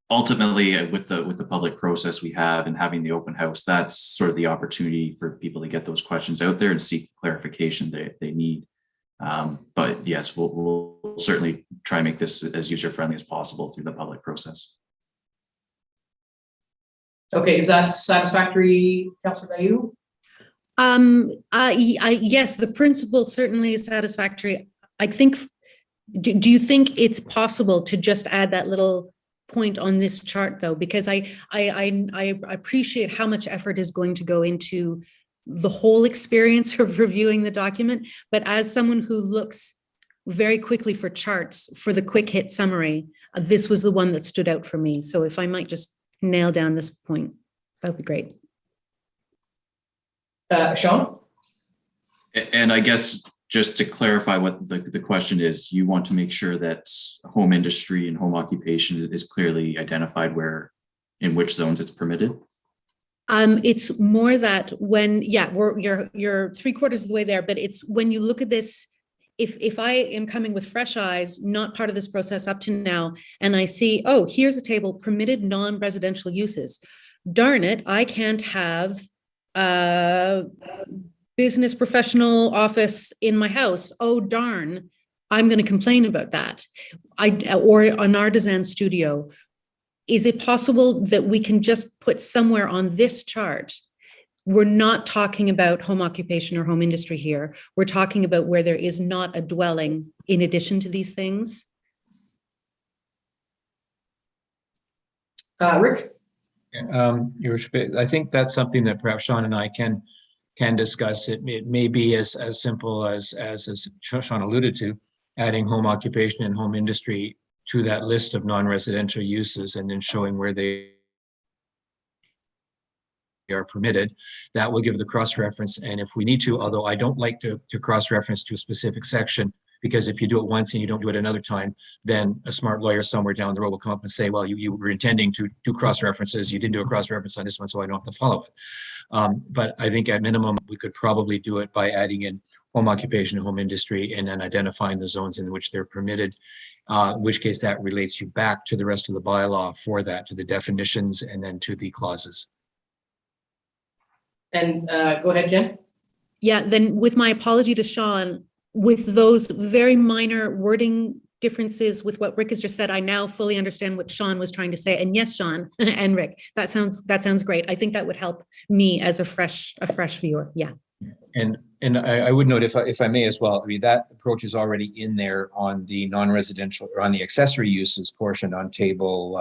Ultimately, with the public process we have and having the open house, that's sort of the opportunity for people to get those questions out there and seek clarification they need. But yes, we'll certainly try and make this as user-friendly as possible through the public process. Okay, is that satisfactory, Councillor Dayu? Yes, the principle certainly is satisfactory. I think, do you think it's possible to just add that little point on this chart though? Because I appreciate how much effort is going to go into the whole experience of reviewing the document. But as someone who looks very quickly for charts for the quick hit summary, this was the one that stood out for me. So if I might just nail down this point, that would be great. Sean? And I guess just to clarify what the question is, you want to make sure that home industry and home occupation is clearly identified in which zones it's permitted? It's more that when, you're 3/4 of the way there, but it's when you look at this, if I am coming with fresh eyes, not part of this process up to now, and I see, oh, here's a table, permitted non-residential uses. Darn it, I can't have business, professional, office in my house. Oh, darn, I'm going to complain about that. Or an artisan studio. Is it possible that we can just put somewhere on this chart, we're not talking about home occupation or home industry here. We're talking about where there is not a dwelling in addition to these things? Rick? Your worship, I think that's something that perhaps Sean and I can discuss. It may be as simple as Sean alluded to, adding home occupation and home industry to that list of non-residential uses and then showing where they are permitted. That will give the cross-reference. And if we need to, although I don't like to cross-reference to a specific section, because if you do it once and you don't do it another time, then a smart lawyer somewhere down the road will come up and say, well, you were intending to do cross-references. You didn't do a cross-reference on this one, so I don't have to follow it. But I think at minimum, we could probably do it by adding in home occupation, home industry, and then identifying the zones in which they're permitted, in which case that relates you back to the rest of the bylaw for that, to the definitions and then to the clauses. And go ahead, Jen. Yeah, then with my apology to Sean, with those very minor wording differences with what Rick has just said, I now fully understand what Sean was trying to say. And yes, Sean and Rick, that sounds great. I think that would help me as a fresh viewer. Yeah. And I would note, if I may as well, I mean, that approach is already in there on the non-residential or on the accessory uses portion on table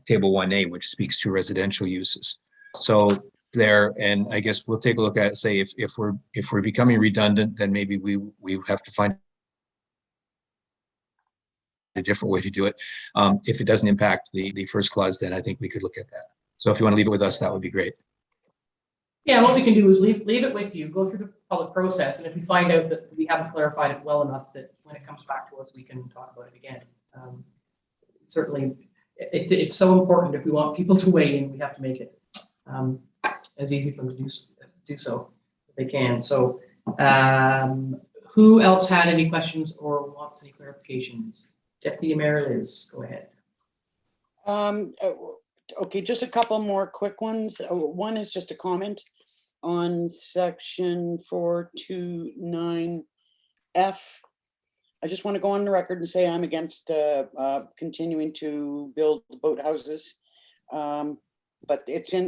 1A, which speaks to residential uses. So there, and I guess we'll take a look at it, say if we're becoming redundant, then maybe we have to find a different way to do it. If it doesn't impact the first clause, then I think we could look at that. So if you want to leave it with us, that would be great. Yeah, what we can do is leave it with you, go through the public process, and if we find out that we haven't clarified it well enough, that when it comes back to us, we can talk about it again. Certainly, it's so important if we want people to weigh in, we have to make it as easy for them to do so if they can. So, who else had any questions or wants any clarifications? Deputy Mayor Liz, go ahead. Okay, just a couple more quick ones. One is just a comment on section 429F. I just want to go on the record and say I'm against continuing to build boathouses. But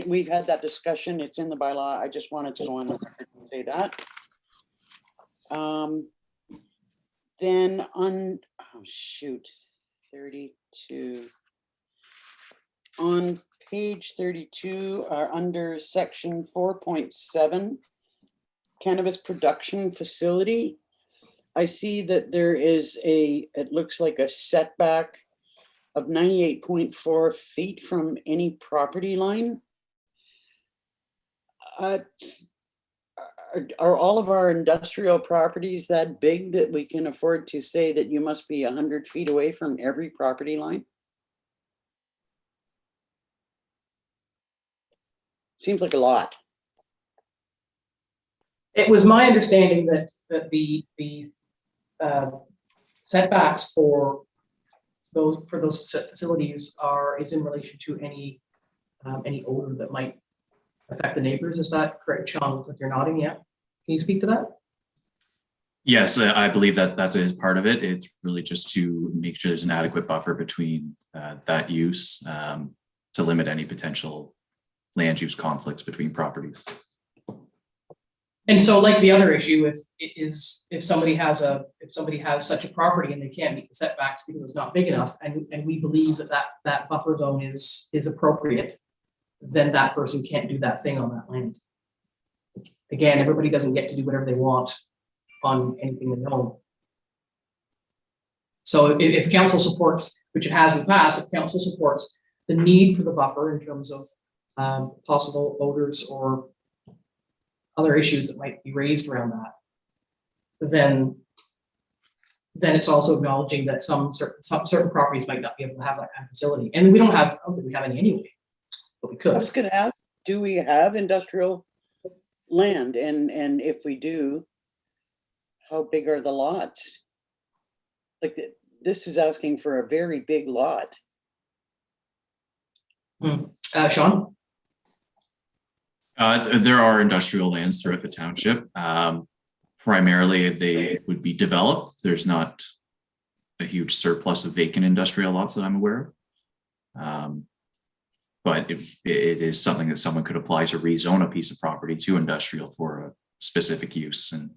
we've had that discussion. It's in the bylaw. I just wanted to go on the record and say that. Then on, 32. On page 32, under section 4.7, cannabis production facility, I see that there is it looks like a setback of 98.4 feet from any property line. Are all of our industrial properties that big that we can afford to say that you must be 100 feet away from every property line? Seems like a lot. It was my understanding that the setbacks for those facilities is in relation to any odor that might affect the neighbors. Is that correct, Sean? Looks like you're nodding. Yeah. Can you speak to that? Yes, I believe that is part of it. It's really just to make sure there's an adequate buffer between that use to limit any potential land use conflicts between properties. And so, like the other issue, if somebody has such a property and they can't meet the setbacks because it's not big enough, and we believe that buffer zone is appropriate, then that person can't do that thing on that land. Again, everybody doesn't get to do whatever they want on anything they own. So if council supports, which it has in the past, if council supports the need for the buffer in terms of possible odors or other issues that might be raised around that, then it's also acknowledging that some certain properties might not be able to have that kind of facility. And I don't think we have any anyway, but we could. I was going to ask, do we have industrial land? And if we do, how big are the lots? Like this is asking for a very big lot. Sean? There are industrial lands throughout the township. Primarily, they would be developed. There's not a huge surplus of vacant industrial lots that I'm aware of. But it is something that someone could apply to rezone a piece of property to industrial for a specific use. And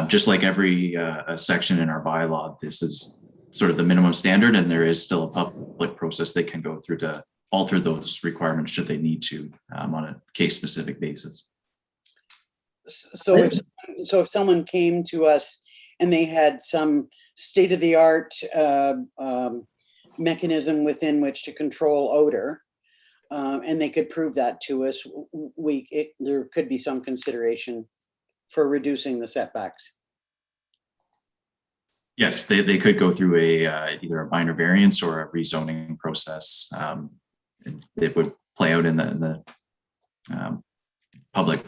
just like every section in our bylaw, this is sort of the minimum standard, and there is still a public process they can go through to alter those requirements should they need to on a case-specific basis. So if someone came to us and they had some state-of-the-art mechanism within which to control odor, and they could prove that to us, there could be some consideration for reducing the setbacks. Yes, they could go through either a minor variance or a rezoning process. It would play out in the public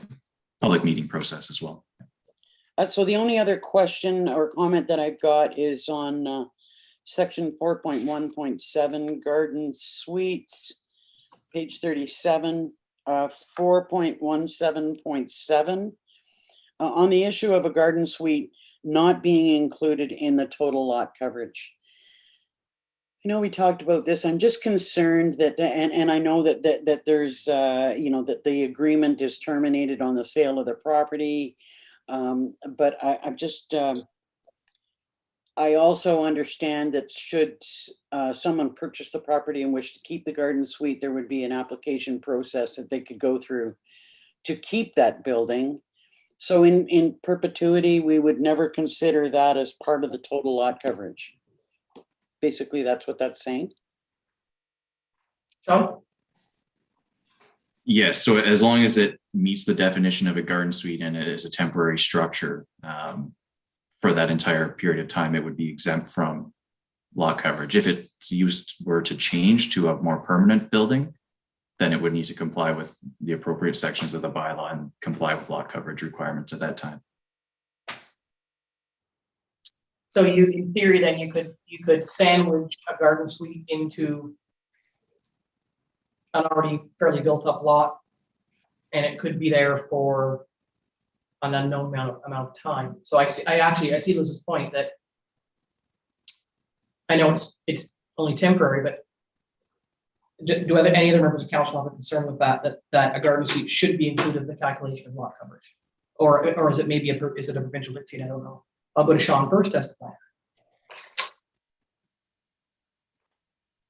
meeting process as well. So the only other question or comment that I've got is on section 4.1.7 garden suites, page 37, 4.17.7. On the issue of a garden suite not being included in the total lot coverage. You know, we talked about this. I'm just concerned that, and I know that there's, that the agreement is terminated on the sale of the property. But I'm just, I also understand that should someone purchase the property and wish to keep the garden suite, there would be an application process that they could go through to keep that building. So in perpetuity, we would never consider that as part of the total lot coverage. Basically, that's what that's saying. Sean? Yes, so as long as it meets the definition of a garden suite and it is a temporary structure for that entire period of time, it would be exempt from lot coverage. If its use were to change to a more permanent building, then it would need to comply with the appropriate sections of the bylaw and comply with lot coverage requirements at that time. So you, in theory, then you could sandwich a garden suite into an already fairly built up lot, and it could be there for an unknown amount of time. So I see Liz's point that I know it's only temporary, but do any other members of council have a concern with that a garden suite should be included in the calculation of lot coverage? Or is it maybe is it a provincial dictate? I don't know. I'll go to Sean first as the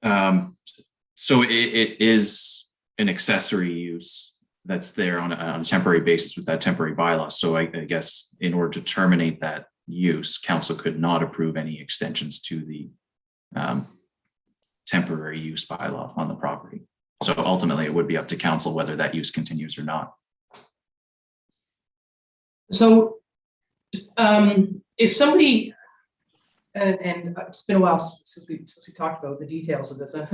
planner. So it is an accessory use that's there on a temporary basis with that temporary bylaw. So I guess in order to terminate that use, council could not approve any extensions to the temporary use bylaw on the property. So ultimately it would be up to council whether that use continues or not. So if somebody, and it's been a while since we talked about the details of this, and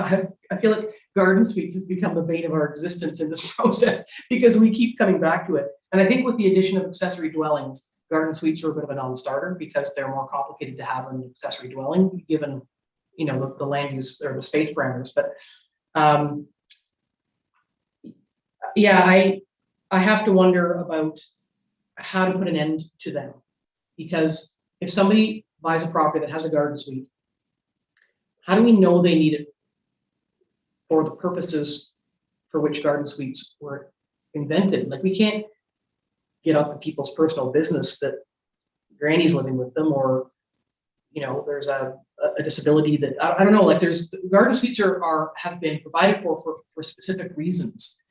I feel like garden suites have become the bane of our existence in this process because we keep coming back to it. And I think with the addition of accessory dwellings, garden suites are a bit of a non-starter because they're more complicated to have an accessory dwelling, given the land use or the space parameters. But yeah, I have to wonder about how to put an end to them, because if somebody buys a property that has a garden suite, how do we know they need it for the purposes for which garden suites were invented? Like, we can't get up in people's personal business that granny's living with them, or there's a disability that I don't know. Like, there's garden suites have been provided for specific reasons,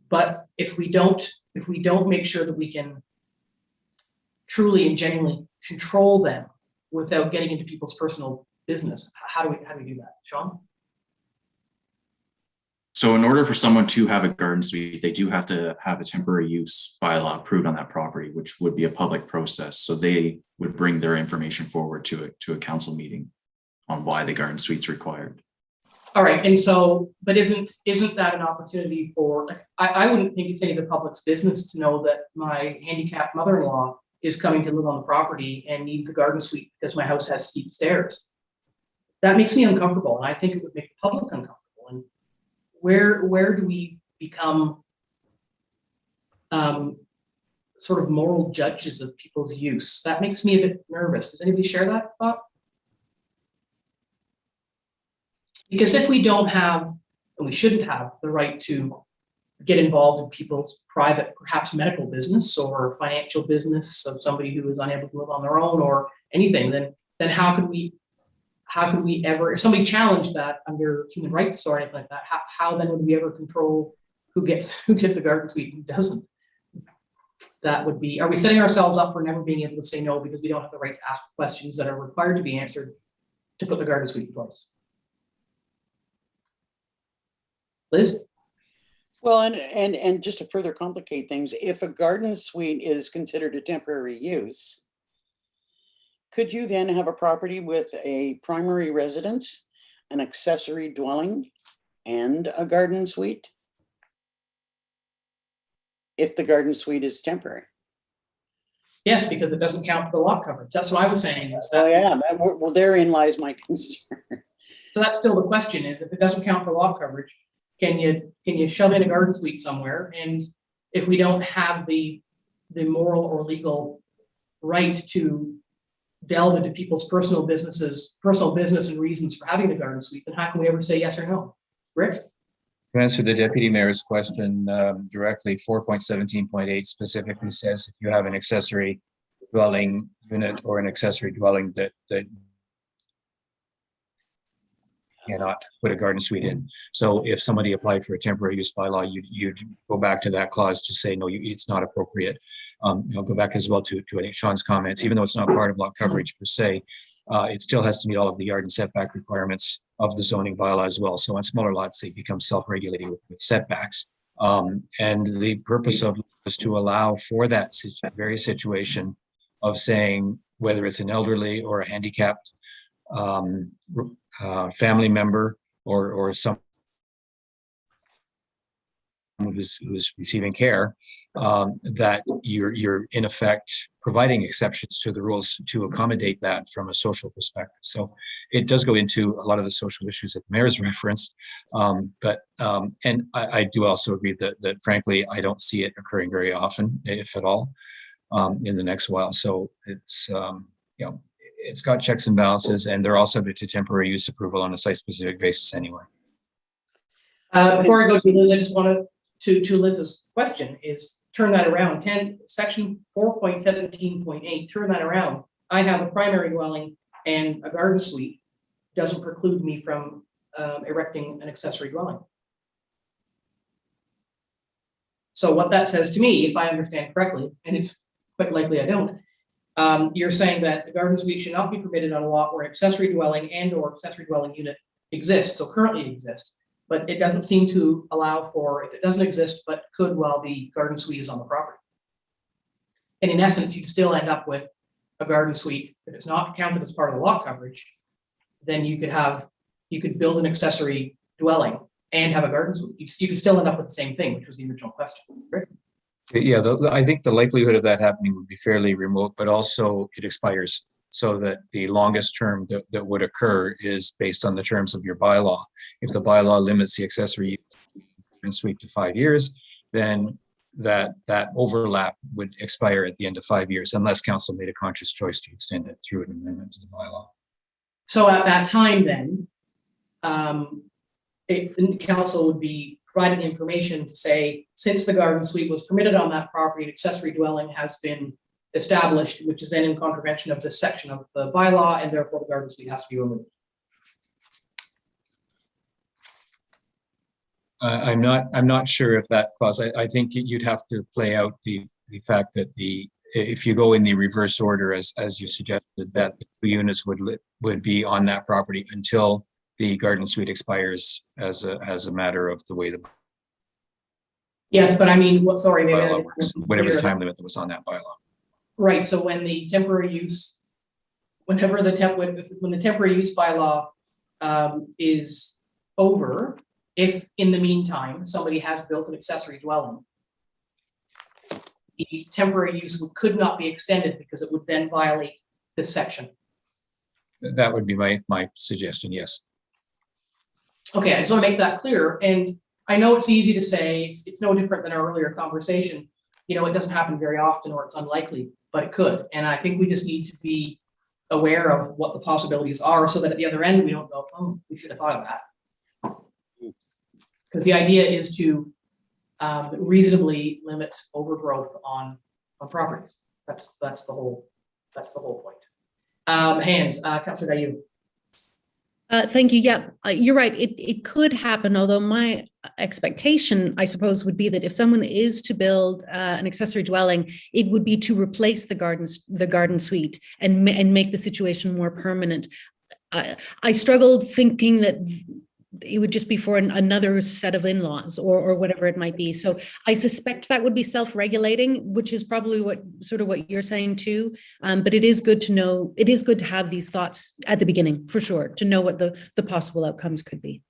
but if we don't make sure that we can truly and genuinely control them without getting into people's personal business, how do we do that, Sean? So in order for someone to have a garden suite, they do have to have a temporary use bylaw approved on that property, which would be a public process. So they would bring their information forward to a council meeting on why the garden suite's required. All right, and so, but isn't that an opportunity for, like, I wouldn't think it's any of the public's business to know that my handicapped mother-in-law is coming to live on the property and needs a garden suite because my house has steep stairs. That makes me uncomfortable, and I think it would make the public uncomfortable. And where do we become sort of moral judges of people's use? That makes me a bit nervous. Does anybody share that thought? Because if we don't have, and we shouldn't have, the right to get involved in people's private, perhaps medical business or financial business of somebody who is unable to live on their own or anything, then how could we ever, if somebody challenged that under human rights or anything like that, how then would we ever control who gets a garden suite and who doesn't? That would be, are we setting ourselves up for never being able to say no because we don't have the right to ask questions that are required to be answered to put the garden suite in place? Liz? Well, and just to further complicate things, if a garden suite is considered a temporary use, could you then have a property with a primary residence, an accessory dwelling, and a garden suite? If the garden suite is temporary? Yes, because it doesn't count for the lot coverage. That's what I was saying. Is Oh that, yeah, well, therein lies my concern. so that's still the question: is if it doesn't count for lot coverage, can you shove in a garden suite somewhere? And if we don't have the moral or legal right to delve into people's personal business and reasons for having the garden suite, then how can we ever say yes or no? Rick? To answer the deputy mayor's question directly, 4.17.8 specifically says if you have an accessory dwelling unit or an accessory dwelling that cannot put a garden suite in. So if somebody applied for a temporary use bylaw, you'd go back to that clause to say, no, it's not appropriate. I'll go back as well to I think Sean's comments, even though it's not part of lot coverage per se, it still has to meet all of the yard and setback requirements of the zoning bylaw as well. So on smaller lots, they become self-regulating with setbacks. And the purpose of it was to allow for that very situation of saying whether it's an elderly or a handicapped family member or someone who's receiving care, that you're in effect providing exceptions to the rules to accommodate that from a social perspective. So it does go into a lot of the social issues that the mayor's referenced. And I do also agree that frankly, I don't see it occurring very often, if at all, in the next while. So it's, it's got checks and balances, and they're all subject to temporary use approval on a site-specific basis anyway. Before I go to Liz, I just want to Liz's question is turn that around. Section 4.17.8, turn that around. I have a primary dwelling and a garden suite. Doesn't preclude me from erecting an accessory dwelling. So what that says to me, if I understand correctly, and it's quite likely I don't, you're saying that the garden suite should not be permitted on a lot where accessory dwelling and or accessory dwelling unit exists, so currently exists, but it doesn't seem to allow for, if it doesn't exist, but could while the garden suite is on the property. And in essence, you still end up with a garden suite. If it's not counted as part of the lot coverage, then you could build an accessory dwelling and have a garden suite. You could still end up with the same thing, which was the original question. Right? Yeah, I think the likelihood of that happening would be fairly remote, but also it expires. So that the longest term that would occur is based on the terms of your bylaw. If the bylaw limits the accessory suite to 5 years, then that overlap would expire at the end of 5 years, unless council made a conscious choice to extend it through an amendment to the bylaw. So at that time, then, council would be providing information to say, since the garden suite was permitted on that property, an accessory dwelling has been established, which is then in contravention of this section of the bylaw, and therefore the garden suite has to be removed. I'm not sure if that clause. I think you'd have to play out the fact that if you go in the reverse order as you suggested, that the 2 units would be on that property until the garden suite expires as a matter of the way the Yes, but I mean, bylaw works, whatever the time limit that was on that bylaw. Right, so when the temporary use, when the temporary use bylaw is over, if in the meantime somebody has built an accessory dwelling, the temporary use could not be extended because it would then violate this section. That would be my suggestion, yes. Okay, I just want to make that clear, and I know it's easy to say, it's no different than our earlier conversation. It doesn't happen very often, or it's unlikely, but it could. And I think we just need to be aware of what the possibilities are so that at the other end, we don't go, oh, we should have thought of that. Because the idea is to reasonably limit overgrowth on properties. That's the whole point. Hands, Councillor Dayu. Thank you. Yeah, you're right. It could happen, although my expectation, I suppose, would be that if someone is to build an accessory dwelling, it would be to replace the garden suite and make the situation more permanent. I struggled thinking that it would just be for another set of in-laws or whatever it might be. So I suspect that would be self-regulating, which is probably what you're saying too. But it is good to know, it is good to have these thoughts at the beginning, for sure, to know what the possible outcomes could be.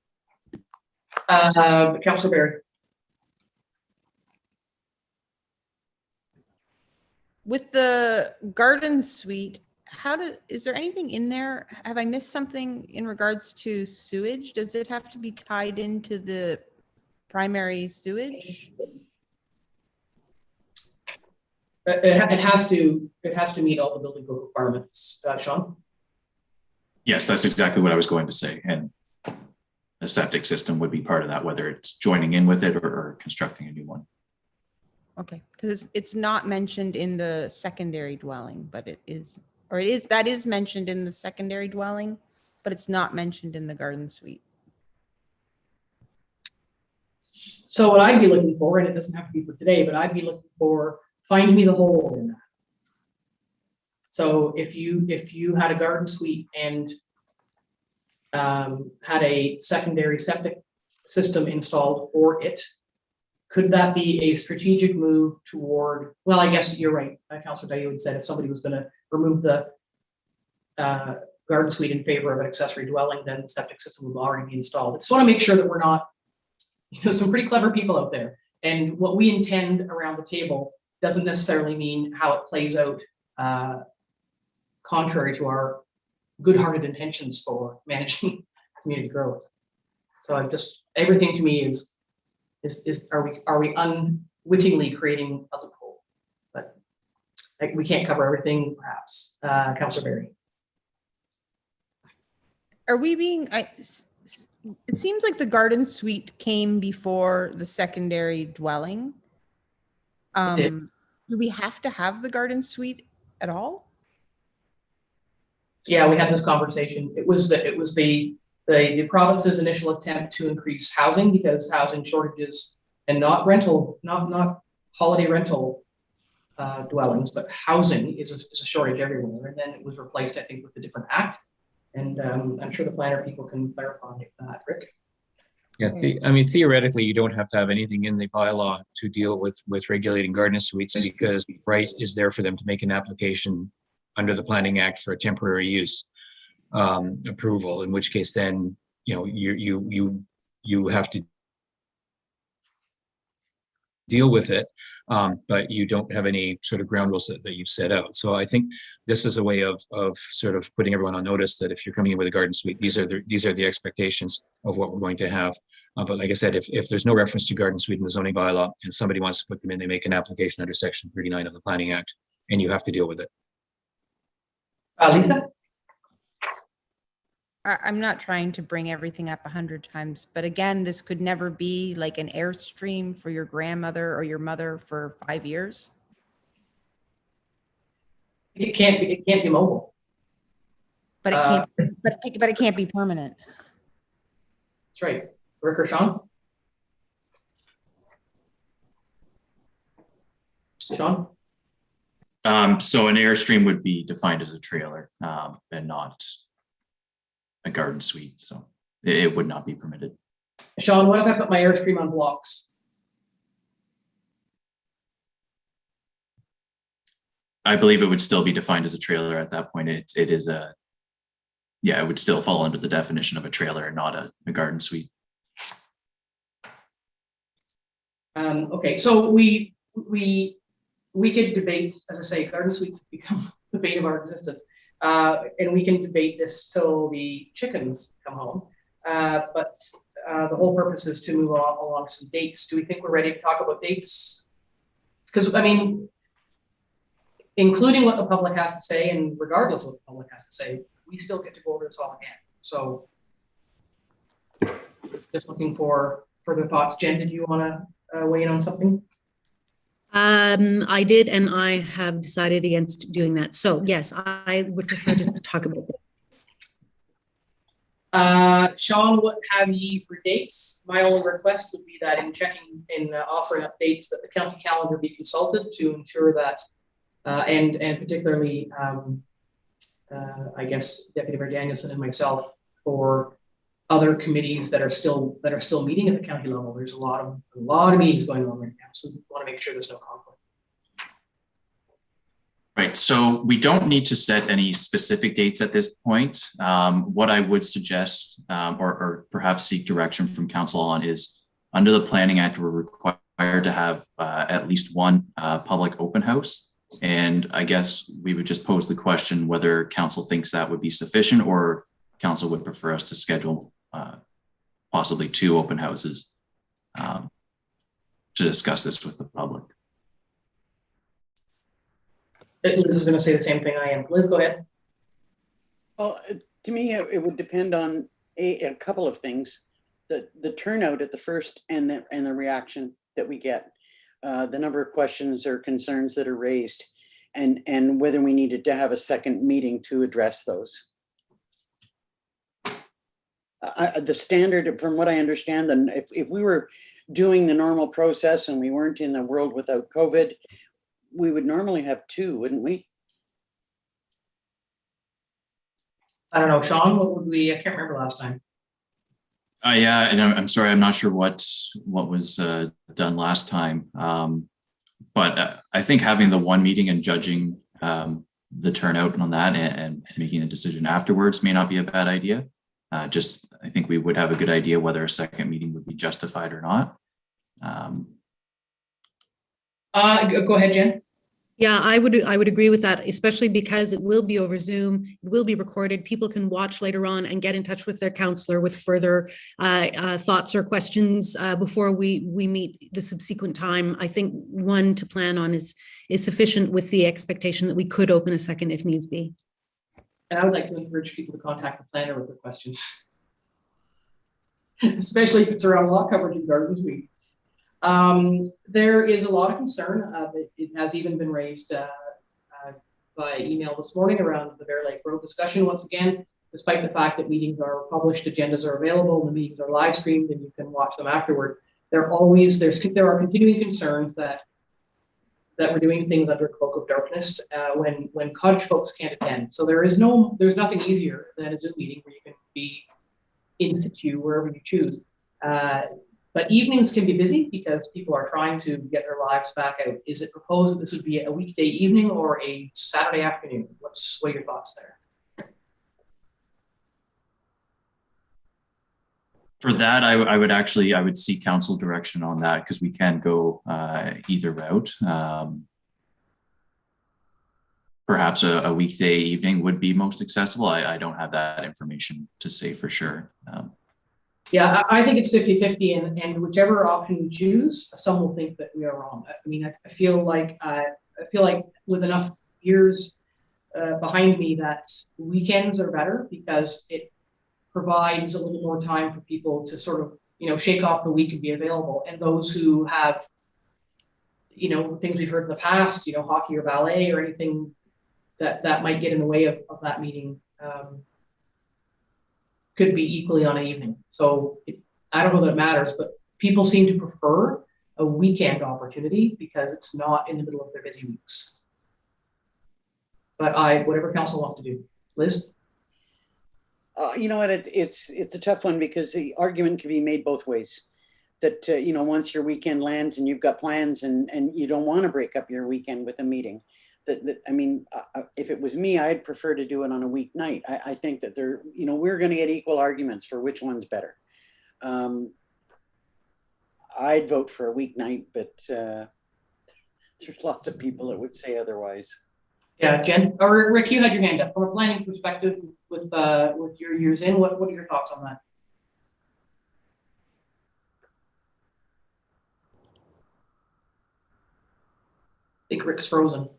Councillor Barry. With the garden suite, is there anything in there? Have I missed something in regards to sewage? Does it have to be tied into the primary sewage? It has to meet all the building code requirements. Sean? Yes, that's exactly what I was going to say. And a septic system would be part of that, whether it's joining in with it or constructing a new one. Okay, because it's not mentioned in the secondary dwelling, but that is mentioned in the secondary dwelling, but it's not mentioned in the garden suite. So what I'd be looking for, and it doesn't have to be for today, but I'd be looking for, find me the hole in that. So if you had a garden suite and had a secondary septic system installed for it, could that be a strategic move toward, well, I guess you're right, Councilor Dayu had said if somebody was gonna remove the garden suite in favor of an accessory dwelling, then the septic system will already be installed. I just wanna make sure that we're not, some pretty clever people out there. And what we intend around the table doesn't necessarily mean how it plays out contrary to our good-hearted intentions for managing community growth. So I'm just, everything to me is are we unwittingly creating a loophole? But like, we can't cover everything, perhaps. Councilor Berry. Are we being, it seems like the garden suite came before the secondary dwelling. did. Do we have to have the garden suite at all? Yeah, we had this conversation. It was the province's initial attempt to increase housing because housing shortages and not rental, not holiday rental dwellings, but housing is a shortage everywhere. And then it was replaced, I think, with a different act. And I'm sure the planner people can clarify that. Rick? Yeah, I mean, theoretically, you don't have to have anything in the bylaw to deal with regulating garden suites because the right is there for them to make an application under the Planning Act for a temporary use approval, in which case then, you know, you have to deal with it, but you don't have any sort of ground rules that you've set out. So I think this is a way of sort of putting everyone on notice that if you're coming in with a garden suite, these are the expectations of what we're going to have. But like I said, if there's no reference to garden suite in the zoning bylaw and somebody wants to put them in, they make an application under Section 39 of the Planning Act, and you have to deal with it. Lisa? I'm not trying to bring everything up 100 times, but again, this could never be like an Airstream for your grandmother or your mother for 5 years. It can't be mobile. But it can't. But it can't be permanent. That's right. Rick or Sean? Sean? So an Airstream would be defined as a trailer and not a garden suite, so it would not be permitted. Sean, what if I put my Airstream on blocks? I believe it would still be defined as a trailer at that point. It is a, yeah, it would still fall under the definition of a trailer and not a garden suite. Okay, so we could debate, as I say, garden suites become the bane of our existence. And we can debate this till the chickens come home. But the whole purpose is to move along some dates. Do we think we're ready to talk about dates? Because, I mean, including what the public has to say and regardless of what the public has to say, we still get to go over this all again. So just looking for further thoughts. Jen, did you want to weigh in on something? I did, and I have decided against doing that. So yes, I would prefer to talk about it. Sean, what have ye for dates? My only request would be that in checking, in offering updates, that the county calendar be consulted to ensure that, and particularly, I guess Deputy Mayor Danielson and myself for other committees that are still meeting at the county level. There's a lot of meetings going on right now, so we want to make sure there's no conflict. Right, so we don't need to set any specific dates at this point. What I would suggest, or perhaps seek direction from council on, is under the Planning Act, we're required to have at least one public open house. And I guess we would just pose the question whether council thinks that would be sufficient, or council would prefer us to schedule possibly 2 open houses to discuss this with the public. Liz is going to say the same thing I am. Liz, go ahead. Well, to me, it would depend on a couple of things: the turnout at the first, and the reaction that we get, the number of questions or concerns that are raised, and whether we needed to have a second meeting to address those. The standard, from what I understand, then if we were doing the normal process and we weren't in a world without COVID, we would normally have 2, wouldn't we? I don't know, Sean, what would we, I can't remember last time. Yeah, and I'm sorry, I'm not sure what was done last time. But I think having the one meeting and judging the turnout on that and making a decision afterwards may not be a bad idea. I think we would have a good idea whether a second meeting would be justified or not. Go ahead, Jen. Yeah, I would agree with that, especially because it will be over Zoom, it will be recorded. People can watch later on and get in touch with their counselor with further thoughts or questions before we meet the subsequent time. I think one to plan on is sufficient, with the expectation that we could open a second if needs be. And I would like to encourage people to contact the planner with their questions, especially if it's around lot coverage in Gardens Week. There is a lot of concern that it has even been raised by email this morning around the Bear Lake Road discussion. Once again, despite the fact that meetings are published, agendas are available, and the meetings are live streamed, and you can watch them afterward, there are continuing concerns that we're doing things under a cloak of darkness when cottage folks can't attend. So there's nothing easier than a Zoom meeting where you can be in situ wherever you choose. But evenings can be busy because people are trying to get their lives back out. Is it proposed that this would be a weekday evening or a Saturday afternoon? What are your thoughts there? For that, I would seek council direction on that, because we can go either route. Perhaps a weekday evening would be most accessible. I don't have that information to say for sure. Yeah, I think it's 50-50, and whichever option we choose, some will think that we are wrong. I mean, I feel like with enough years behind me that weekends are better because it provides a little more time for people to sort of, shake off the week and be available. And those who have, things we've heard in the past, hockey or ballet or anything that might get in the way of that meeting, could be equally on an evening. So I don't know that it matters, but people seem to prefer a weekend opportunity because it's not in the middle of their busy weeks. But whatever council wants to do. Liz? You know what, it's a tough one, because the argument can be made both ways. That, once your weekend lands and you've got plans and you don't want to break up your weekend with a meeting. If it was me, I'd prefer to do it on a weeknight. I think that we're going to get equal arguments for which one's better. I'd vote for a weeknight, but there's lots of people that would say otherwise. Yeah, Jen, or Rick, you had your hand up. From a planning perspective, with your years in, what are your thoughts on that? I think Rick's frozen.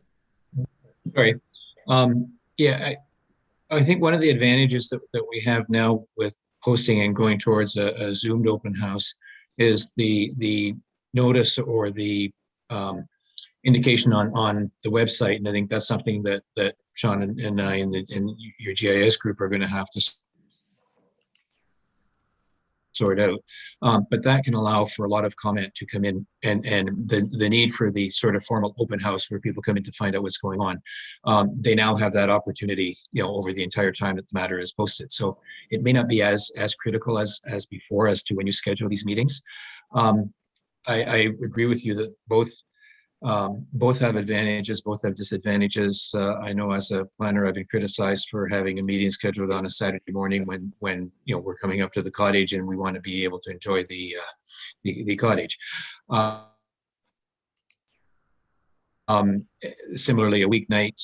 Sorry. Yeah, I think one of the advantages that we have now with hosting and going towards a Zoomed open house is the notice or the indication on the website. And I think that's something that Sean and I and your GIS group are going to have to sort out. But that can allow for a lot of comment to come in, and the need for the sort of formal open house where people come in to find out what's going on. They now have that opportunity, over the entire time that the matter is posted. So it may not be as critical as before as to when you schedule these meetings. I agree with you that both have advantages, both have disadvantages. I know as a planner, I've been criticized for having a meeting scheduled on a Saturday morning when we're coming up to the cottage and we want to be able to enjoy the cottage. Similarly, a weeknight,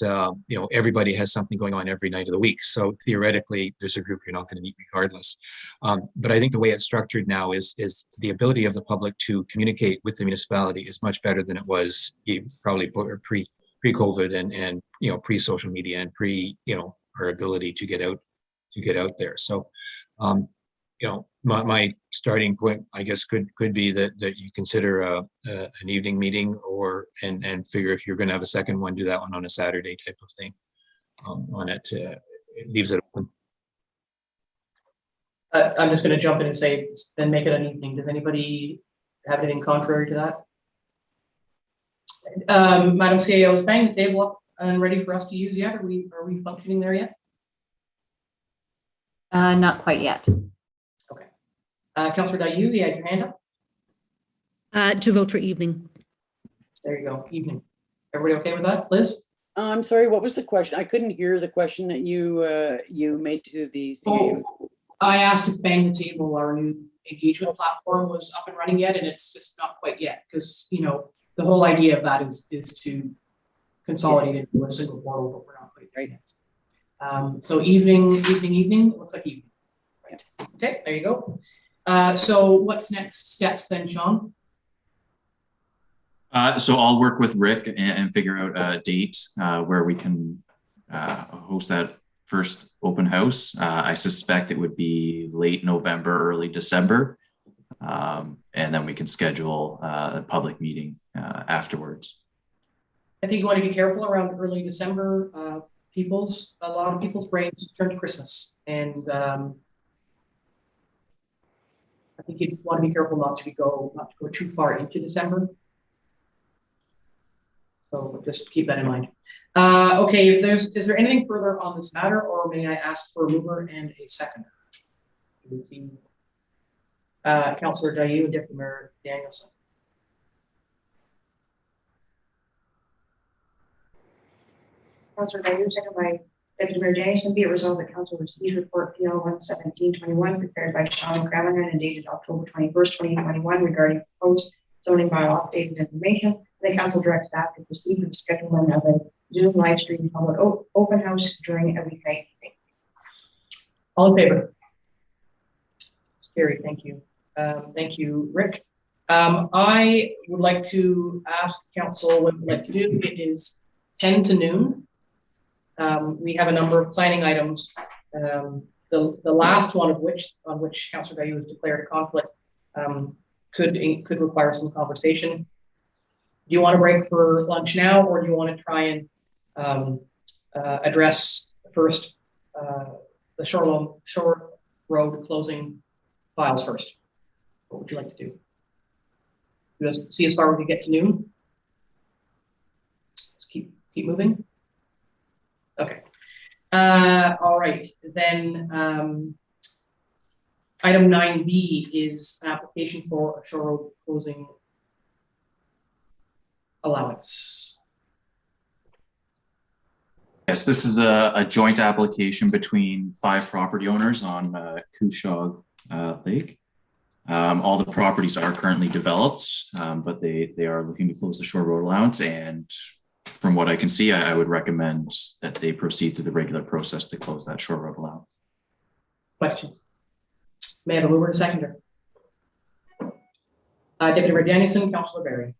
everybody has something going on every night of the week. So theoretically, there's a group you're not going to meet regardless. But I think the way it's structured now is the ability of the public to communicate with the municipality is much better than it was probably pre-COVID and pre-social media and our ability to get out there. So, my starting point, I guess, could be that you consider an evening meeting and figure if you're going to have a second one, do that one on a Saturday type of thing. On it, it leaves it open. I'm just going to jump in and say, then make it an evening. Does anybody have anything contrary to that? Madam CAO, is bang the table up and ready for us to use yet? Are we functioning there yet? Not quite yet. Okay. Councillor Dayu, you had your hand up? To vote for evening. There you go, evening. Everybody okay with that? Liz? I'm sorry, what was the question? I couldn't hear the question that you made to the CAU. Oh, I asked if Bang the Table, our new engagement platform, was up and running yet, and it's just not quite yet, because, you know, the whole idea of that is to consolidate it into a single portal, but we're not quite there yet. So evening, it looks like evening. Okay, there you go. So what's next steps then, Sean? So I'll work with Rick and figure out a date where we can host that first open house. I suspect it would be late November, early December. And then we can schedule a public meeting afterwards. I think you want to be careful around early December. A lot of people's brains turn to Christmas, and I think you want to be careful not to go too far into December. So just keep that in mind. Okay, is there anything further on this matter, or may I ask for a mover and a seconder? Councillor Dayu and Deputy Mayor Danielson. Councillor Dayu, second by Deputy Mayor Danielson. Be it resolved that council receives report PL 11721 prepared by Sean O'Callaghan and dated October 21st, 2021 regarding proposed zoning bylaw updated information. The council directs staff to proceed with the scheduling of a Zoom live stream public open house during a weeknight meeting. All in favor? Carried, thank you. Thank you, Rick. I would like to ask council what we'd like to do. It is 10 to noon. We have a number of planning items. The last one of which, on which Councillor Dayu has declared a conflict, could require some conversation. Do you want to break for lunch now, or do you want to try and address first the Shore Road closing files first? What would you like to do? You see as far as we get to noon? Let's keep moving. Okay. All right. Then item 9B is an application for a Shore Road closing allowance. Yes, this is a joint application between 5 property owners on Couchog Lake. All the properties are currently developed, but they are looking to close the Shore Road allowance. And from what I can see, I would recommend that they proceed through the regular process to close that Shore Road allowance. Questions? May I have a mover and seconder? Deputy Mayor Danielson, Councillor Barry.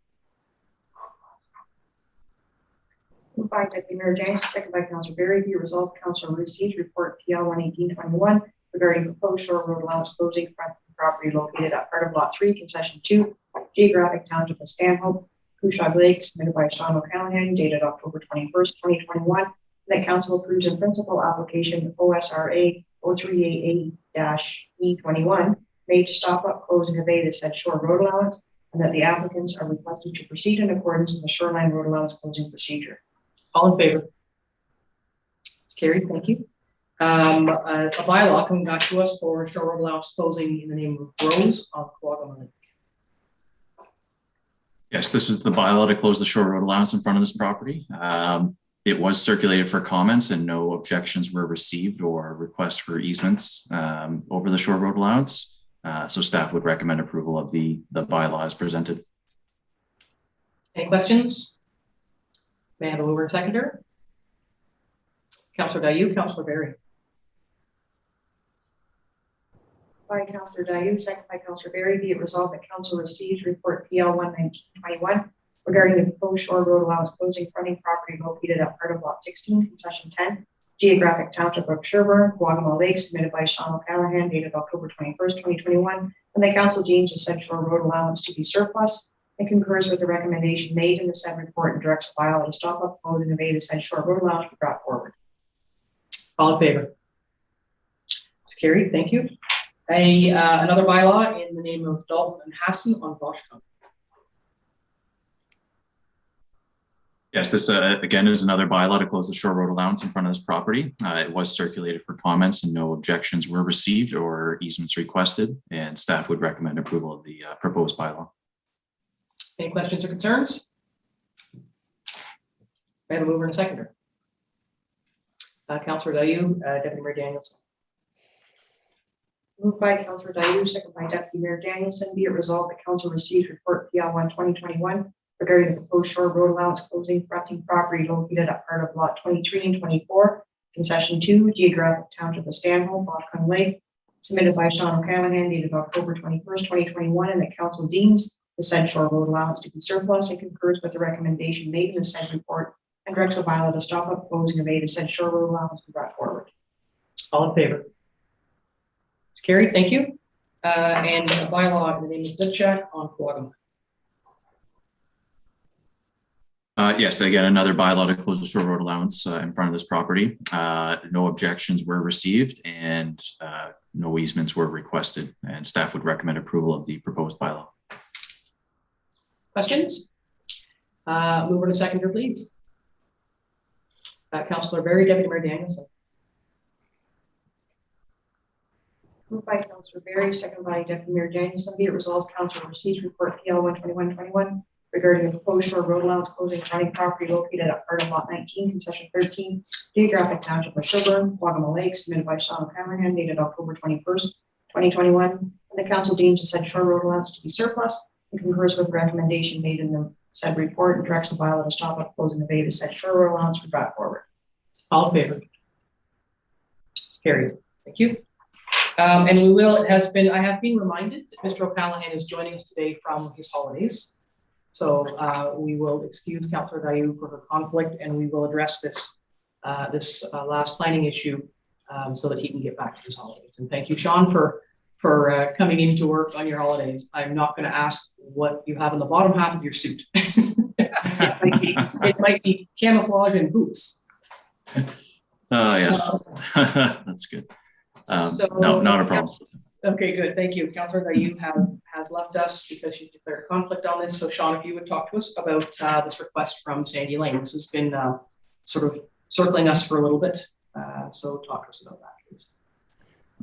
Moved by Deputy Mayor Danielson, second by Councillor Barry. Be resolved, council receives report PL 11821 regarding proposed Shore Road allowance closing front property located at part of Lot 3, Concession 2, Geographic Township of Stanhope, Couchog Lake, submitted by Sean O'Callaghan, dated October 21st, 2021. That council approves in principle application OSRA 0388-E21 made to stop up, close, and evade the said Shore Road allowance, and that the applicants are requested to proceed in accordance with the Shoreline Road allowance closing procedure. All in favor? It's carried, thank you. A bylaw coming back to us for Shore Road allowance closing in the name of Rose on Quagga Lake. Yes, this is the bylaw to close the Shore Road allowance in front of this property. It was circulated for comments and no objections were received or requests for easements over the Shore Road allowance. So staff would recommend approval of the bylaw as presented. Any questions? May I have a mover and seconder? Councillor Dayu, Councillor Barry. By Councillor Dayu, second by Councillor Barry. Be it resolved that council receives report PL 11921 regarding the proposed Shore Road allowance closing fronting property located at part of Lot 16, Concession 10, Geographic Township of Sherburne, Quagga Lake, submitted by Sean O'Callaghan, dated October 21st, 2021. And the council deems the said Shore Road allowance to be surplus and concurs with the recommendation made in the said report and directs the bylaw to stop, upload, and evade the said Shore Road allowance be brought forward. All in favor? It's carried, thank you. Another bylaw in the name of Dalton and Hassan on Bosch County. Yes, this again is another bylaw to close the shore road allowance in front of this property. It was circulated for comments and no objections were received or easements requested, and staff would recommend approval of the proposed bylaw. Any questions or concerns? I have a mover and a seconder. Councillor Dayu, Deputy Mayor Danielson. Moved by Councillor Dayu, second by Deputy Mayor Danielson, be it resolved that council receives report PL 1/2021 regarding the proposed shore road allowance closing fronting property located at part of lot 23 and 24, concession 2, geographic township of Stanhope, Algonquin Lake, submitted by Sean O'Callaghan, dated October 21st, 2021, and that council deems the said shore road allowance to be surplus and concurs with the recommendation made in the said report and directs the bylaw to stop up closing of the said shore road allowance be brought forward. All in favor? It's carried, thank you. And a bylaw in the name of Dutchak on Quagga. Yes, again, another bylaw to close the shore road allowance in front of this property. No objections were received and no easements were requested, and staff would recommend approval of the proposed bylaw. Questions? Mover and seconder, please. Councillor Berry, Deputy Mayor Danielson. Moved by Councillor Berry, second by Deputy Mayor Danielson, be it resolved council receives report PL 1/21/21 regarding the proposed shore road allowance closing fronting property located at part of lot 19, concession 13, geographic township of Sherburne, Quagga Lake, submitted by Sean O'Callaghan, dated October 21st, 2021, and the council deems the said shore road allowance to be surplus and concurs with the recommendation made in the said report and directs the bylaw to stop up closing of the said shore road allowance be brought forward. All in favor? Carried. Thank you. And we will, I have been reminded that Mr. O'Callaghan is joining us today from his holidays. So we will excuse Councillor Dayu for her conflict, and we will address this last planning issue so that he can get back to his holidays. And thank you, Sean, for coming into work on your holidays. I'm not going to ask what you have in the bottom half of your suit. It might be camouflage and boots. Yes, that's good. No, not a problem. Okay, good. Thank you. Councillor Dayu has left us because she's declared a conflict on this. So Sean, if you would talk to us about this request from Sandy Lane. This has been sort of circling us for a little bit. So talk to us about that, please.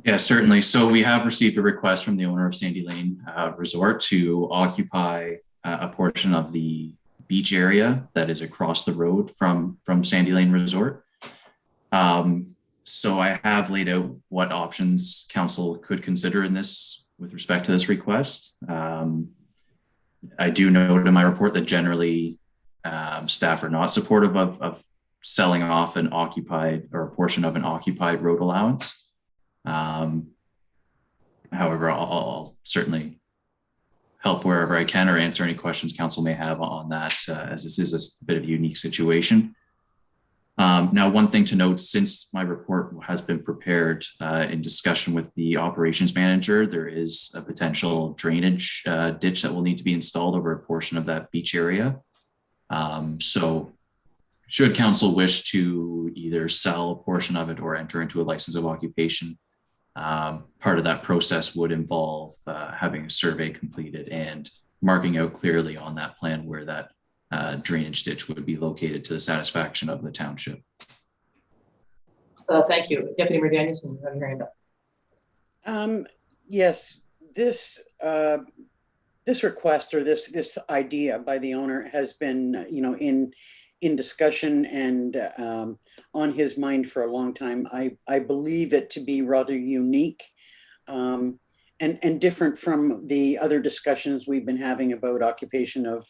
Yeah, certainly. So we have received a request from the owner of Sandy Lane Resort to occupy a portion of the beach area that is across the road from Sandy Lane Resort. So I have laid out what options council could consider in this with respect to this request. I do note in my report that generally staff are not supportive of selling off an occupied or a portion of an occupied road allowance. However, I'll certainly help wherever I can or answer any questions council may have on that, as this is a bit of a unique situation. Now, one thing to note, since my report has been prepared in discussion with the operations manager, there is a potential drainage ditch that will need to be installed over a portion of that beach area. So should council wish to either sell a portion of it or enter into a license of occupation, part of that process would involve having a survey completed and marking out clearly on that plan where that drainage ditch would be located to the satisfaction of the township. Thank you. Deputy Mayor Danielson, you have your hand up. Yes, this request or this idea by the owner has been, in discussion and on his mind for a long time. I believe it to be rather unique and different from the other discussions we've been having about occupation of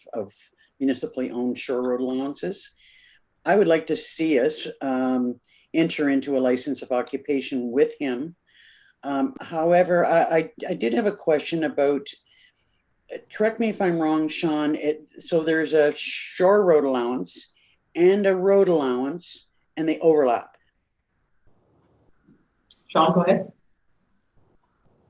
municipally owned shore road allowances. I would like to see us enter into a license of occupation with him. However, I did have a question about, correct me if I'm wrong, Sean, so there's a shore road allowance and a road allowance and they overlap. Sean, go ahead.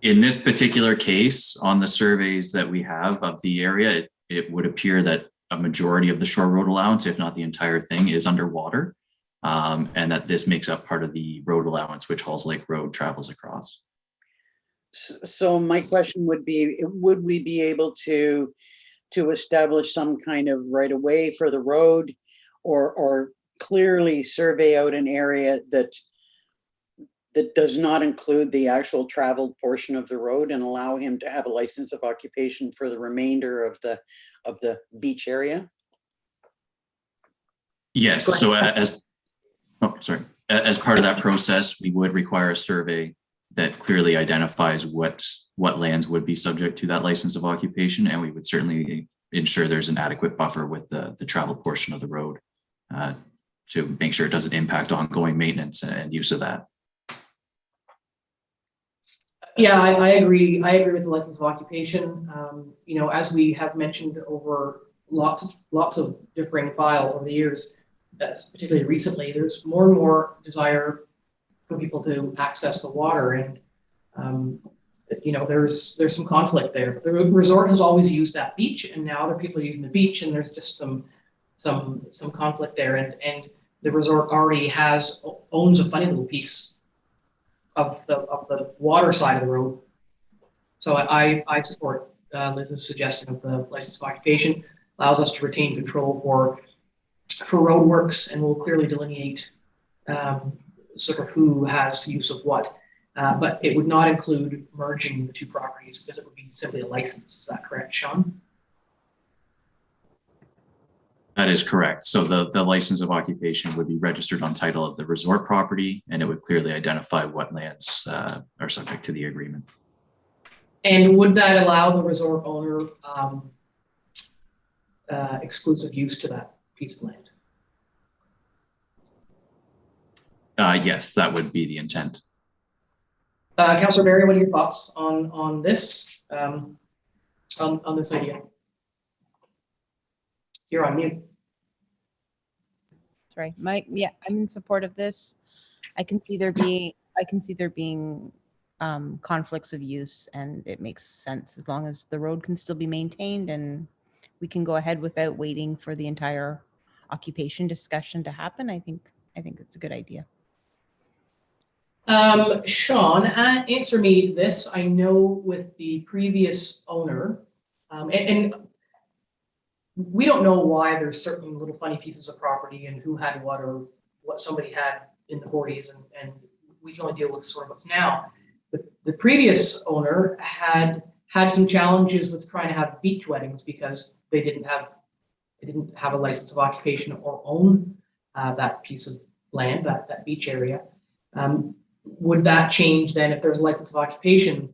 In this particular case, on the surveys that we have of the area, it would appear that a majority of the shore road allowance, if not the entire thing, is underwater, and that this makes up part of the road allowance which Halls Lake Road travels across. So my question would be, would we be able to establish some kind of right of way for the road, or clearly survey out an area that does not include the actual traveled portion of the road and allow him to have a license of occupation for the remainder of the beach area? Yes, so as part of that process, we would require a survey that clearly identifies what lands would be subject to that license of occupation, and we would certainly ensure there's an adequate buffer with the traveled portion of the road to make sure it doesn't impact ongoing maintenance and use of that. Yeah, I agree. I agree with the license of occupation. As we have mentioned over lots of differing files over the years, particularly recently, there's more and more desire for people to access the water, and there's some conflict there. The resort has always used that beach, and now other people are using the beach, and there's just some conflict there, and the resort already owns a funny little piece of the water side of the road. So I support Liz's suggestion of the license of occupation. Allows us to retain control for road works, and will clearly delineate sort of who has use of what. But it would not include merging the two properties because it would be simply a license. Is that correct, Sean? That is correct. So the license of occupation would be registered on title of the resort property, and it would clearly identify what lands are subject to the agreement. And would that allow the resort owner exclusive use to that piece of land? Yes, that would be the intent. Councillor Barry, what are your thoughts on this on this idea? You're on mute. Sorry, I'm in support of this. I can see there being conflicts of use, and it makes sense as long as the road can still be maintained and we can go ahead without waiting for the entire occupation discussion to happen. I think it's a good idea. Sean, answer me this. I know with the previous owner, and we don't know why there's certain little funny pieces of property and who had what or what somebody had in the 40s, and we can only deal with sort of what's now. The previous owner had some challenges with trying to have beach weddings because they didn't have a license of occupation or own that piece of land, that beach area. Would that change then if there's a license of occupation?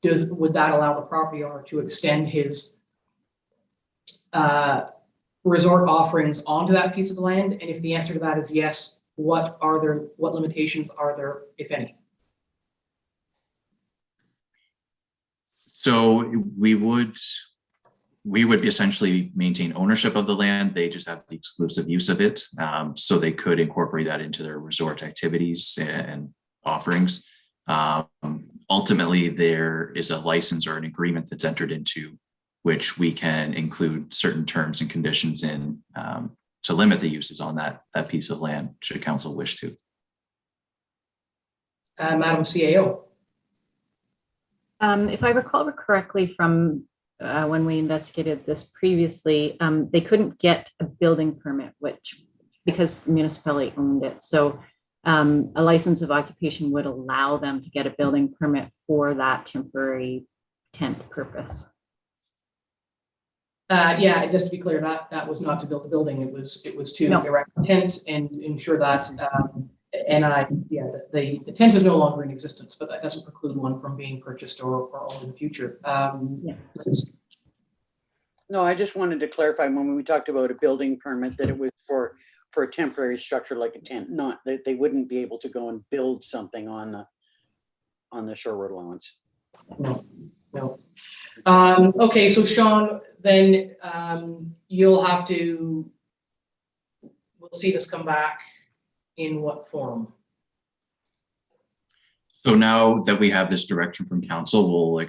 Would that allow the property owner to extend his resort offerings onto that piece of land? And if the answer to that is yes, what limitations are there, if any? So we would essentially maintain ownership of the land. They just have the exclusive use of it. So they could incorporate that into their resort activities and offerings. Ultimately, there is a license or an agreement that's entered into which we can include certain terms and conditions in to limit the uses on that piece of land, should council wish to. Madam CAO. If I recall correctly from when we investigated this previously, they couldn't get a building permit, because the municipality owned it. So a license of occupation would allow them to get a building permit for that temporary tent purpose. Yeah, just to be clear, that was not to build the building. It was to erect a tent and ensure that. The tent is no longer in existence, but that doesn't preclude one from being purchased or owned in the future. No, I just wanted to clarify when we talked about a building permit that it was for a temporary structure like a tent, not that they wouldn't be able to go and build something on the shore road allowance. No. Okay, so Sean, then we'll see this come back in what form? So now that we have this direction from council, we'll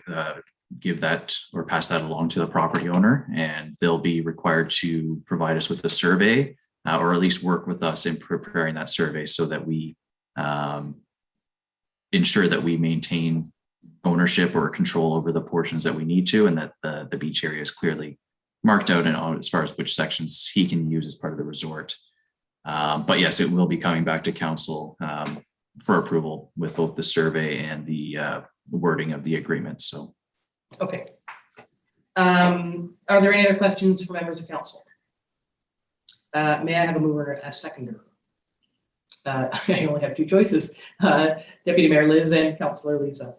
give that or pass that along to the property owner, and they'll be required to provide us with a survey or at least work with us in preparing that survey so that we ensure that we maintain ownership or control over the portions that we need to, and that the beach area is clearly marked out as far as which sections he can use as part of the resort. But yes, it will be coming back to council for approval with both the survey and the wording of the agreement. So, Okay. Are there any other questions from members of council? May I have a mover and a seconder? I only have two choices, Deputy Mayor Liz and Councillor Lisa.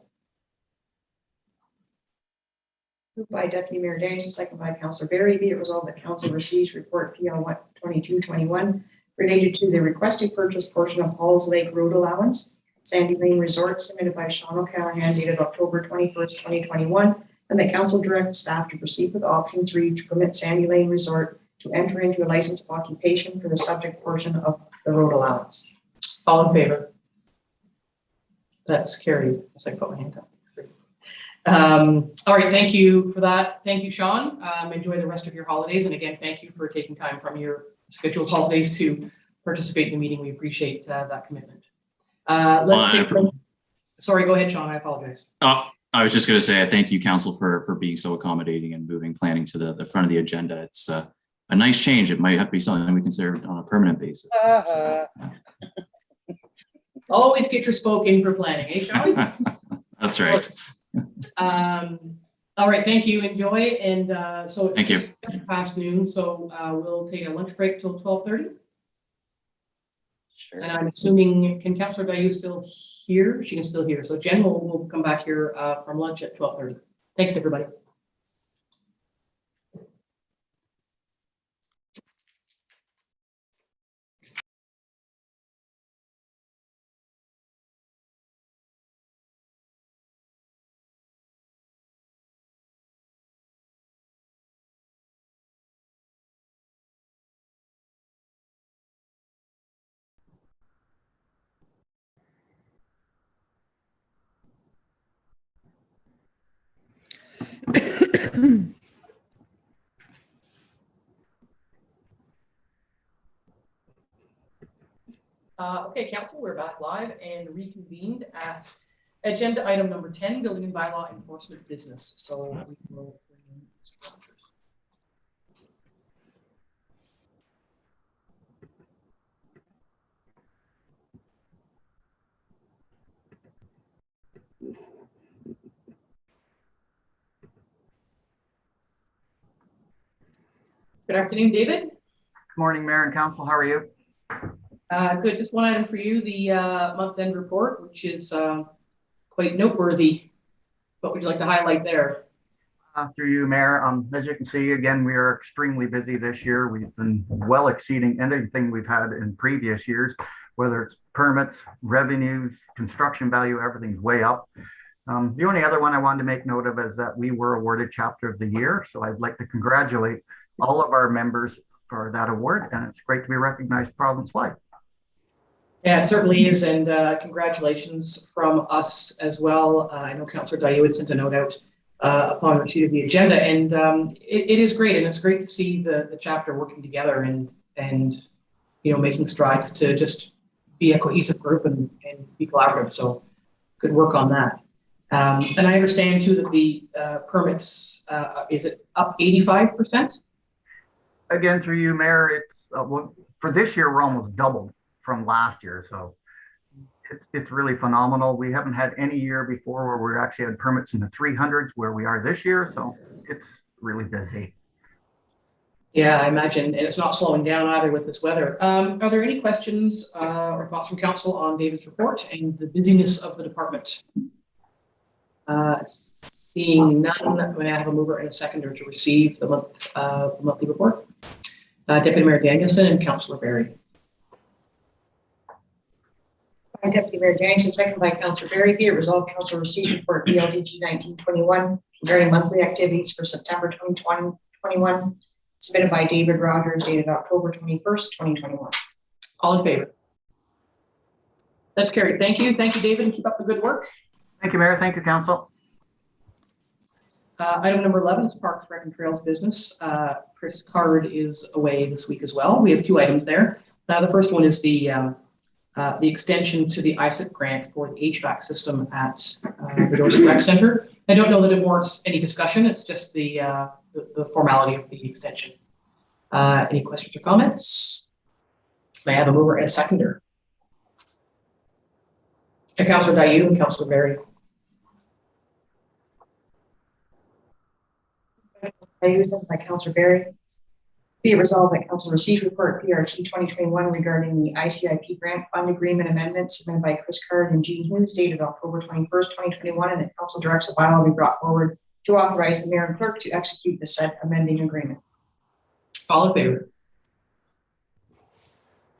Moved by Deputy Mayor Danielson, second by Councillor Barry. Be it resolved that council receives report PL 2221 related to the requested purchase portion of Halls Lake Road allowance, Sandy Lane Resort, submitted by Sean O'Callaghan, dated October 21st, 2021, and the council directs staff to proceed with option 3 to permit Sandy Lane Resort to enter into a license of occupation for the subject portion of the road allowance. All in favor? That's carried. Looks like I put my hand up. All right, thank you for that. Thank you, Sean. Enjoy the rest of your holidays. And again, thank you for taking time from your scheduled holidays to participate in the meeting. We appreciate that commitment. Sorry, go ahead, Sean. I apologize. I was just going to say, I thank you, council, for being so accommodating and moving planning to the front of the agenda. It's a nice change. It might have to be something we consider on a permanent basis. Always get your spoke in for planning, eh, Sean? That's right. All right, thank you. Enjoy. And so it's thank you. just past noon, so we'll take a lunch break till 12:30. Sure. And I'm assuming, can Councillor Dayu still hear? She can still hear. So Jen will come back here from lunch at 12:30. Thanks, everybody. Okay, council, we're back live and reconvened at agenda item number 10, building and bylaw enforcement business. So we will bring in Mr. Rogers. Good afternoon, David. Good morning, Mayor and Council. How are you? Good. Just one item for you, the month-end report, which is quite noteworthy. What would you like to highlight there? Through you, Mayor. As you can see, again, we are extremely busy this year. We've been well exceeding anything we've had in previous years, whether it's permits, revenues, construction value, everything's way up. The only other one I wanted to make note of is that we were awarded Chapter of the Year. So I'd like to congratulate all of our members for that award, and it's great to be recognized province-wide. Yeah, it certainly is, and congratulations from us as well. I know Councillor Dayu had sent a note out upon receipt of the agenda, and it is great, and it's great to see the chapter working together and you know, making strides to just be a cohesive group and be collaborative. So good work on that. And I understand too that the permits, is it up 85%? Again, through you, Mayor, it's well, for this year, we're almost doubled from last year. So it's really phenomenal. We haven't had any year before where we actually had permits in the 300s where we are this year. So it's really busy. Yeah, I imagine, and it's not slowing down either with this weather. Are there any questions or thoughts from council on David's report and the busyness of the department? Seeing none, may I have a mover and a seconder to receive the monthly report? Deputy Mayor Danielson and Councillor Barry. By Deputy Mayor Danielson, second by Councillor Barry. Be it resolved, council received report BLDG 1921 regarding monthly activities for September 2021, submitted by David Rogers, dated October 21st, 2021. All in favor? That's carried. Thank you. Thank you, David, and keep up the good work. Thank you, Mayor. Thank you, Council. Item number 11 is Parks, Rec and Trails business. Chris Card is away this week as well. We have two items there. The first one is the extension to the ISIP grant for the HVAC system at the Dorset Rec Center. I don't know that it warrants any discussion. It's just the the formality of the extension. Any questions or comments? May I have a mover and a seconder? Councillor Dayu and Councillor Berry. By Councillor Berry. Be it resolved that council receive report PRT 2021 regarding the ICIP grant fund agreement amendment submitted by Chris Card and Jean Hughes dated October 21st, 2021, and that council directs the bylaw be brought forward to authorize the mayor and clerk to execute the said amending agreement. All in favor?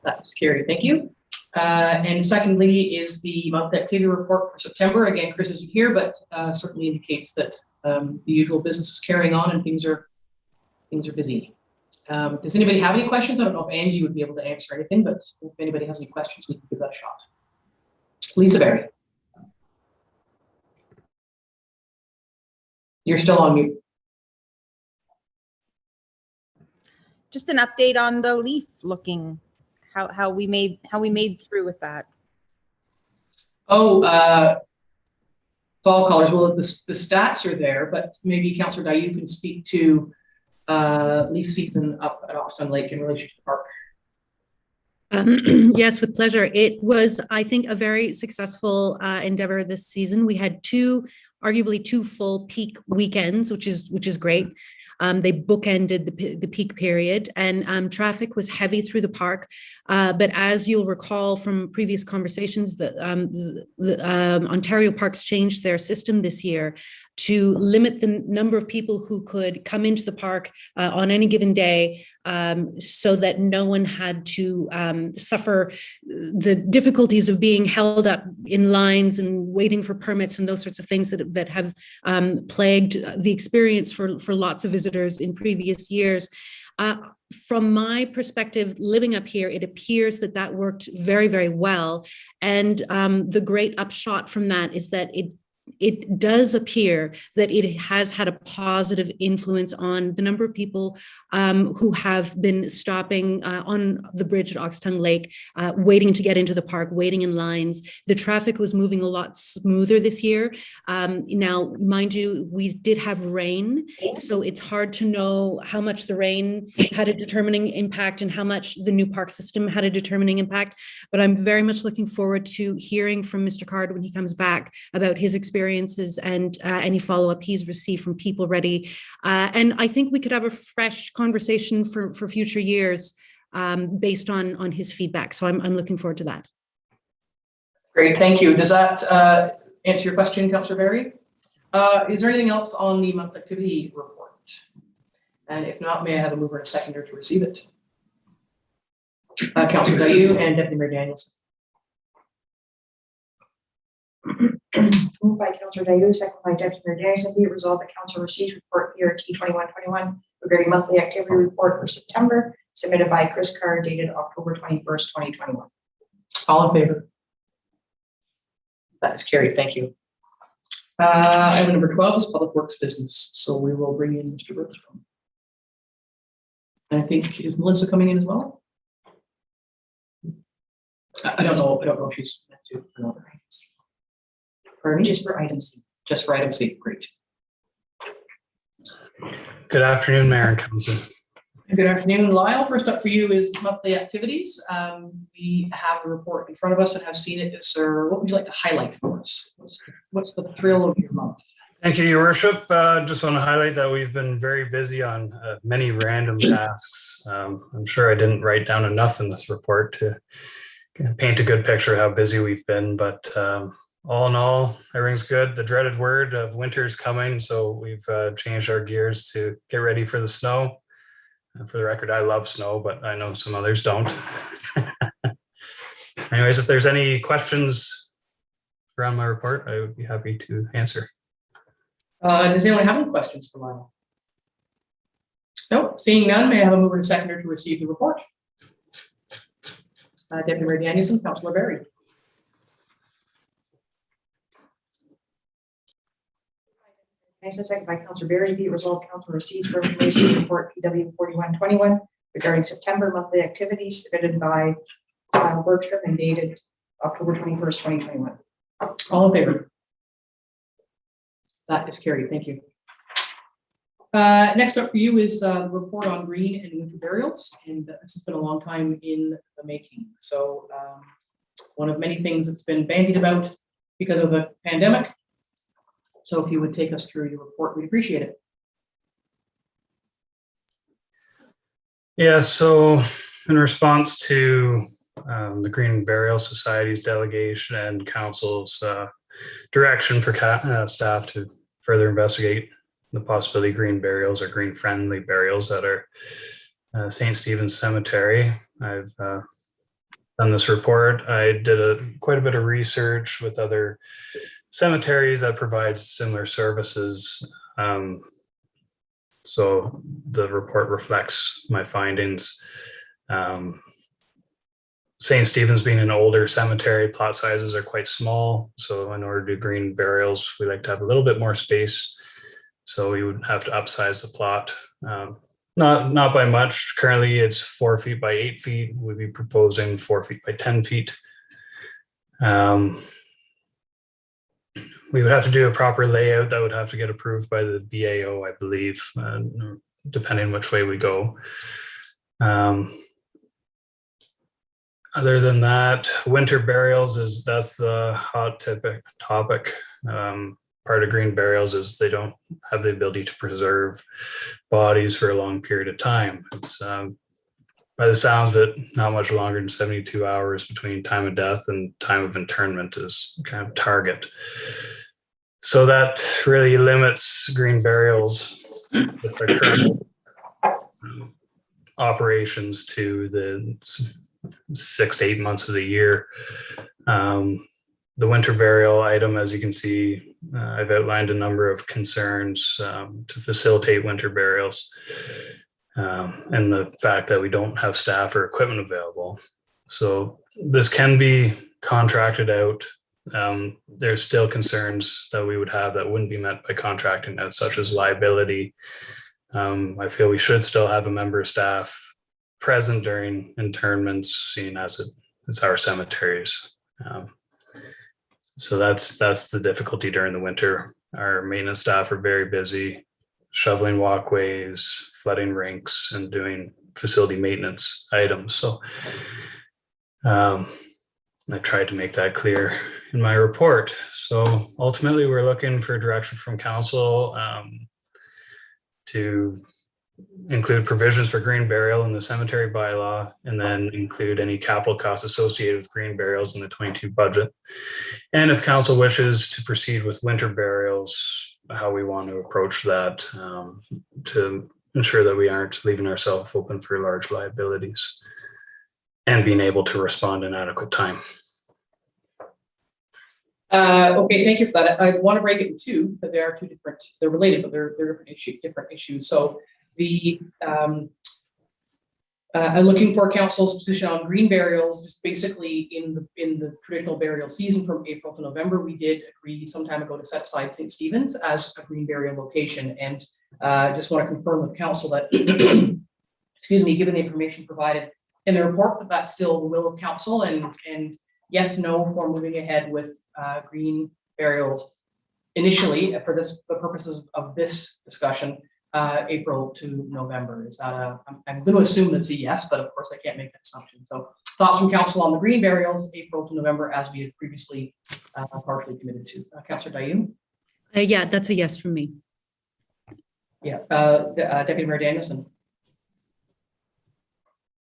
That was carried. Thank you. And secondly is the monthly activity report for September. Again, Chris isn't here, but certainly indicates that the usual business is carrying on and things are busy. Does anybody have any questions? I don't know if Angie would be able to answer anything, but if anybody has any questions, we can give that a shot. Lisa Berry. You're still on mute. Just an update on the leaf looking, how we made through with that. Oh, fall colors. Well, the stats are there, but maybe Councillor Dayu can speak to leaf season up at Oxton Lake in relation to the park. Yes, with pleasure. It was, I think, a very successful endeavor this season. We had arguably two full peak weekends, which is great. They bookended the peak period, and traffic was heavy through the park. But as you'll recall from previous conversations, the Ontario Parks changed their system this year to limit the number of people who could come into the park on any given day, so that no one had to suffer the difficulties of being held up in lines and waiting for permits and those sorts of things that have plagued the experience for lots of visitors in previous years. From my perspective, living up here, it appears that worked very, very well. And the great upshot from that is that it does appear that it has had a positive influence on the number of people who have been stopping on the bridge at Oxtongue Lake, waiting to get into the park, waiting in lines. The traffic was moving a lot smoother this year. Now, mind you, we did have rain, so it's hard to know how much the rain had a determining impact and how much the new park system had a determining impact. But I'm very much looking forward to hearing from Mr. Card when he comes back about his experiences and any follow-up he's received from people ready. And I think we could have a fresh conversation for future years based on his feedback. So I'm looking forward to that. Great, thank you. Does that answer your question, Councillor Berry? Is there anything else on the monthly activity report? And if not, may I have a mover and a seconder to receive it? Councillor Dayu and Deputy Mayor Danielson. Moved by Councillor Dayu, second by Deputy Mayor Danielson. Be it resolved that council receives report PRT 2121 regarding monthly activity report for September, submitted by Chris Carr, dated October 21st, 2021. All in favor? That is carried. Thank you. Item number 12 is public works business. So we will bring in Mr. Bergstrom. And I think, is Melissa coming in as well? I don't know if she's meant to. Pardon me? Just for item C. Just for item C. Great. Good afternoon, Mayor and Council. Good afternoon, Lyle. First up for you is monthly activities. We have a report in front of us and have seen it. What would you like to highlight for us? What's the thrill of your month? Thank you, Your Worship. Just want to highlight that we've been very busy on many random tasks. I'm sure I didn't write down enough in this report to paint a good picture of how busy we've been, but all in all, everything's good. The dreaded word of winter's coming, so we've changed our gears to get ready for the snow. For the record, I love snow, but I know some others don't. Anyways, if there's any questions around my report, I would be happy to answer. Does anyone have any questions for Lyle? Nope. Seeing none, may I have a mover and seconder to receive the report? Deputy Mayor Danielson, Councillor Berry. Second by Councillor Berry. Be it resolved, council receives for information report PW 4121 regarding September monthly activities submitted by Bergstrom and dated October 21st, 2021. All in favor? That is carried. Thank you. Next up for you is the report on green and winter burials, and this has been a long time in the making. So one of many things that's been bandied about because of the pandemic. So if you would take us through your report, we'd appreciate it. Yeah, so in response to the Green Burial Society's delegation and council's direction for staff to further investigate the possibility of green burials or green friendly burials at our St. Stephen's Cemetery, I've done this report. I did quite a bit of research with other cemeteries that provide similar services. So the report reflects my findings. St. Stephen's being an older cemetery, plot sizes are quite small. So in order to do green burials, we like to have a little bit more space. So we would have to upsize the plot. Not by much. Currently it's 4 feet by 8 feet. We'd be proposing 4 feet by 10 feet. We would have to do a proper layout that would have to get approved by the BAO, I believe, depending which way we go. Other than that, winter burials that's the hot topic. Part of green burials is they don't have the ability to preserve bodies for a long period of time. It's by the sounds of it, not much longer than 72 hours between time of death and time of interment is kind of target. So that really limits green burials with our current operations to the 6 to 8 months of the year. The winter burial item, as you can see, I've outlined a number of concerns to facilitate winter burials and the fact that we don't have staff or equipment available. So this can be contracted out. There's still concerns that we would have that wouldn't be met by contracting out, such as liability. I feel we should still have a member of staff present during interments, seeing as it's our cemeteries. So that's the difficulty during the winter. Our maintenance staff are very busy shoveling walkways, flooding rinks, and doing facility maintenance items. So I tried to make that clear in my report. So ultimately, we're looking for direction from council to include provisions for green burial in the cemetery bylaw, and then include any capital costs associated with green burials in the 22 budget. And if council wishes to proceed with winter burials, how we want to approach that to ensure that we aren't leaving ourselves open for large liabilities and being able to respond in adequate time. Okay, thank you for that. I want to break it in two, but they are two different, they're related, but they're different issues. So the looking for council's position on green burials, just basically in the traditional burial season from April to November, we did agree some time ago to set aside St. Stephen's as a green burial location. And I just want to confirm with council that, excuse me, given the information provided in the report, that that's still the will of council, and yes, no for moving ahead with green burials initially for the purposes of this discussion, April to November. Is that I'm going to assume that's a yes, but of course I can't make that assumption. So thoughts from council on the green burials, April to November, as we had previously partially committed to. Councillor Dayu? Yeah, that's a yes from me. Yeah, Deputy Mayor Danielson?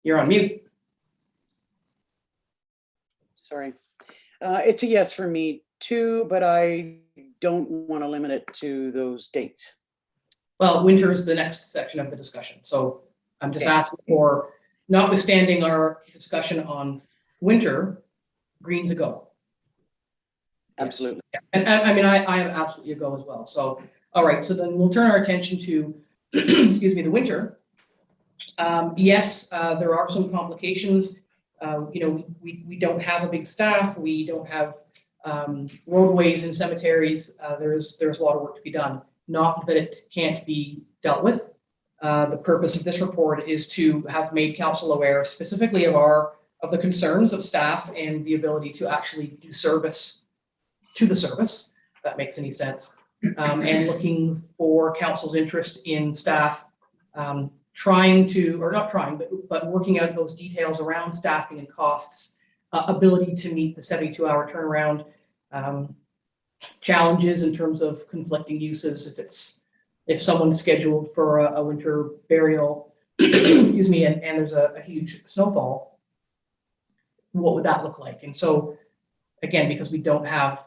You're on mute. Sorry. It's a yes for me too, but I don't want to limit it to those dates. Well, winter is the next section of the discussion. So I'm just asking for, notwithstanding our discussion on winter, greens a go. Absolutely. Yes. And I mean, I am absolutely a go as well. So, all right, so then we'll turn our attention to, excuse me, the winter. Yes, there are some complications. You know, we don't have a big staff. We don't have roadways and cemeteries. There's a lot of work to be done. Not that it can't be dealt with. The purpose of this report is to have made council aware specifically of the concerns of staff and the ability to actually do service to the service, if that makes any sense. and looking for council's interest in staff trying to, or not trying, but working out those details around staffing and costs, ability to meet the 72-hour turnaround, challenges in terms of conflicting uses. If someone's scheduled for a winter burial, excuse me, and there's a huge snowfall, what would that look like? And so, again, because we don't have,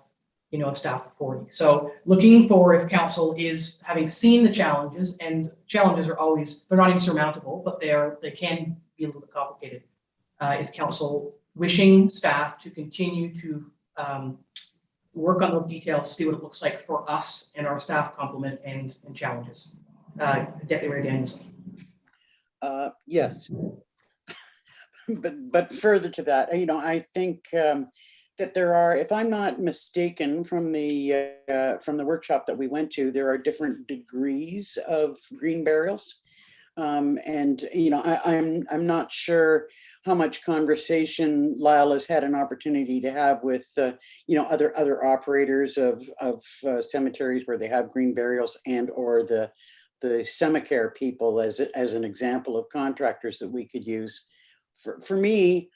a staff of 40. So looking for if council is having seen the challenges, and challenges are always, they're not insurmountable, but they can be a little bit complicated. Is council wishing staff to continue to work on those details, see what it looks like for us and our staff complement and challenges? Deputy Mayor Danielson. Yes. But further to that, I think that there are, if I'm not mistaken, from the workshop that we went to, there are different degrees of green burials. I'm not sure how much conversation Lyle has had an opportunity to have with other operators of cemeteries where they have green burials, and or the cemetery people as an example of contractors that we could use. For me,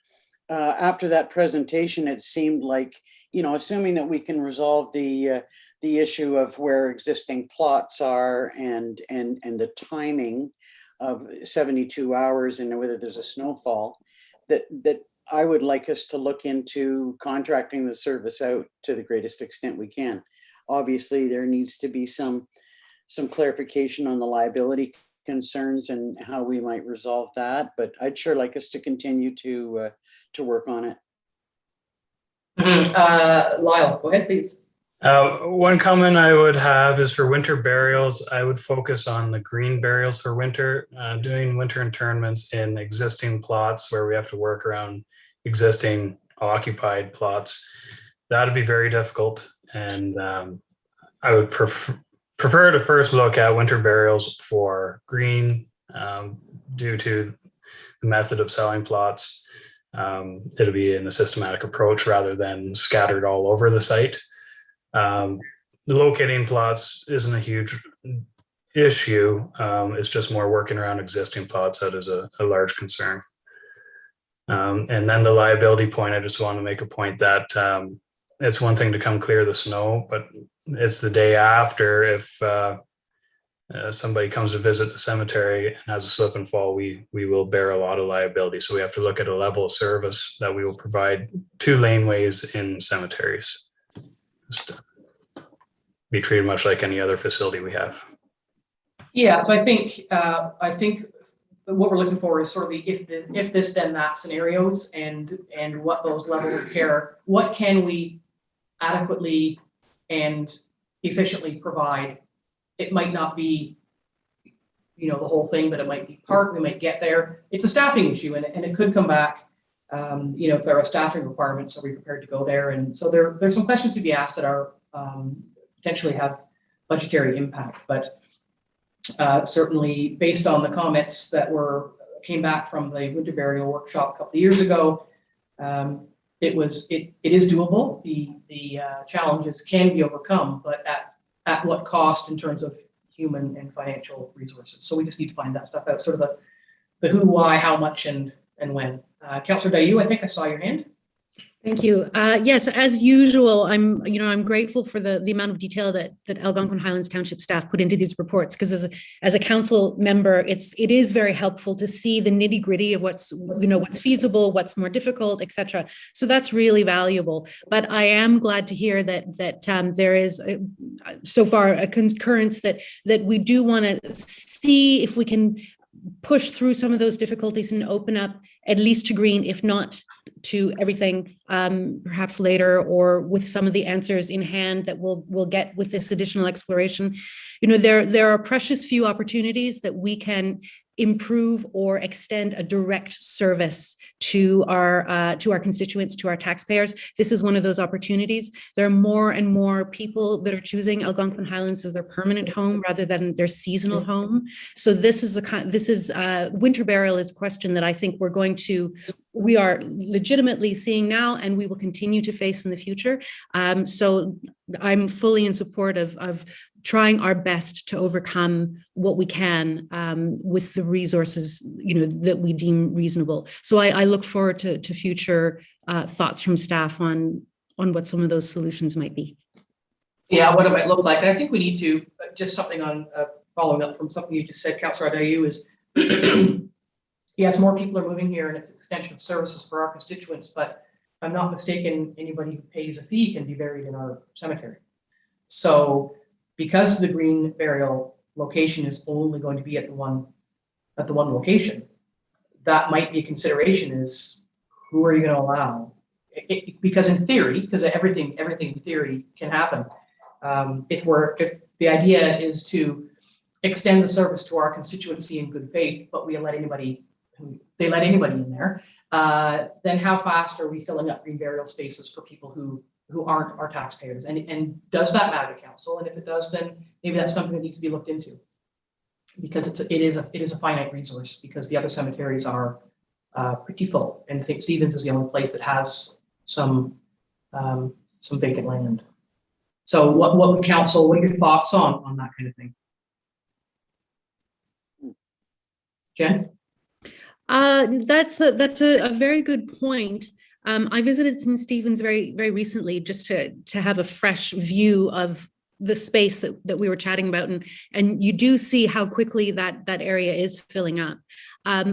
after that presentation, it seemed like, assuming that we can resolve the issue of where existing plots are and the timing of 72 hours and whether there's a snowfall, that I would like us to look into contracting the service out to the greatest extent we can. Obviously, there needs to be some clarification on the liability concerns and how we might resolve that, but I'd sure like us to continue to work on it. Lyle, go ahead, please. One comment I would have is for winter burials, I would focus on the green burials for winter, doing winter interments in existing plots where we have to work around existing occupied plots. That'd be very difficult, and I would prefer to first look at winter burials for green due to the method of selling plots. It'll be in a systematic approach rather than scattered all over the site. Locating plots isn't a huge issue. It's just more working around existing plots that is a large concern. And then the liability point, I just want to make a point that it's one thing to come clear the snow, but it's the day after. If somebody comes to visit the cemetery and has a slip and fall, we will bear a lot of liability. So we have to look at a level of service that we will provide to laneways in cemeteries. Just be treated much like any other facility we have. Yeah, so I think what we're looking for is sort of the if this then that scenarios, and what those levels of care, what can we adequately and efficiently provide. It might not be, the whole thing, but it might be part. We might get there. It's a staffing issue, and it could come back. If there are staffing requirements, are we prepared to go there? And so there's some questions to be asked that are potentially have budgetary impact, but certainly based on the comments that came back from the winter burial workshop a couple of years ago, it is doable. The challenges can be overcome, but at what cost in terms of human and financial resources? So we just need to find that stuff out, sort of the who, why, how much, and when. Councillor Dayu, I think I saw your hand. Thank you. Yes, as usual, I'm grateful for the amount of detail that Algonquin Highlands Township staff put into these reports, because as a council member, it is very helpful to see the nitty gritty of what's feasible, what's more difficult, etc. So that's really valuable. But I am glad to hear that there is so far a concurrence that we do want to see if we can push through some of those difficulties and open up at least to green, if not to everything, perhaps later, or with some of the answers in hand that we'll get with this additional exploration. There are precious few opportunities that we can improve or extend a direct service to our constituents, to our taxpayers. This is one of those opportunities. There are more and more people that are choosing Algonquin Highlands as their permanent home rather than their seasonal home. So winter burial is a question that I think we are legitimately seeing now, and we will continue to face in the future. So I'm fully in support of trying our best to overcome what we can with the resources, that we deem reasonable. So I look forward to future thoughts from staff on what some of those solutions might be. Yeah, what it might look like. And I think we need to, just something on following up from something you just said, Councillor Adayu, is yes, more people are moving here and it's an extension of services for our constituents, but if I'm not mistaken, anybody who pays a fee can be buried in our cemetery. So because the green burial location is only going to be at the one location, that might be a consideration, is who are you going to allow? Because in theory, because everything in theory can happen. If the idea is to extend the service to our constituency in good faith, but they let anybody in there, then how fast are we filling up green burial spaces for people who aren't our taxpayers? And does that matter to council? And if it does, then maybe that's something that needs to be looked into, because it is a finite resource, because the other cemeteries are pretty full, and St. Stephen's is the only place that has some vacant land. So what are your thoughts on that kind of thing? Jen? That's a very good point. I visited St. Stephen's very, very recently, just to have a fresh view of the space that we were chatting about, and you do see how quickly that area is filling up,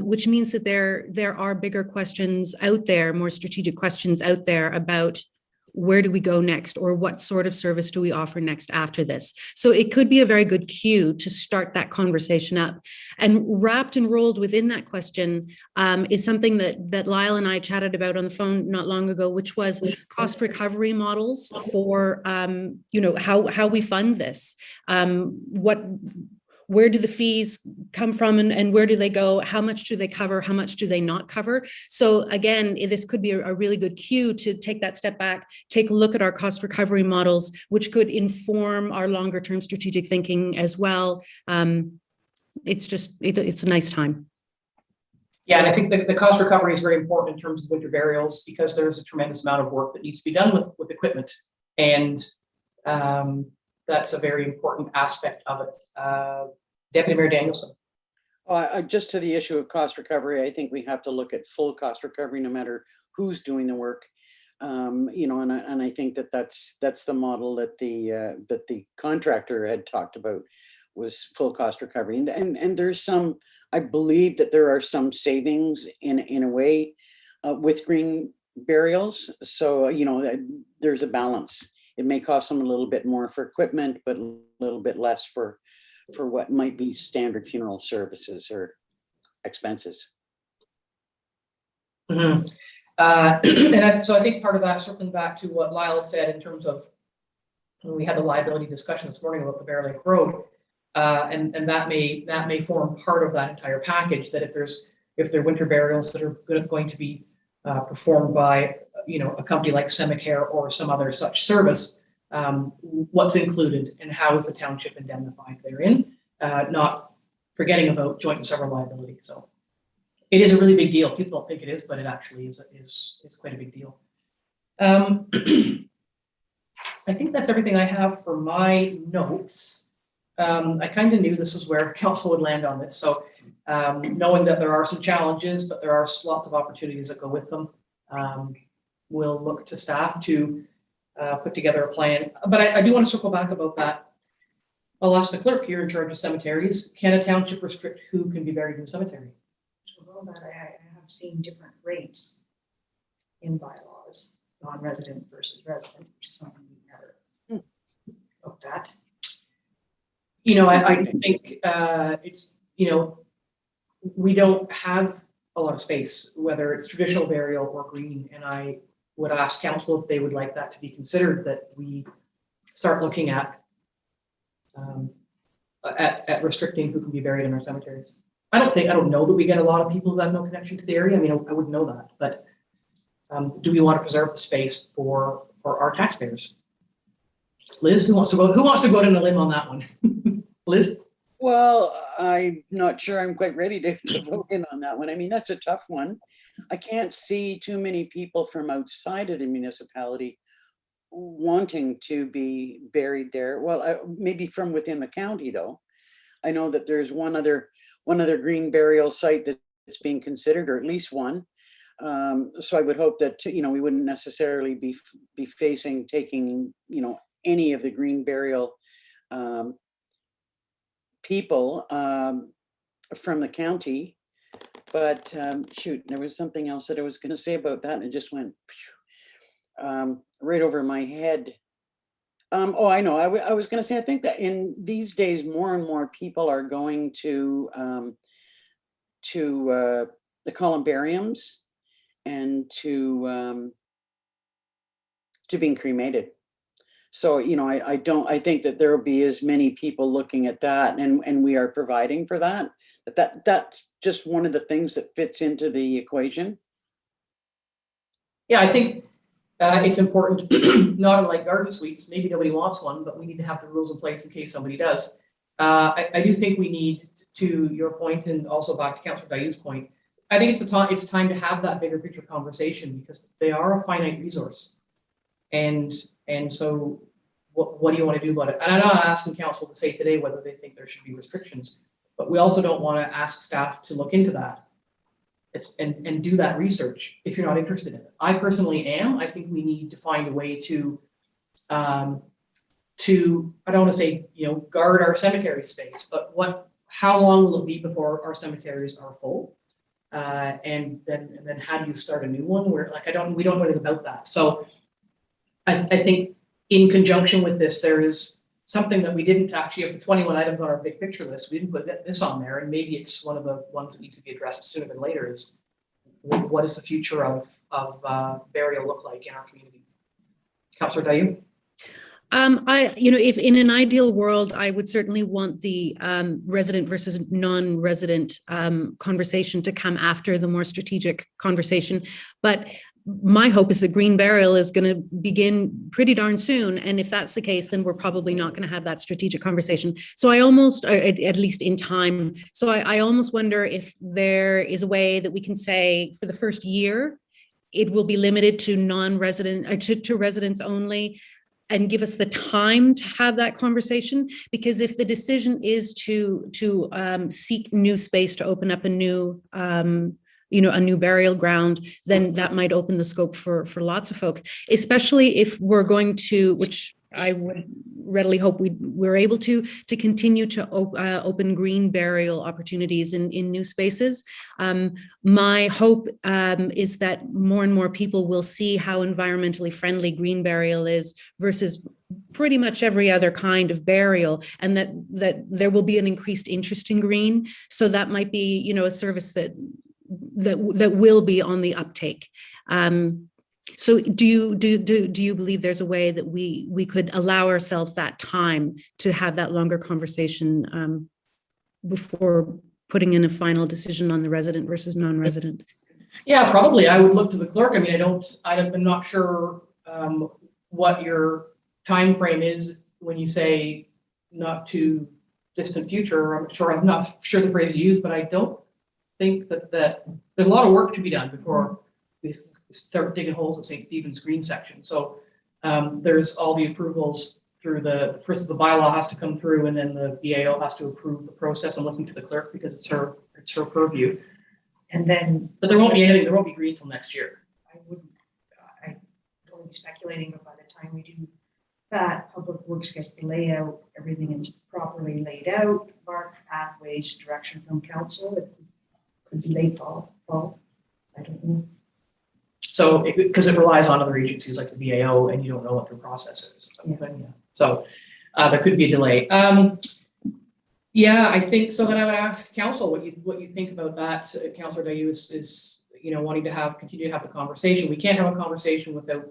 which means that there are bigger questions out there, more strategic questions out there about where do we go next, or what sort of service do we offer next after this. So it could be a very good cue to start that conversation up. And wrapped and rolled within that question is something that Lyle and I chatted about on the phone not long ago, which was cost recovery models for how we fund this. Where do the fees come from, and where do they go? How much do they cover? How much do they not cover? So again, this could be a really good cue to take that step back, take a look at our cost recovery models, which could inform our longer term strategic thinking as well. It's a nice time. Yeah, and I think the cost recovery is very important in terms of winter burials, because there's a tremendous amount of work that needs to be done with equipment, and that's a very important aspect of it. Deputy Mayor Danielson. Just to the issue of cost recovery, I think we have to look at full cost recovery, no matter who's doing the work. And I think that's the model that the contractor had talked about, was full cost recovery. And there's some, I believe that there are some savings in a way with green burials. So, there's a balance. It may cost them a little bit more for equipment, but a little bit less for what might be standard funeral services or expenses. Mm-hmm. So I think part of that, circling back to what Lyle had said in terms of, when we had the liability discussion this morning about the Bear Lake Road, and that may form part of that entire package, that if there are winter burials that are going to be performed by a company like Semicare or some other such service, what's included and how is the township indemnified therein, not forgetting about joint and several liability. So it is a really big deal. People don't think it is, but it actually is quite a big deal. I think that's everything I have for my notes. I kind of knew this was where council would land on this. So knowing that there are some challenges, but there are lots of opportunities that go with them, we'll look to staff to put together a plan. But I do want to circle back about that. I'll ask the clerk here in charge of cemeteries, can a township restrict who can be buried in the cemetery? Well, that I have seen different rates in bylaws, non-resident versus resident, which is something we've never looked at. I think it's, we don't have a lot of space, whether it's traditional burial or green. And I would ask council if they would like that to be considered, that we start looking at restricting who can be buried in our cemeteries. I don't know that we get a lot of people who have no connection to the area. I mean, I wouldn't know that, but do we want to preserve the space for our taxpayers? Liz, who wants to go out on a limb on that one? Liz? Well, I'm not sure I'm quite ready to vote in on that one. I mean, that's a tough one. I can't see too many people from outside of the municipality wanting to be buried there. Well, maybe from within the county though. I know that there's one other green burial site that's being considered, or at least one. So I would hope that, we wouldn't necessarily be facing taking, any of the green burial people from the county. But shoot, there was something else that I was going to say about that, and it just went right over my head. Oh, I know. I was going to say, I think that in these days, more and more people are going to the columbariums and to being cremated. So, I think that there will be as many people looking at that, and we are providing for that. That's just one of the things that fits into the equation. Yeah, I think it's important, not unlike garden suites, maybe nobody wants one, but we need to have the rules in place in case somebody does. I do think we need, to your point, and also back to Councillor Dayu's point, I think it's time to have that bigger picture conversation, because they are a finite resource. And so what do you want to do about it? And I'm not asking council to say today whether they think there should be restrictions, but we also don't want to ask staff to look into that and do that research if you're not interested in it. I personally am. I think we need to find a way to I don't want to say, guard our cemetery space, but how long will it be before our cemeteries are full? And then how do you start a new one where we don't know anything about that. So I think in conjunction with this, there is something that we didn't actually have, the 21 items on our big picture list. We didn't put this on there, and maybe it's one of the ones that needs to be addressed sooner than later, is what does the future of burial look like in our community? Councillor Dayu? If in an ideal world, I would certainly want the resident versus non-resident conversation to come after the more strategic conversation. But my hope is that green burial is going to begin pretty darn soon. And if that's the case, then we're probably not going to have that strategic conversation. So I almost, at least in time, so I almost wonder if there is a way that we can say for the first year, it will be limited to non-resident, to residents only, and give us the time to have that conversation. Because if the decision is to seek new space to open up a new a new burial ground, then that might open the scope for lots of folk, especially if we're going to, which I would readily hope we're able to continue to open green burial opportunities in new spaces. My hope is that more and more people will see how environmentally friendly green burial is versus pretty much every other kind of burial, and that there will be an increased interest in green. So that might be, a service that will be on the uptake. So do you believe there's a way that we could allow ourselves that time to have that longer conversation before putting in a final decision on the resident versus non-resident? Yeah, probably. I would look to the clerk. I mean, I'm not sure what your time frame is when you say not too distant future. I'm not sure the phrase you use, but I don't think that there's a lot of work to be done before we start digging holes at St. Stephen's Green section. So there's all the approvals through first the bylaw has to come through, and then the BAO has to approve the process. I'm looking to the clerk because it's her purview. And then, but there won't be anything. There won't be green till next year. I don't be speculating, but by the time we do that, Public Works gets the layout, everything is properly laid out, marked pathways, direction from council. It could be late fall. I don't know. So, because it relies on other agencies like the BAO, and you don't know what their process is. Yeah. So there could be a delay. Yeah, I think so. Then I would ask council what you think about that. Councillor Dayu is wanting to continue to have the conversation. We can't have a conversation without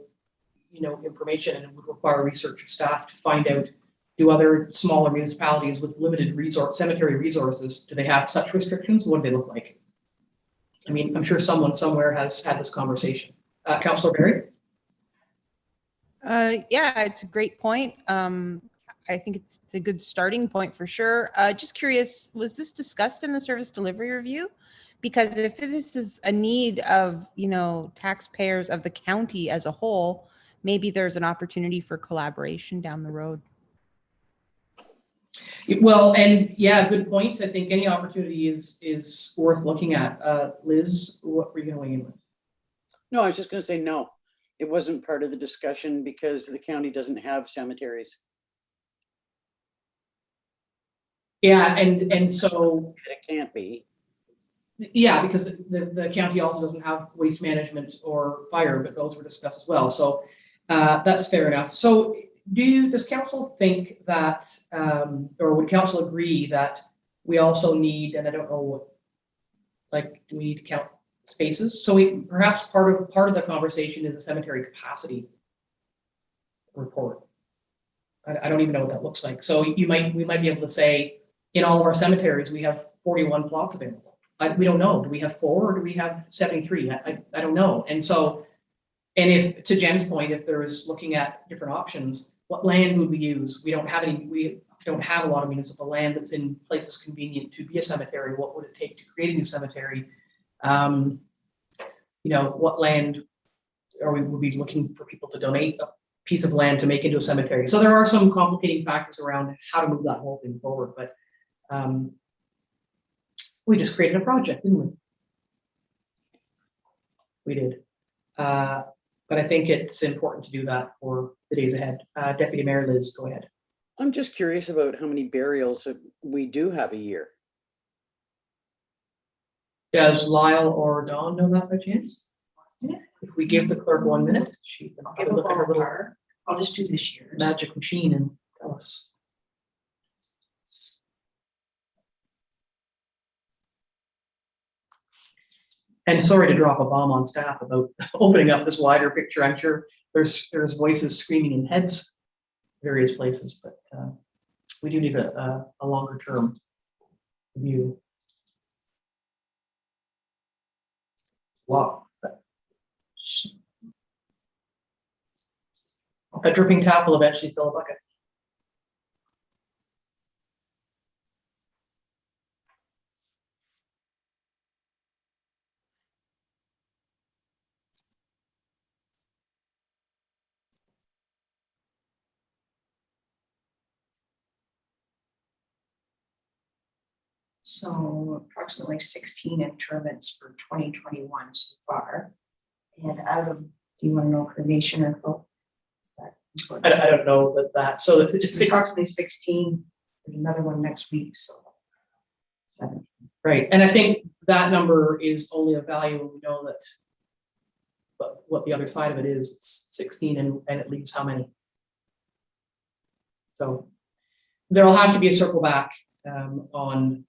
information, and it would require research of staff to find out, do other smaller municipalities with limited cemetery resources, do they have such restrictions? What do they look like? I mean, I'm sure someone somewhere has had this conversation. Councillor Berry? Yeah, it's a great point. I think it's a good starting point for sure. Just curious, was this discussed in the service delivery review? Because if this is a need of, taxpayers of the county as a whole, maybe there's an opportunity for collaboration down the road. Well, and yeah, good point. I think any opportunity is worth looking at. Liz, what were you going in with? No, I was just going to say no. It wasn't part of the discussion because the county doesn't have cemeteries. Yeah, and so It can't be. yeah, because the county also doesn't have waste management or fire, but those were discussed as well. So that's fair enough. So does council think that, or would council agree that we also need, and I don't know what, like, do we need to count spaces? So we perhaps part of the conversation is a cemetery capacity report. I don't even know what that looks like. So we might be able to say in all of our cemeteries we have 41 plots available. We don't know. Do we have 4 or do we have 73? I don't know. And so, and if, to Jen's point, if there is looking at different options, what land would we use? We don't have a lot of municipal land that's in places convenient to be a cemetery. What would it take to create a new cemetery? You know, what land would we be looking for people to donate a piece of land to make into a cemetery? So there are some complicating factors around how to move that whole thing forward, but we just created a project, didn't we? We did. But I think it's important to do that for the days ahead. Deputy Mayor Liz, go ahead. I'm just curious about how many burials we do have a year. Does Lyle or Dawn know that by chance? If we give the clerk 1 minute, she can have a look at her little I'll just do this year. magic machine and tell us. And sorry to drop a bomb on staff about opening up this wider picture. I'm sure there's voices screaming in heads, various places, but we do need a longer term view. Wow. A dripping tap will eventually fill a bucket. So approximately 16 interments for 2021 so far. And out of, do you want to know cremation or folk? I don't know that. So It's approximately 16. There's another one next week, so 7. Right, and I think that number is only of value when we know that, but what the other side of it is, it's 16 and it leaves how many? So there'll have to be a circle back on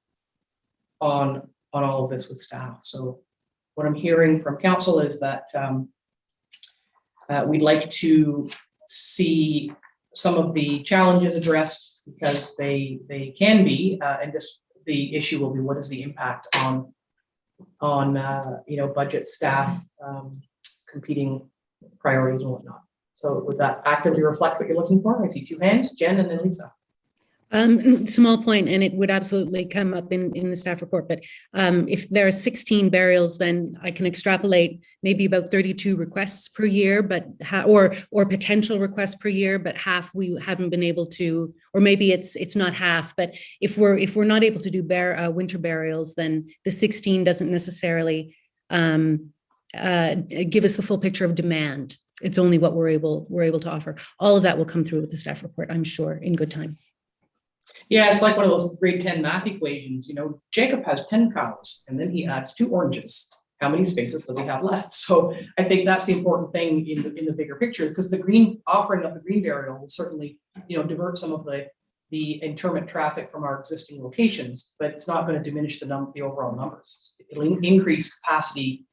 all of this with staff. So what I'm hearing from council is that we'd like to see some of the challenges addressed because they can be, and just the issue will be what is the impact on you know, budget, staff, competing priorities and whatnot. So would that accurately reflect what you're looking for? I see 2 hands, Jen and then Lisa. Small point, and it would absolutely come up in the staff report, but if there are 16 burials, then I can extrapolate maybe about 32 requests per year, but or potential requests per year, but half we haven't been able to, or maybe it's not half, but if we're not able to do winter burials, then the 16 doesn't necessarily give us the full picture of demand. It's only what we're able to offer. All of that will come through with the staff report, I'm sure, in good time. Yeah, it's like one of those grade 10 math equations. You know, Jacob has 10 cows and then he adds 2 oranges. How many spaces does he have left? So I think that's the important thing in the bigger picture, because the green offering of the green burial will certainly, you know, divert some of the interment traffic from our existing locations, but it's not going to diminish the overall numbers. It'll increase capacity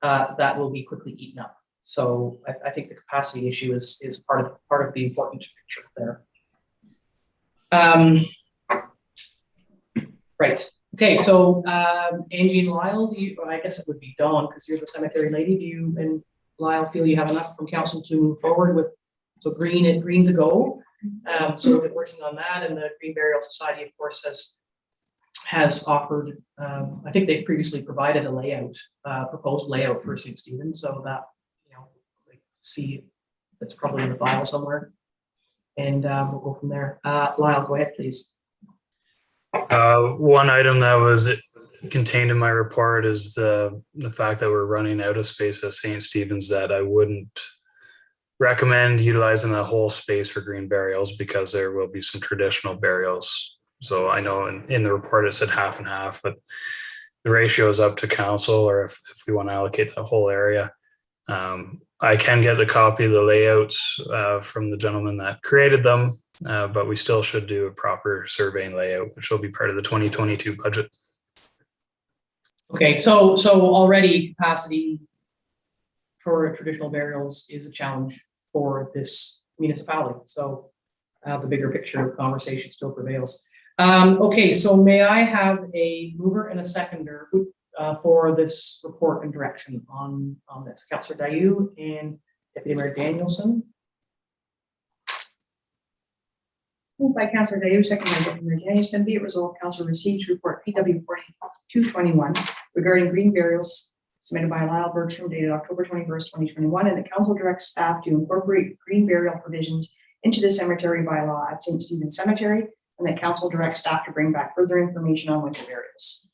that will be quickly eaten up. So I think the capacity issue is part of the important picture there. Right. Okay. So Angie and Lyle, I guess it would be Dawn because you're the cemetery lady. Do you and Lyle feel you have enough from council to move forward with? So green's a go. So we've been working on that, and the Green Burial Society, of course, has offered. I think they've previously provided a layout, proposed layout for St. Stephen, so that, you know, see That's probably in the file somewhere. And we'll go from there. Lyle, go ahead, please. One item that was contained in my report is the fact that we're running out of space at St. Stephen's, that I wouldn't recommend utilizing the whole space for green burials because there will be some traditional burials. So I know in the report it said half and half, but the ratio is up to council, or if we want to allocate the whole area. I can get a copy of the layouts from the gentleman that created them, but we still should do a proper survey and layout, which will be part of the 2022 budget. Okay, so already capacity for traditional burials is a challenge for this municipality. So the bigger picture of conversation still prevails. Okay, so may I have a mover and a seconder for this report and direction on this? Councillor Dayu and Deputy Mayor Danielson. Moved by Councillor Dayu, second by Deputy Mayor Danielson. Be it resolved, Council receives report PW 4221 regarding green burials submitted by Lyle Bergstrom dated October 21st, 2021, and the council directs staff to incorporate green burial provisions into the cemetery bylaw at St. Stephen's Cemetery, and the council directs staff to bring back further information on winter burials.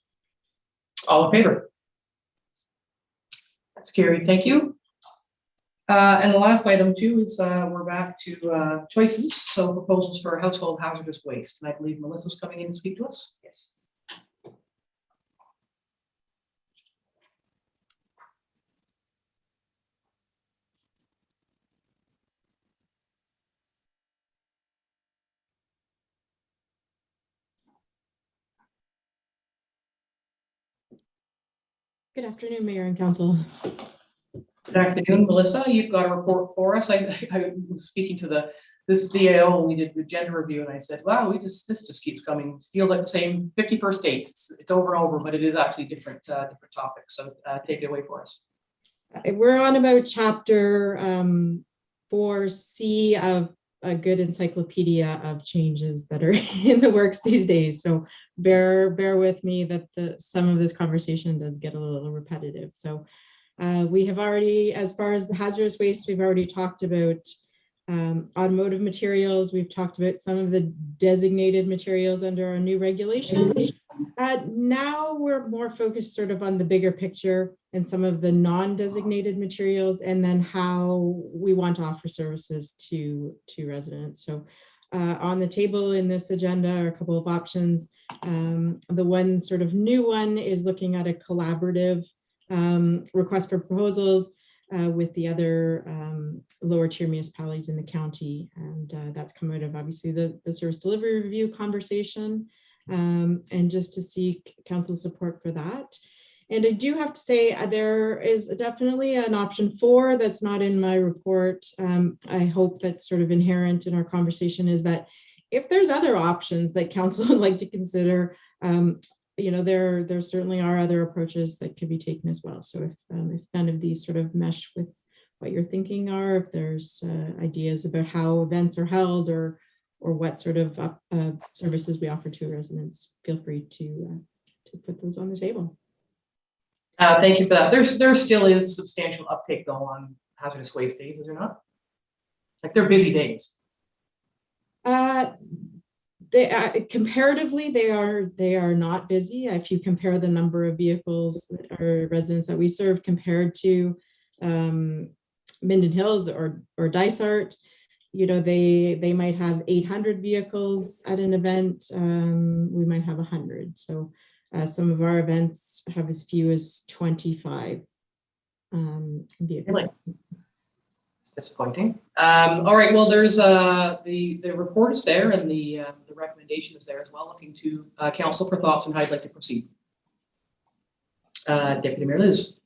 All in favor? That's carried. Thank you. And the last item too is we're back to choices. So proposals for household hazardous waste. And I believe Melissa's coming in to speak to us. Yes. Good afternoon, Mayor and Council. Good afternoon, Melissa. You've got a report for us. I was speaking to this CAO when we did the gender review, and I said, "Wow, this just keeps coming. It feels like the same 51st dates. It's over and over, but it is actually different topics." So take it away for us. We're on about chapter 4C of a good encyclopedia of changes that are in the works these days. So bear with me that some of this conversation does get a little repetitive. So we have already, as far as the hazardous waste, we've already talked about automotive materials. We've talked about some of the designated materials under our new regulation. Now we're more focused sort of on the bigger picture and some of the non-designated materials, and then how we want to offer services to residents. So on the table in this agenda are a couple of options. The one sort of new one is looking at a collaborative request for proposals with the other lower tier municipalities in the county. And that's come out of obviously the service delivery review conversation, and just to seek council support for that. And I do have to say there is definitely an option 4 that's not in my report. I hope that's sort of inherent in our conversation, is that if there's other options that council would like to consider, you know, there certainly are other approaches that could be taken as well. So if none of these sort of mesh with what you're thinking are, if there's ideas about how events are held or what sort of services we offer to residents, feel free to put those on the table. Thank you for that. There still is substantial uptake though on hazardous waste days, is there not? Like they're busy days. Comparatively, they are not busy. If you compare the number of vehicles or residents that we serve compared to Minden Hills or Dysart, you know, they might have 800 vehicles at an event. We might have 100. So some of our events have as few as 25 vehicles. Really? Disappointing. All right, well, there's the report is there and the recommendation is there as well. Looking to council for thoughts on how you'd like to proceed. Deputy Mayor Liz.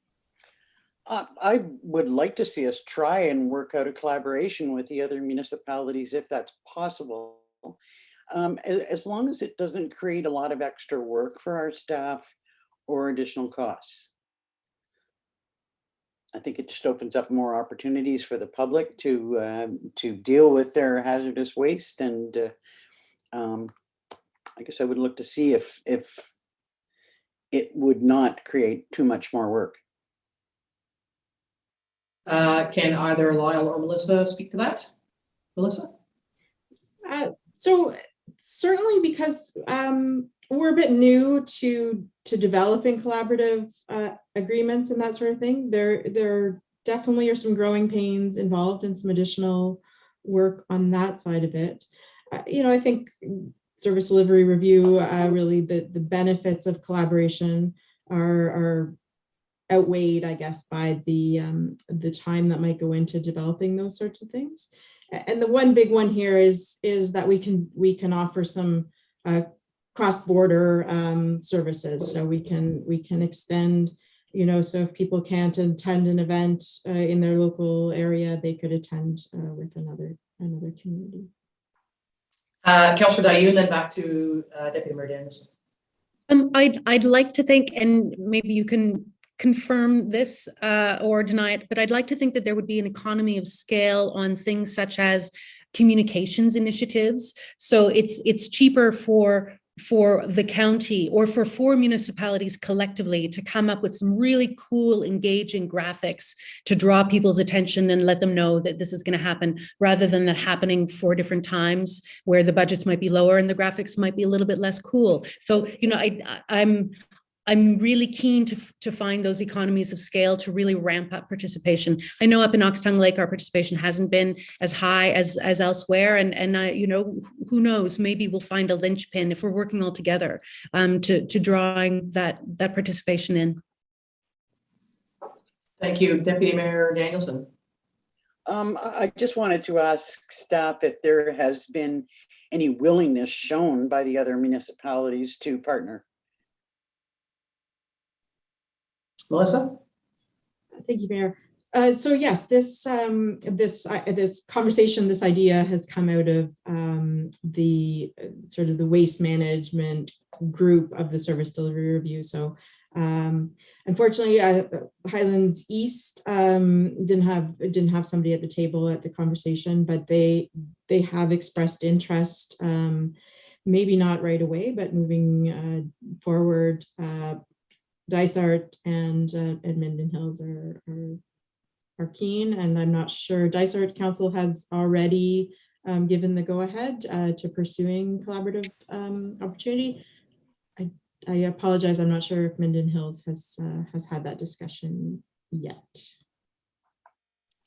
I would like to see us try and work out a collaboration with the other municipalities if that's possible, as long as it doesn't create a lot of extra work for our staff or additional costs. I think it just opens up more opportunities for the public to deal with their hazardous waste, and I guess I would look to see if it would not create too much more work. Can either Lyle or Melissa speak to that? Melissa? So certainly because we're a bit new to developing collaborative agreements and that sort of thing, there definitely are some growing pains involved and some additional work on that side of it. I think service delivery review, really the benefits of collaboration are outweighed, I guess, by the time that might go into developing those sorts of things. And the one big one here is that we can offer some cross-border services. So we can extend, so if people can't attend an event in their local area, they could attend with another community. Councillor Dayu, and then back to Deputy Mayor Danielson. I'd like to think, and maybe you can confirm this or deny it, but I'd like to think that there would be an economy of scale on things such as communications initiatives. So it's cheaper for the county or for 4 municipalities collectively to come up with some really cool, engaging graphics to draw people's attention and let them know that this is going to happen, rather than that happening 4 different times where the budgets might be lower and the graphics might be a little bit less cool. So, I'm really keen to find those economies of scale to really ramp up participation. I know up in Oxtongue Lake, our participation hasn't been as high as elsewhere. And who knows, maybe we'll find a linchpin if we're working all together to drawing that participation in. Thank you, Deputy Mayor Danielson. I just wanted to ask staff if there has been any willingness shown by the other municipalities to partner. Melissa? Thank you, Mayor. So yes, this conversation, this idea has come out of the sort of the waste management group of the service delivery review. So unfortunately, Highlands East didn't have somebody at the table at the conversation, but they have expressed interest, maybe not right away, but moving forward. Dysart and Minden Hills are keen, and I'm not sure Dysart Council has already given the go-ahead to pursuing collaborative opportunity. I apologize, I'm not sure if Minden Hills has had that discussion yet.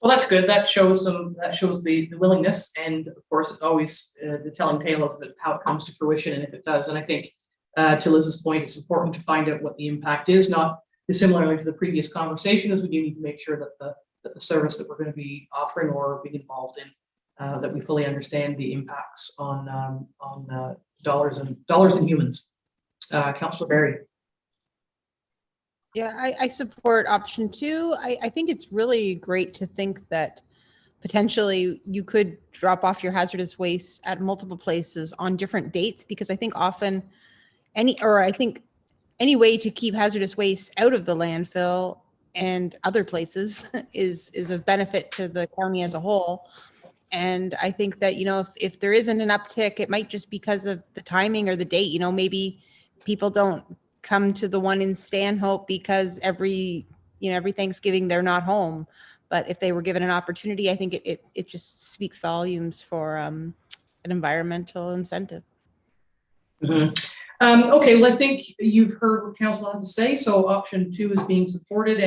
Well, that's good. That shows the willingness, and of course, it's always the telling tale is how it comes to fruition, and if it does. And I think, to Liz's point, it's important to find out what the impact is, not dissimilarly to the previous conversation, as we do need to make sure that the service that we're going to be offering or being involved in, that we fully understand the impacts on dollars and humans. Councillor Barry. Yeah, I support option 2. I think it's really great to think that potentially you could drop off your hazardous waste at multiple places on different dates, because I think often any way to keep hazardous waste out of the landfill and other places is of benefit to the county as a whole. And I think that, if there isn't an uptick, it might just because of the timing or the date. Maybe people don't come to the one in Stanhope because every Thanksgiving they're not home. But if they were given an opportunity, I think it just speaks volumes for an environmental incentive. Mm-hmm. Okay, well, I think you've heard what council had to say. So option 2 is being supported,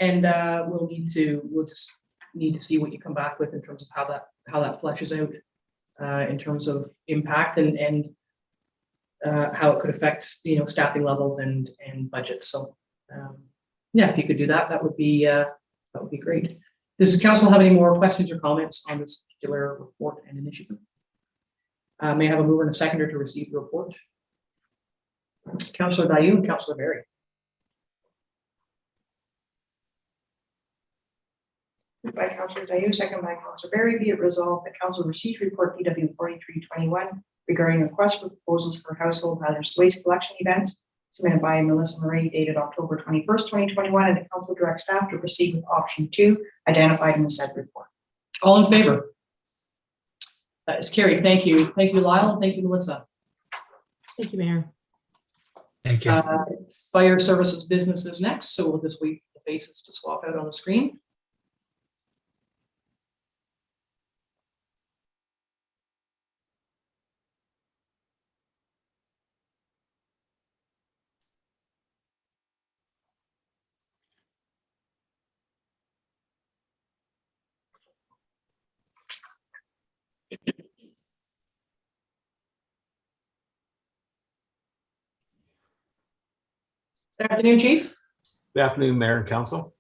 and we'll just need to see what you come back with in terms of how that fleshes out in terms of impact and how it could affect staffing levels and budgets. So yeah, if you could do that, that would be great. Does council have any more questions or comments on this particular report and initiative? May I have a mover and a seconder to receive the report? Councillor Dayu and Councillor Barry. Moved by Councillor Dayu, second by Councillor Barry. Be it resolved that council receives report PW 4321 regarding requests for proposals for household hazardous waste collection events submitted by Melissa Marie, dated October 21st, 2021, and the council directs staff to proceed with option 2 identified in the said report. All in favor? That is carried. Thank you. Thank you, Lyle, and thank you, Melissa. Thank you, Mayor. Thank you. Fire services business is next, so we'll just wait for the faces to swap out on the screen. Good afternoon, Chief. Good afternoon, Mayor and Council.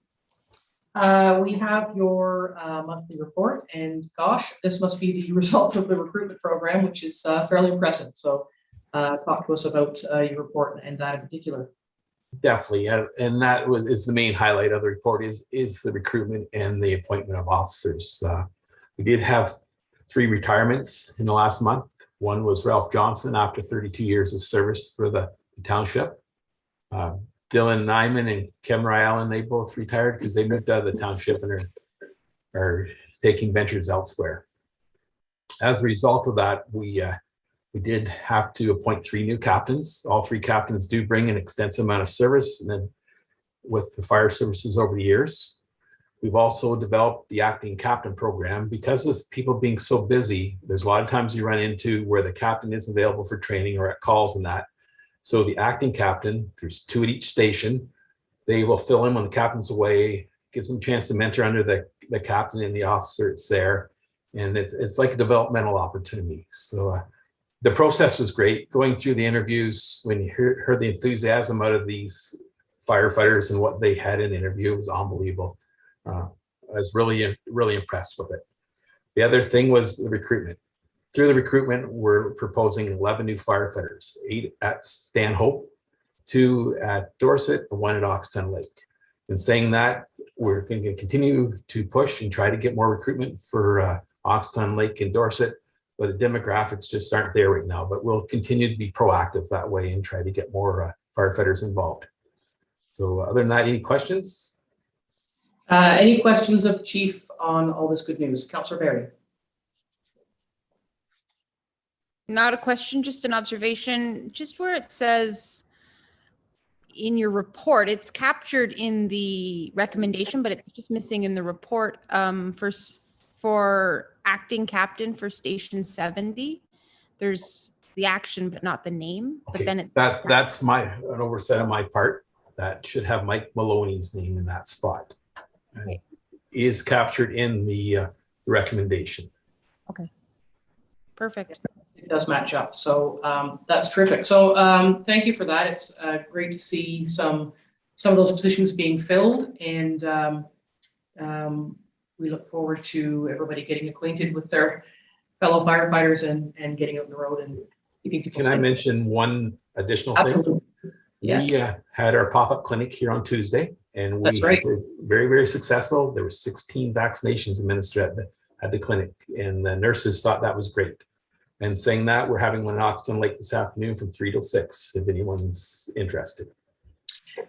We have your monthly report, and gosh, this must be the results of the recruitment program, which is fairly impressive. So talk to us about your report and that in particular. Definitely, and that is the main highlight of the report is the recruitment and the appointment of officers. We did have 3 retirements in the last month. One was Ralph Johnson after 32 years of service for the township. Dylan Nyman and Kevin Allen, they both retired because they moved out of the township and are taking ventures elsewhere. As a result of that, we did have to appoint 3 new captains. All 3 captains do bring an extensive amount of service and then with the fire services over the years. We've also developed the acting captain program. Because of people being so busy, there's a lot of times you run into where the captain isn't available for training or at calls and that. So the acting captain, there's 2 at each station. They will fill in when the captain's away, gives them a chance to mentor under the captain and the officer that's there. And it's like a developmental opportunity. So the process was great. Going through the interviews, when you heard the enthusiasm out of these firefighters and what they had in the interview, it was unbelievable. I was really, really impressed with it. The other thing was the recruitment. Through the recruitment, we're proposing 11 new firefighters, 8 at Stanhope, 2 at Dorset, and 1 at Oxton Lake. In saying that, we're going to continue to push and try to get more recruitment for Oxton Lake and Dorset, but the demographics just aren't there right now. But we'll continue to be proactive that way and try to get more firefighters involved. So other than that, any questions? Any questions of the chief on all this good news? Councillor Barry. Not a question, just an observation. Just where it says in your report, it's captured in the recommendation, but it's just missing in the report for acting captain for Station 70. There's the action, but not the name. Okay. But then that's an oversight on my part. That should have Mike Maloney's name in that spot. Okay. Is captured in the recommendation. Okay. Perfect. It does match up. So that's terrific. So thank you for that. It's great to see some of those positions being filled, and we look forward to everybody getting acquainted with their fellow firefighters and getting out on the road and keeping people safe. Can I mention one additional Absolutely. thing? Yes. We had our pop-up clinic here on Tuesday, and we That's right. were very, very successful. There were 16 vaccinations administered at the clinic, and the nurses thought that was great. And saying that, we're having one in Oxton Lake this afternoon from 3 till 6, if anyone's interested.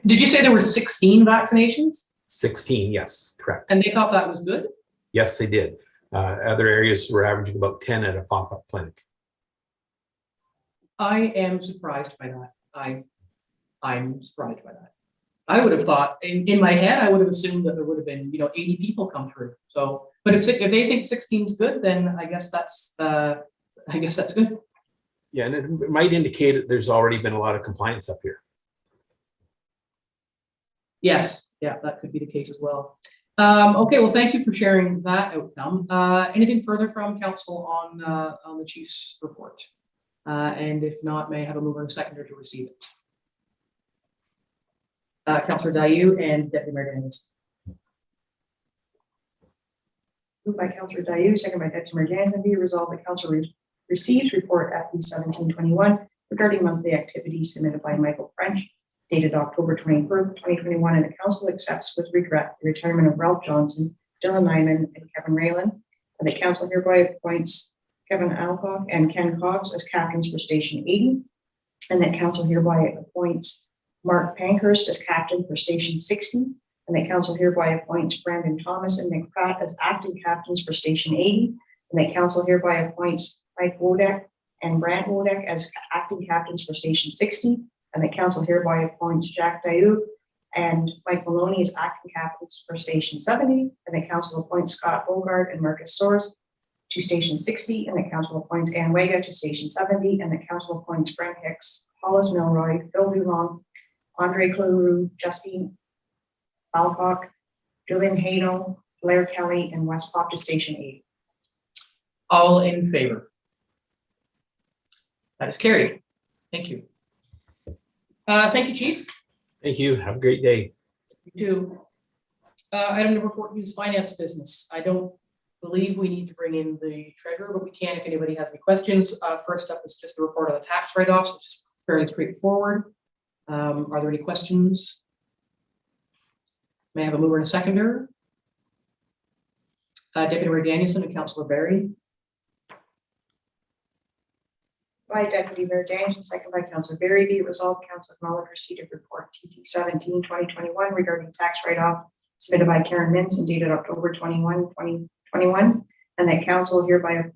Did you say there were 16 vaccinations? 16, yes, correct. And they thought that was good? Yes, they did. Other areas were averaging about 10 at a pop-up clinic. I am surprised by that. I'm surprised by that. I would have thought, in my head, I would have assumed that there would have been, 80 people come through. So, but if they think 16 is good, then I guess that's good. Yeah, and it might indicate that there's already been a lot of compliance up here. Yes, yeah, that could be the case as well. Okay, well, thank you for sharing that outcome. Anything further from council on the chief's report? And if not, may I have a mover and a seconder to receive it? Councillor Dayu and Deputy Mayor Daniels. Moved by Councillor Dayu, second by Deputy Mayor Daniels, be resolved that council receives report FB 1721 regarding monthly activities submitted by Michael French, dated October 21st, 2021, and the council accepts with regret the retirement of Ralph Johnson, Dylan Nyman, and Kevin Raylan, and the council hereby appoints Kevin Alcock and Ken Cox as captains for Station 80, and that council hereby appoints Mark Pankhurst as captain for Station 60, and that council hereby appoints Brandon Thomas and Nick Pratt as acting captains for Station 80, and that council hereby appoints Mike Wodek and Brant Wodek as acting captains for Station 60, and that council hereby appoints Jack Dayu and Mike Maloney as acting captains for Station 70, and that council appoints Scott Bogart and Marcus Soares to Station 60, and that council appoints Ann Wega to Station 70, and that council appoints Brent Hicks, Hollis Milroy, Phil Dulong, Andre Cleroux, Justine Alcock, Julian Hano, Blair Kelly, and Wes Pop to Station 80. All in favor? That is carried. Thank you. Thank you, Chief. Thank you. Have a great day. You too. Item number 14 is finance business. I don't believe we need to bring in the treasurer, but we can if anybody has any questions. First up is just a report on the tax write-offs, which is fairly straightforward. Are there any questions? May I have a mover and a seconder? Deputy Mayor Danielson and Councillor Barry. By Deputy Mayor Danielson, second by Councillor Barry, be it resolved, Council acknowledge receipt of report TT 17/2021 regarding tax write-off submitted by Karen Mintz and dated October 21, 2021, and that Council hereby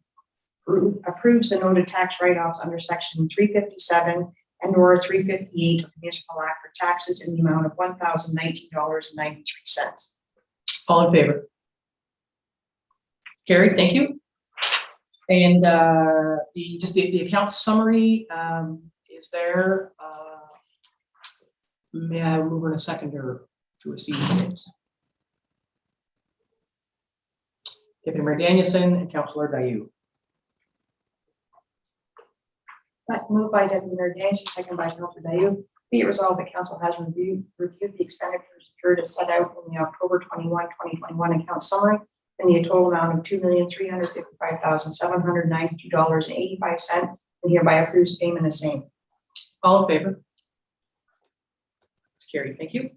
approves the noted tax write-offs under section 357 and or 358 of the Municipal Act for taxes in the amount of $1,019.93. All in favor? Carried, thank you. And the account summary is there. May I move in a seconder to receive the names? Deputy Mayor Danielson and Councillor Dayu. Moved by Deputy Mayor Danielson, second by Councillor Dayu. Be it resolved that Council has reviewed the expenditures incurred as set out in the October 21, 2021 account summary in the total amount of $2,355,792.85 and hereby approves payment as same. All in favor? It's carried, thank you.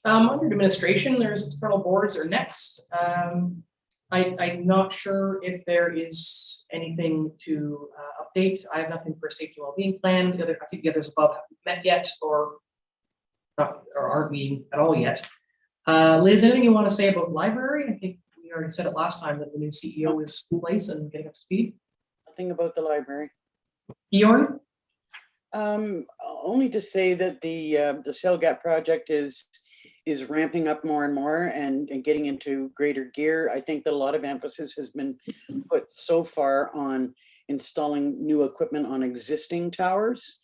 Under administration, there's external boards are next. I'm not sure if there is anything to update. I have nothing for safety well-being plan. I think the others above haven't met yet or aren't meeting at all yet. Liz, anything you want to say about library? I think we already said it last time that the new CEO is in place and getting up to speed. Nothing about the library. Eorn? Only to say that the Cell Gap project is ramping up more and more and getting into greater gear. I think that a lot of emphasis has been put so far on installing new equipment on existing towers.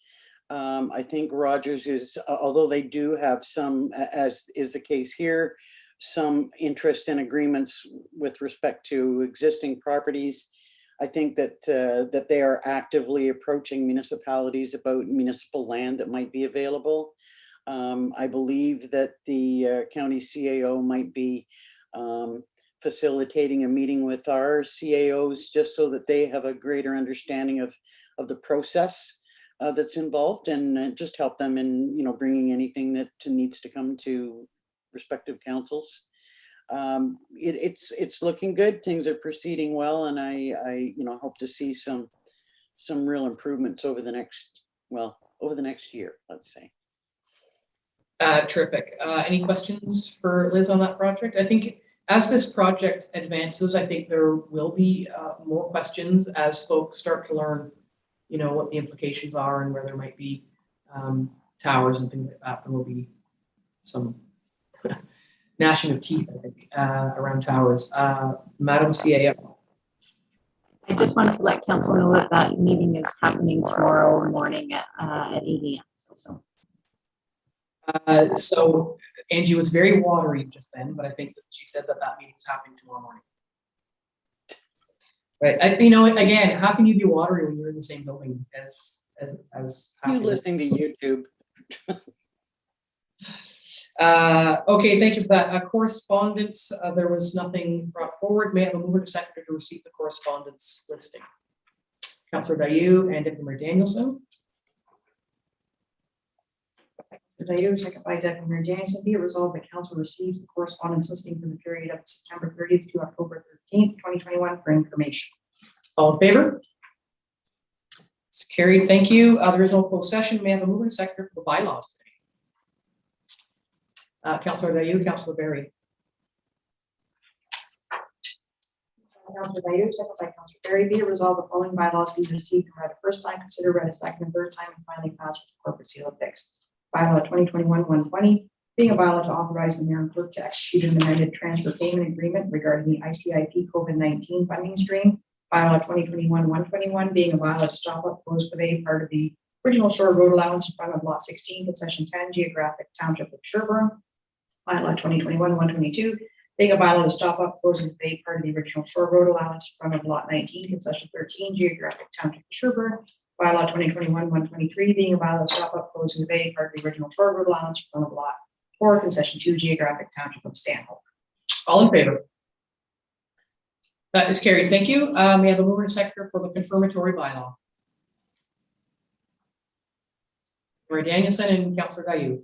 I think Rogers is, although they do have some, as is the case here, some interest and agreements with respect to existing properties. I think that that they are actively approaching municipalities about municipal land that might be available. I believe that the county CAO might be facilitating a meeting with our CAOs just so that they have a greater understanding of the process that's involved and just help them in, bringing anything that needs to come to respective councils. It's looking good. Things are proceeding well, and I hope to see some real improvements over the next year, let's say. Terrific. Any questions for Liz on that project? I think as this project advances, I think there will be more questions as folks start to learn, what the implications are and where there might be towers and things like that. There will be some gnashing of teeth, I think, around towers. Madam CAO. I just wanted to let council know that that meeting is happening tomorrow morning at 8 a.m. So Angie was very watery just then, but I think that she said that meeting is happening tomorrow morning. Right. Again, how can you be watery when you're in the same building as You listening to YouTube. Okay, thank you for that. Correspondence, there was nothing brought forward. May I have a mover to seconder to receive the correspondence listing? Councillor Dayu and Deputy Mayor Danielson. Dayu, second by Deputy Mayor Danielson, be it resolved that Council receives the correspondence listing for the period of September 30th to October 13th, 2021 for information. All in favor? It's carried. Thank you. There is no closed session. May I have a mover to seconder for the bylaws today? Councillor Dayu, Councillor Barry. Councillor Dayu, second by Councillor Barry, be it resolved the following bylaws be received and read a first time, considered read a second and third time, and finally passed with the corporate seal affixed. Bylaw 2021-120, being a bylaw to authorize the mayor and clerk to execute an amended transfer payment agreement regarding the ICIP COVID-19 funding stream. Bylaw 2021-121, being a bylaw to stop up close convey part of the original shore road allowance in front of lot 16, concession 10, geographic township of Sherburne. Bylaw 2021-122, being a bylaw to stop up close and convey part of the original shore road allowance in front of lot 19, concession 13, geographic township of Sherburne. Bylaw 2021-123 being a bylaw stop up closing the bay part of the original short road allowance from the lot 4, concession 2, geographic township of Stanhope. All in favor? That is carried. Thank you. We have a mover and seconder for the confirmatory bylaw. Mayor Danielson and Councillor Dayu.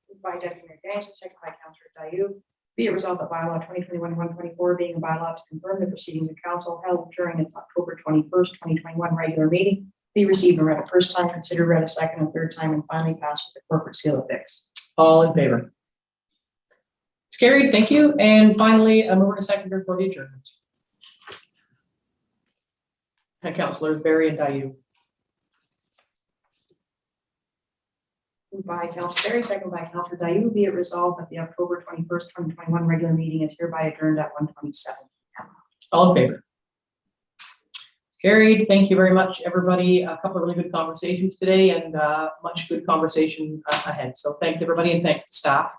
Moved by Deputy Mayor Danielson, second by Councillor Dayu. Be it resolved that bylaw 2021-124 being a bylaw to confirm the proceedings of council held during its October 21st, 2021 regular meeting be received and read a first time, considered read a second and third time, and finally passed with the corporate seal affixed. All in favor? It's carried. Thank you. And finally, a mover and seconder for the adjournment. Councillors Barry and Dayu. Moved by Councillor Berry, second by Councillor Dayu. Be it resolved that the October 21st, 2021 regular meeting is hereby adjourned at 1:27. All in favor? Carried. Thank you very much, everybody. A couple of really good conversations today and much good conversation ahead. So thanks, everybody, and thanks to staff.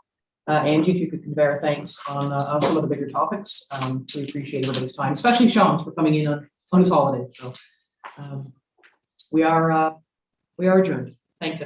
Angie, if you could convey our thanks on some of the bigger topics. We appreciate everybody's time, especially Sean for coming in on his holiday. So we are adjourned. Thanks, everybody.